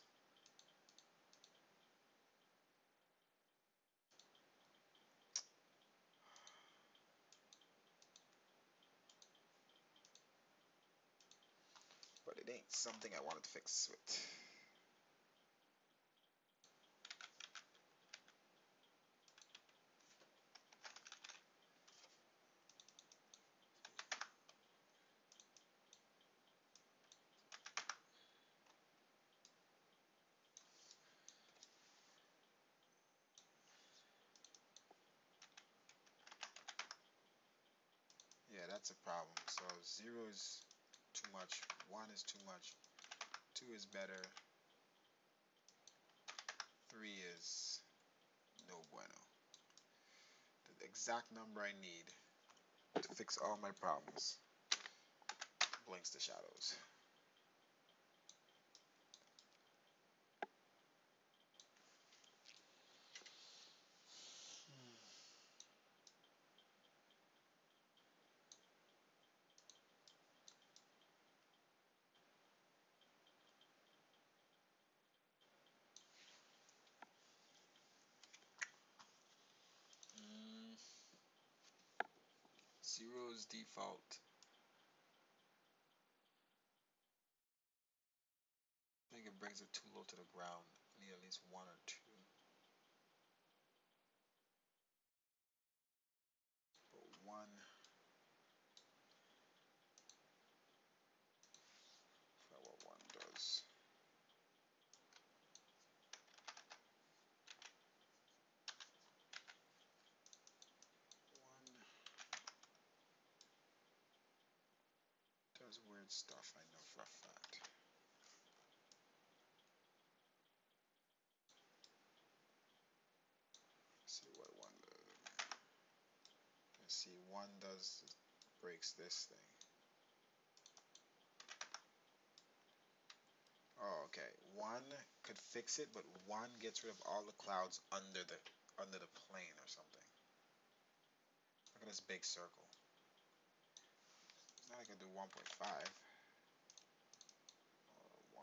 But it ain't something I wanted to fix with. That's a problem. So 0 is too much, 1 is too much, 2 is better, 3 is no bueno. The exact number I need to fix all my problems. Blinks the shadows. Zero's default. I think it brings it too low to the ground. I need at least 1 or 2. But 1. Forgot what 1 does. 1 does weird stuff, I know for a fact. Let's see what 1 does. Let's see, 1 does breaks this thing. Oh, okay. 1 could fix it, but 1 gets rid of all the clouds under the plane or something. Look at this big circle. Now I can do 1.5 or 1.75.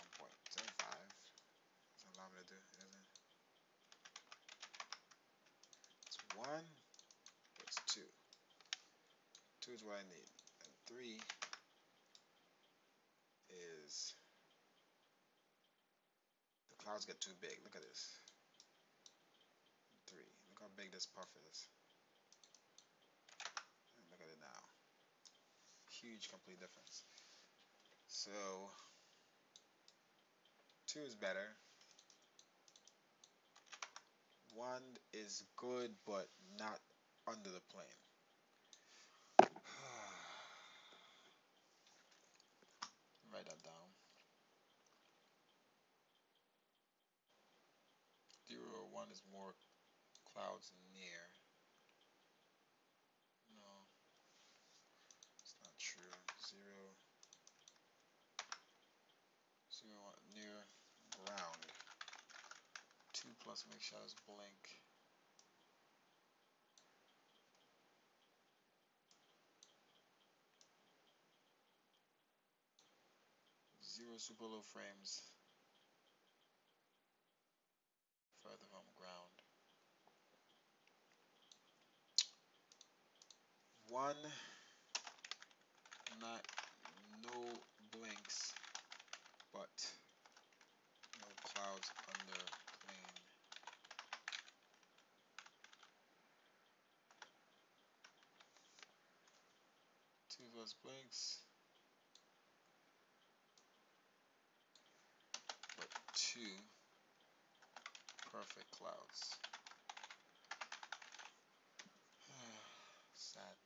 Doesn't allow me to do it, isn't it? It's 1, it's 2. 2 is what I need. And 3 is the clouds get too big. Look at this. 3. Look how big this puff is. And look at it now. Huge complete difference. So 2 is better. 1 is good, but not under the plane. Write that down. 0 or 1 is more clouds near. No, it's not true. 0, 0 near ground. 2 plus make shadows blink. 0 super low frames further from ground. 1 not no blinks, but no clouds under plane. 2 plus blinks, but 2 perfect clouds. Sad.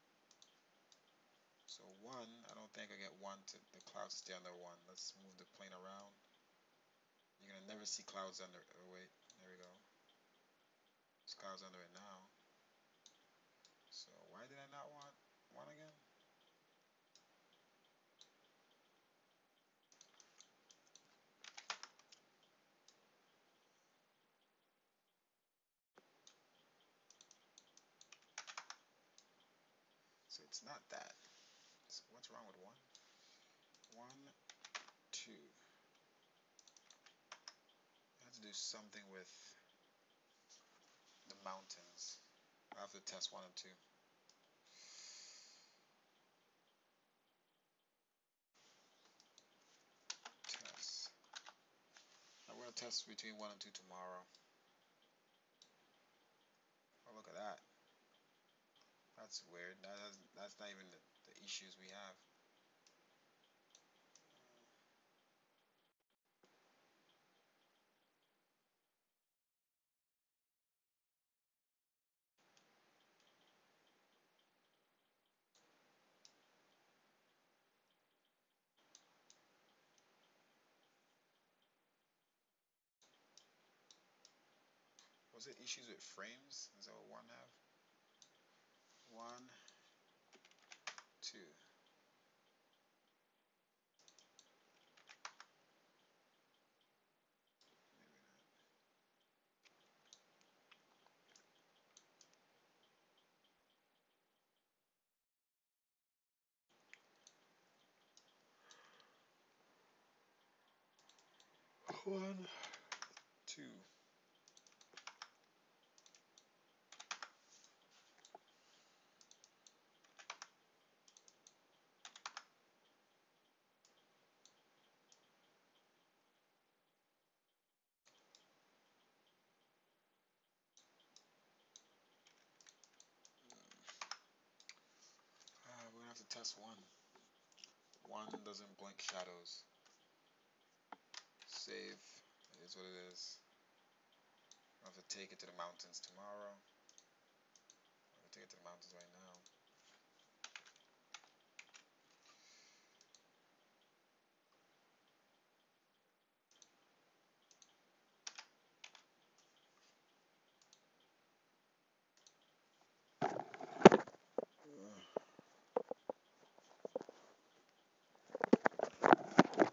So 1, I don't think I get 1 to the clouds stay under 1. Let's move the plane around. You're gonna never see clouds under. Oh wait, there we go. There's clouds under it now. So why did I not want 1 again? So it's not that. So what's wrong with 1? 1, 2. I have to do something with the mountains. I have to test 1 and 2. Test. I'm gonna test between 1 and 2 tomorrow. Oh, look at that. That's weird. That's not even the issues we have. Was it issues with frames? Is that what one have? 1, 2. Maybe not. 1, 2. We're gonna have to test one. One doesn't blink shadows. Save. It is what it is. I have to take it to the mountains tomorrow. I'm gonna take it to the mountains right now.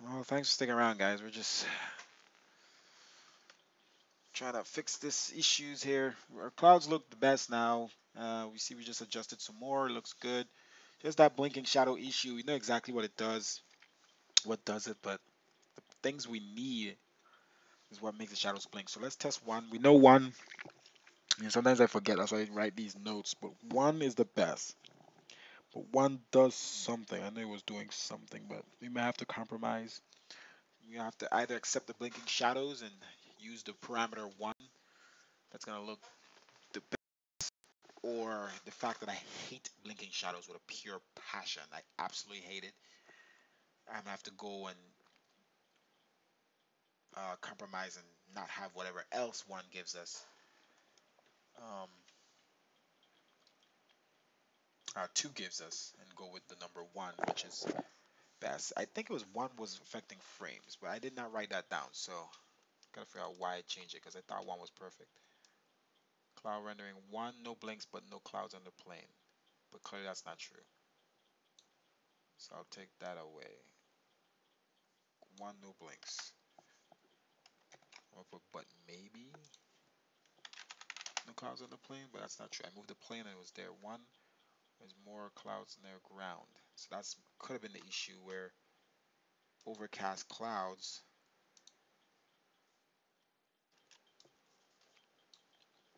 Well, thanks for sticking around, guys. We're just trying to fix this issues here. Our clouds look the best now. We see we just adjusted some more. It looks good. Just that blinking shadow issue. We know exactly what it does. What does it? But the things we need is what makes the shadows blink. So let's test one. We know one. And sometimes I forget. That's why I write these notes. But one is the best. But one does something. I know it was doing something, but we may have to compromise. We have to either accept the blinking shadows and use the parameter 1. That's going to look the best. Or the fact that I hate blinking shadows with a pure passion. I absolutely hate it. I'm going to have to go and compromise and not have whatever else 1 gives us. 2 gives us, and go with the number 1, which is best. I think it was 1 was affecting frames, but I did not write that down, so gotta figure out why I changed it, because I thought 1 was perfect. Cloud rendering 1, no blinks, but no clouds on the plane. But clearly that's not true. So I'll take that away. 1, no blinks. I'll put but maybe no clouds on the plane, but that's not true. I moved the plane and it was there. 1, there's more clouds near ground. So that's could have been the issue where overcast clouds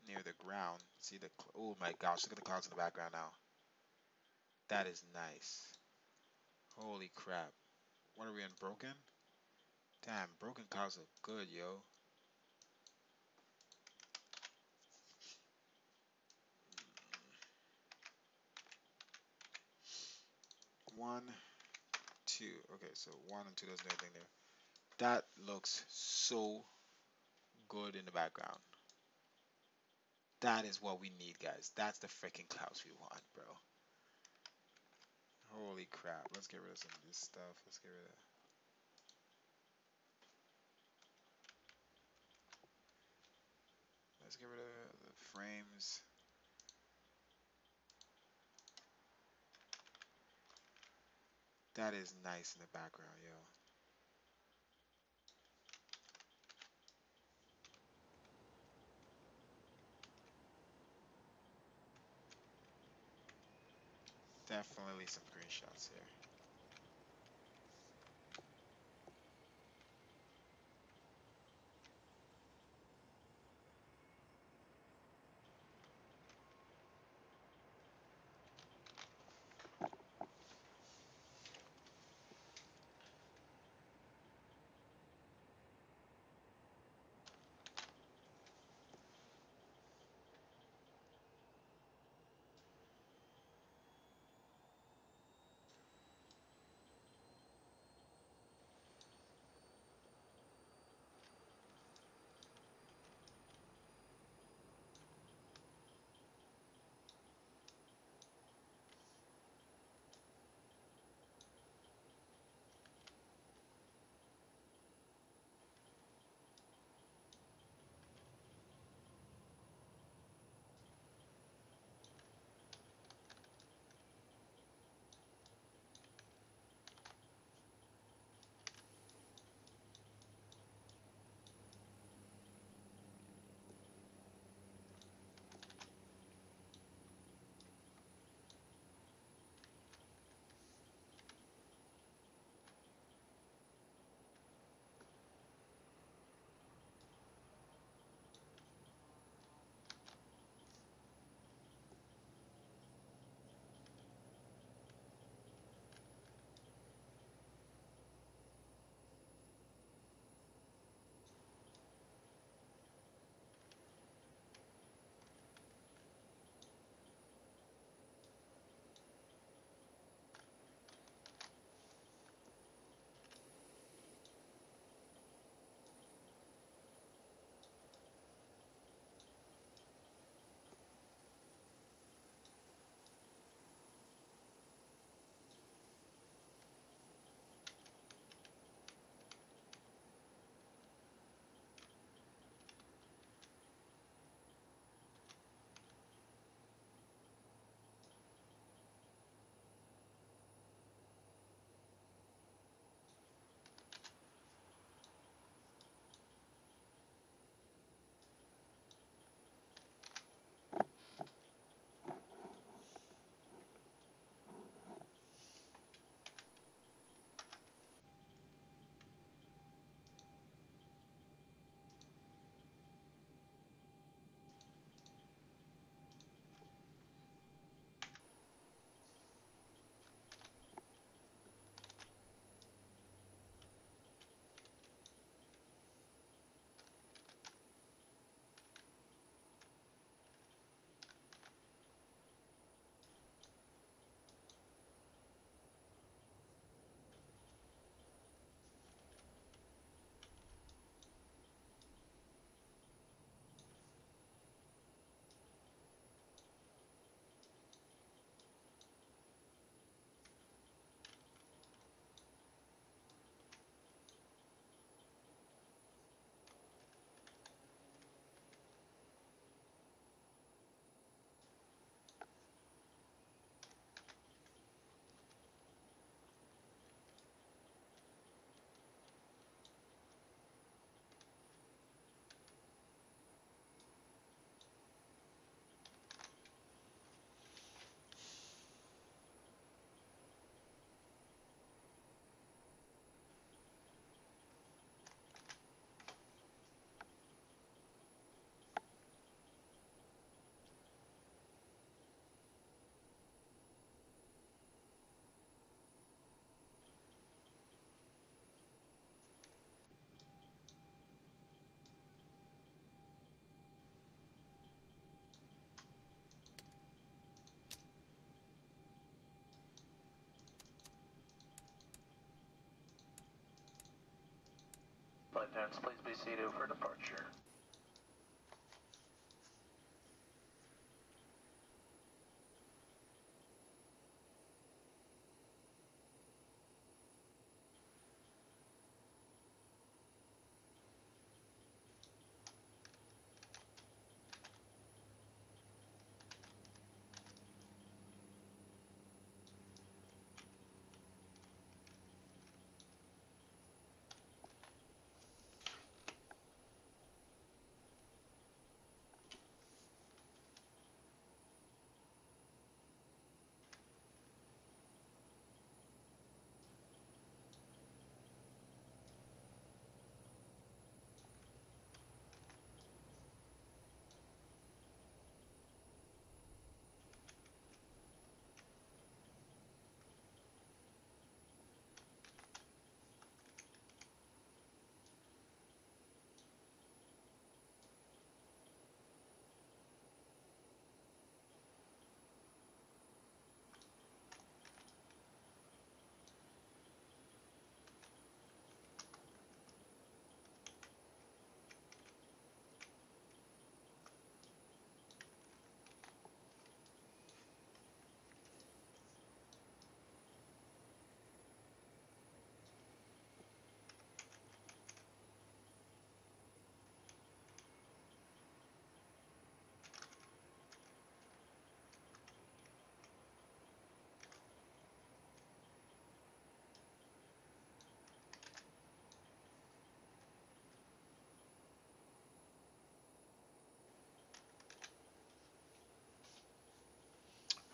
near the ground. See the oh my gosh, look at the clouds in the background now. That is nice. Holy crap. What are we in, broken? Damn, broken clouds look good, yo. 1, 2. Okay, so 1 and 2 doesn't do anything there. That looks so good in the background. That is what we need, guys. That's the freaking clouds we want, bro. Holy crap. Let's get rid of some of this stuff. Let's get rid of the frames. That is nice in the background, yo. Definitely some green shots here. Flight attendants, please be seated for departure.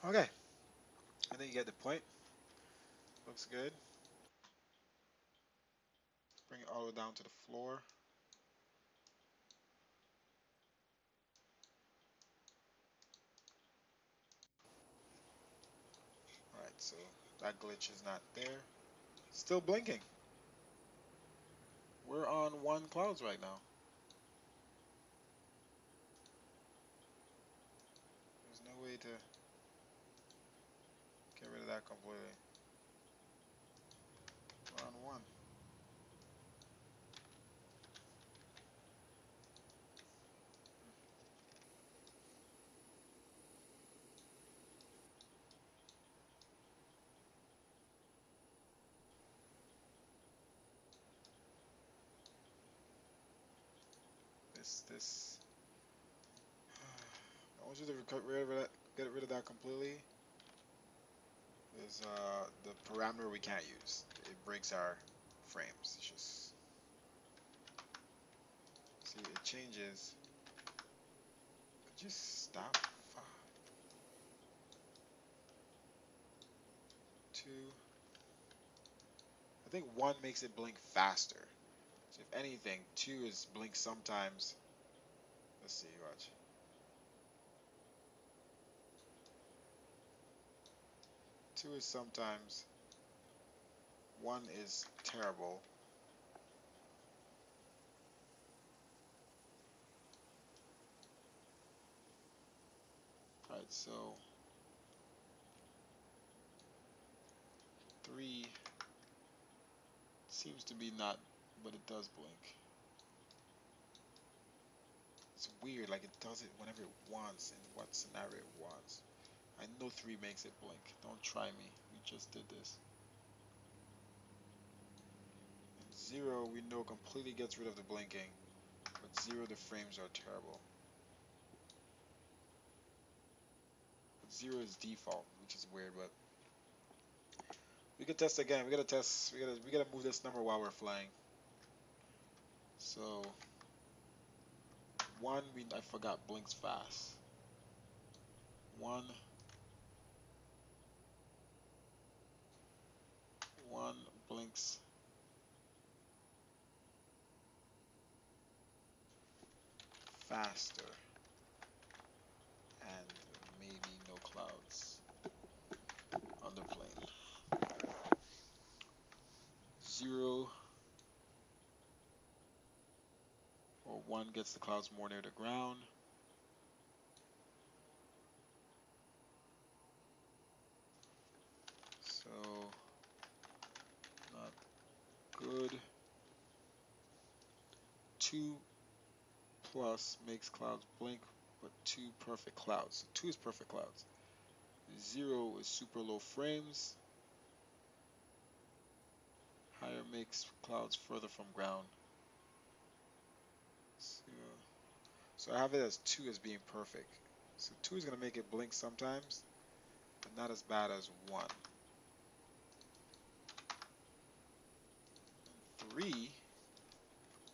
Okay, I think you get the point. Looks good. Bring it all the way down to the floor. Alright, so that glitch is not there. Still blinking. We're on 1 clouds right now. There's no way to get rid of that completely. We're on 1. This. I want you to get rid of that completely. Is the parameter we can't use. It breaks our frames. It's just see it changes. Just stop. 2. I think 1 makes it blink faster. So if anything, 2 is blink sometimes. Let's see, watch. 2 is sometimes. 1 is terrible. Alright, so 3 seems to be not, but it does blink. It's weird, like it does it whenever it wants, in what scenario it wants. I know 3 makes it blink. Don't try me. We just did this. And 0 we know completely gets rid of the blinking, but 0 the frames are terrible. But 0 is default, which is weird, but we could test again. We gotta test. We gotta move this number while we're flying. So 1 I forgot blinks fast. 1 blinks faster, and maybe no clouds on the plane. 0 or 1 gets the clouds more near the ground. So not good. 2 plus makes clouds blink, but 2 perfect clouds. So 2 is perfect clouds. 0 is super low frames. Higher makes clouds further from ground. 0. So I have it as 2 as being perfect. So 2 is going to make it blink sometimes, but not as bad as 1. And 3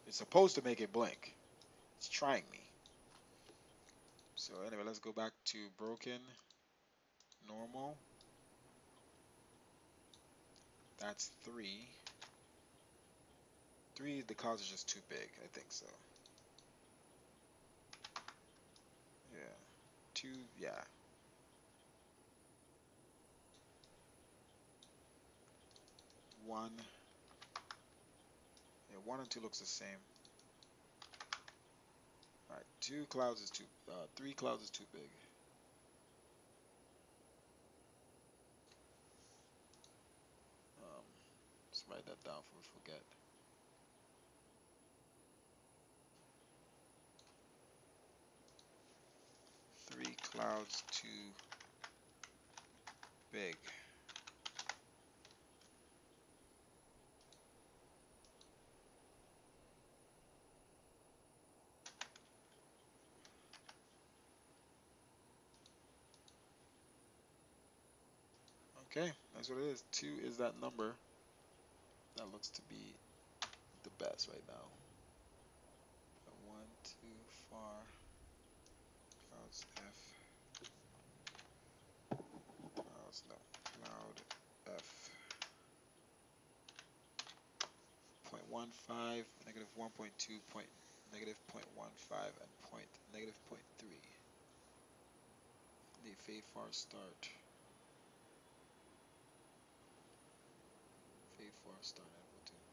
is supposed to make it blink. It's trying me. So anyway, let's go back to broken, normal. That's 3. 3, the clouds are just too big. I think so. Yeah. 2, yeah. 1. Yeah, 1 and 2 looks the same. Alright, 2 clouds is too, 3 clouds is too big. Let's write that down before we forget. Three clouds too big. Okay, that's what it is. 2 is that number that looks to be the best right now. 1, 2, far. Clouds F. Clouds, no. Cloud F. 0.15, negative 1.2, negative 0.15, and negative 0.3. The fade far start. Fade far start amplitude.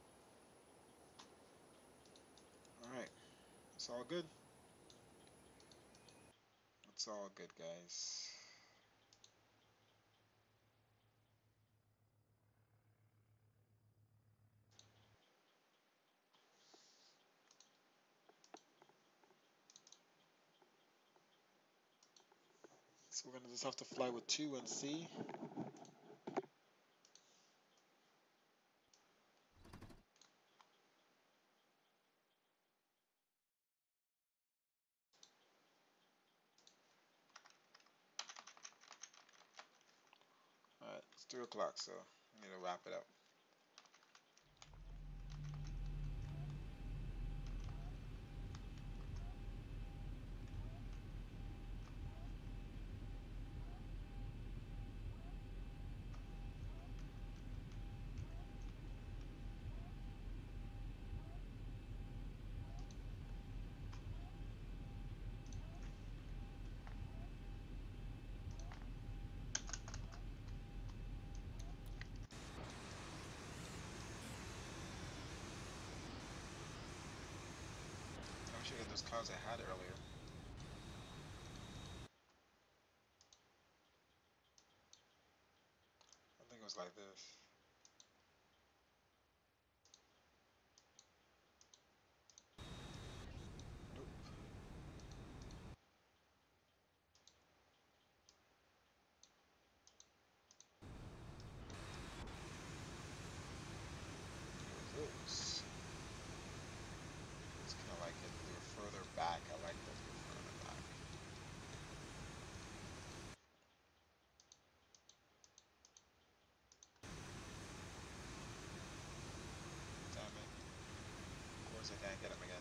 Alright, that's all good. That's all good, guys. So we're gonna just have to fly with 2 and see. Alright, it's 3 o'clock, so I need to wrap it up. I should get those clouds I had earlier. I think it was like this. Nope. It was this. It's kind of like it. They were further back. I like that they were further back. Damn it. Of course I can't get them again.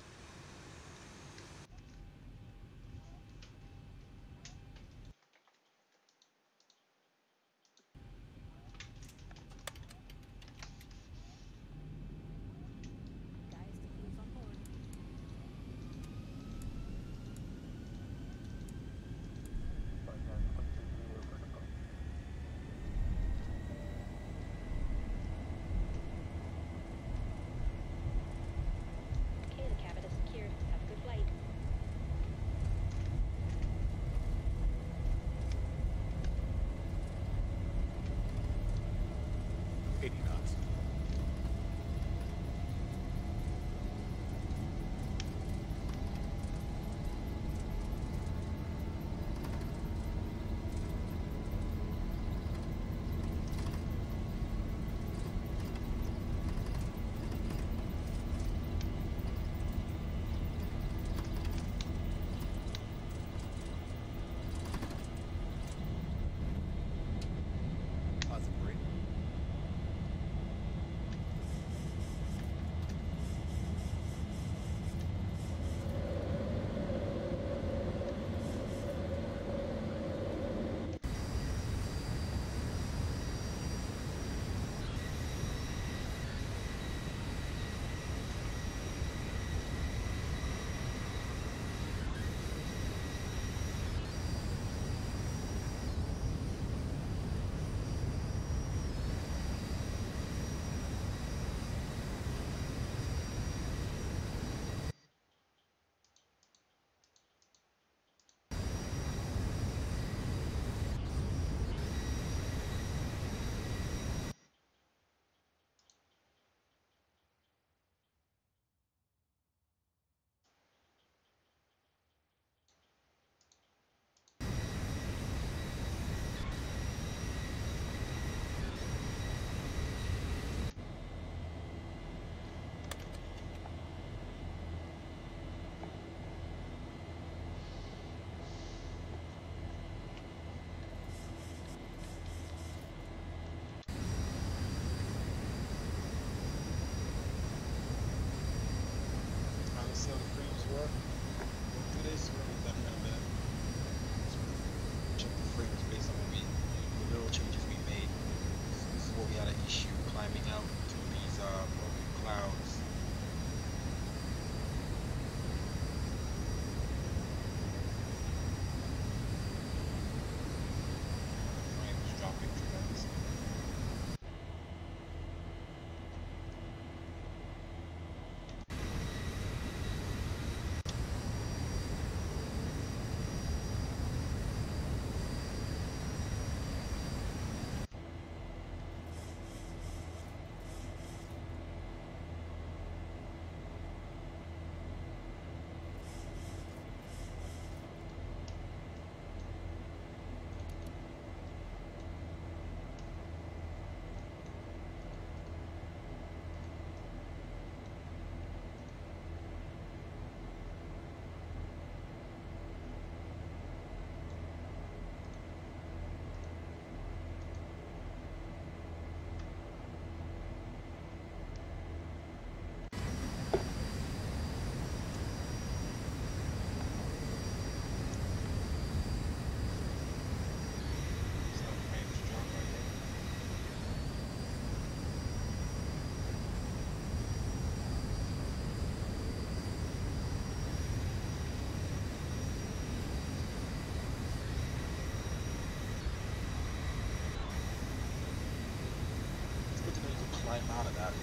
climb out of that.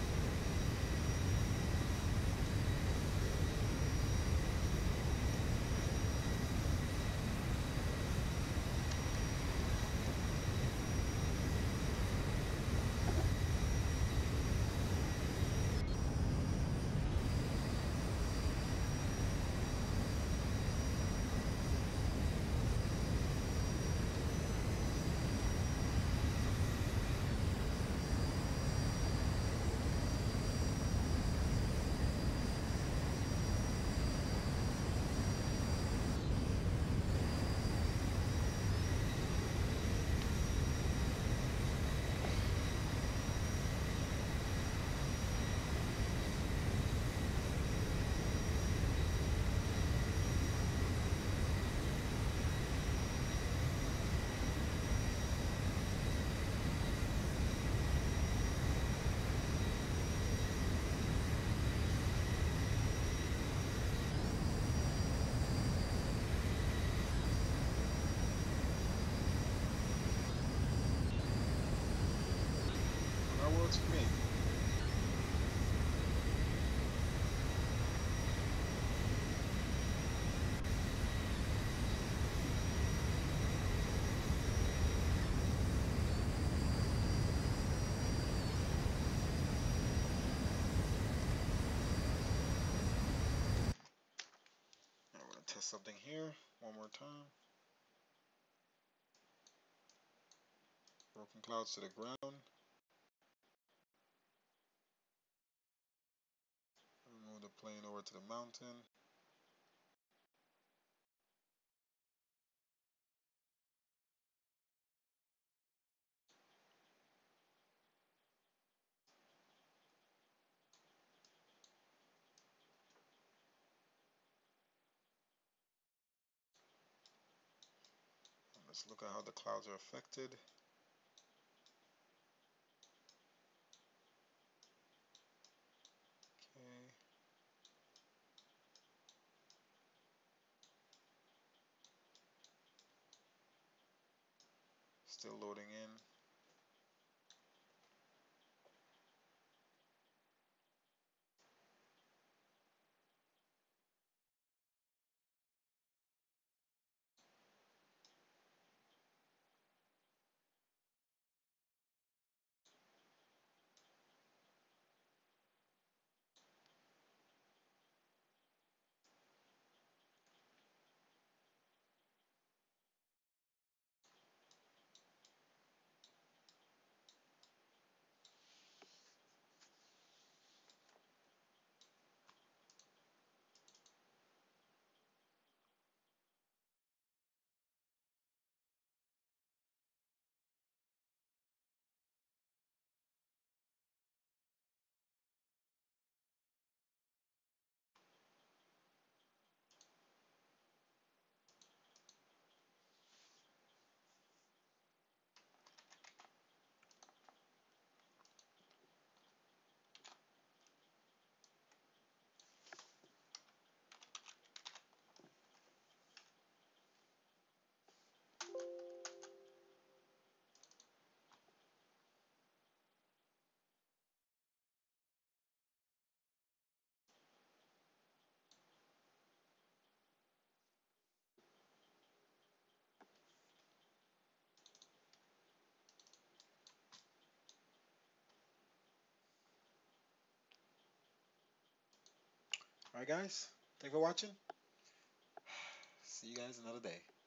That works for me. Now we're gonna test something here one more time. Broken clouds to the ground. Move the plane over to the mountain. And let's look at how the clouds are affected. Okay. Still loading in. Alright guys, thank you for watching. See you guys another day.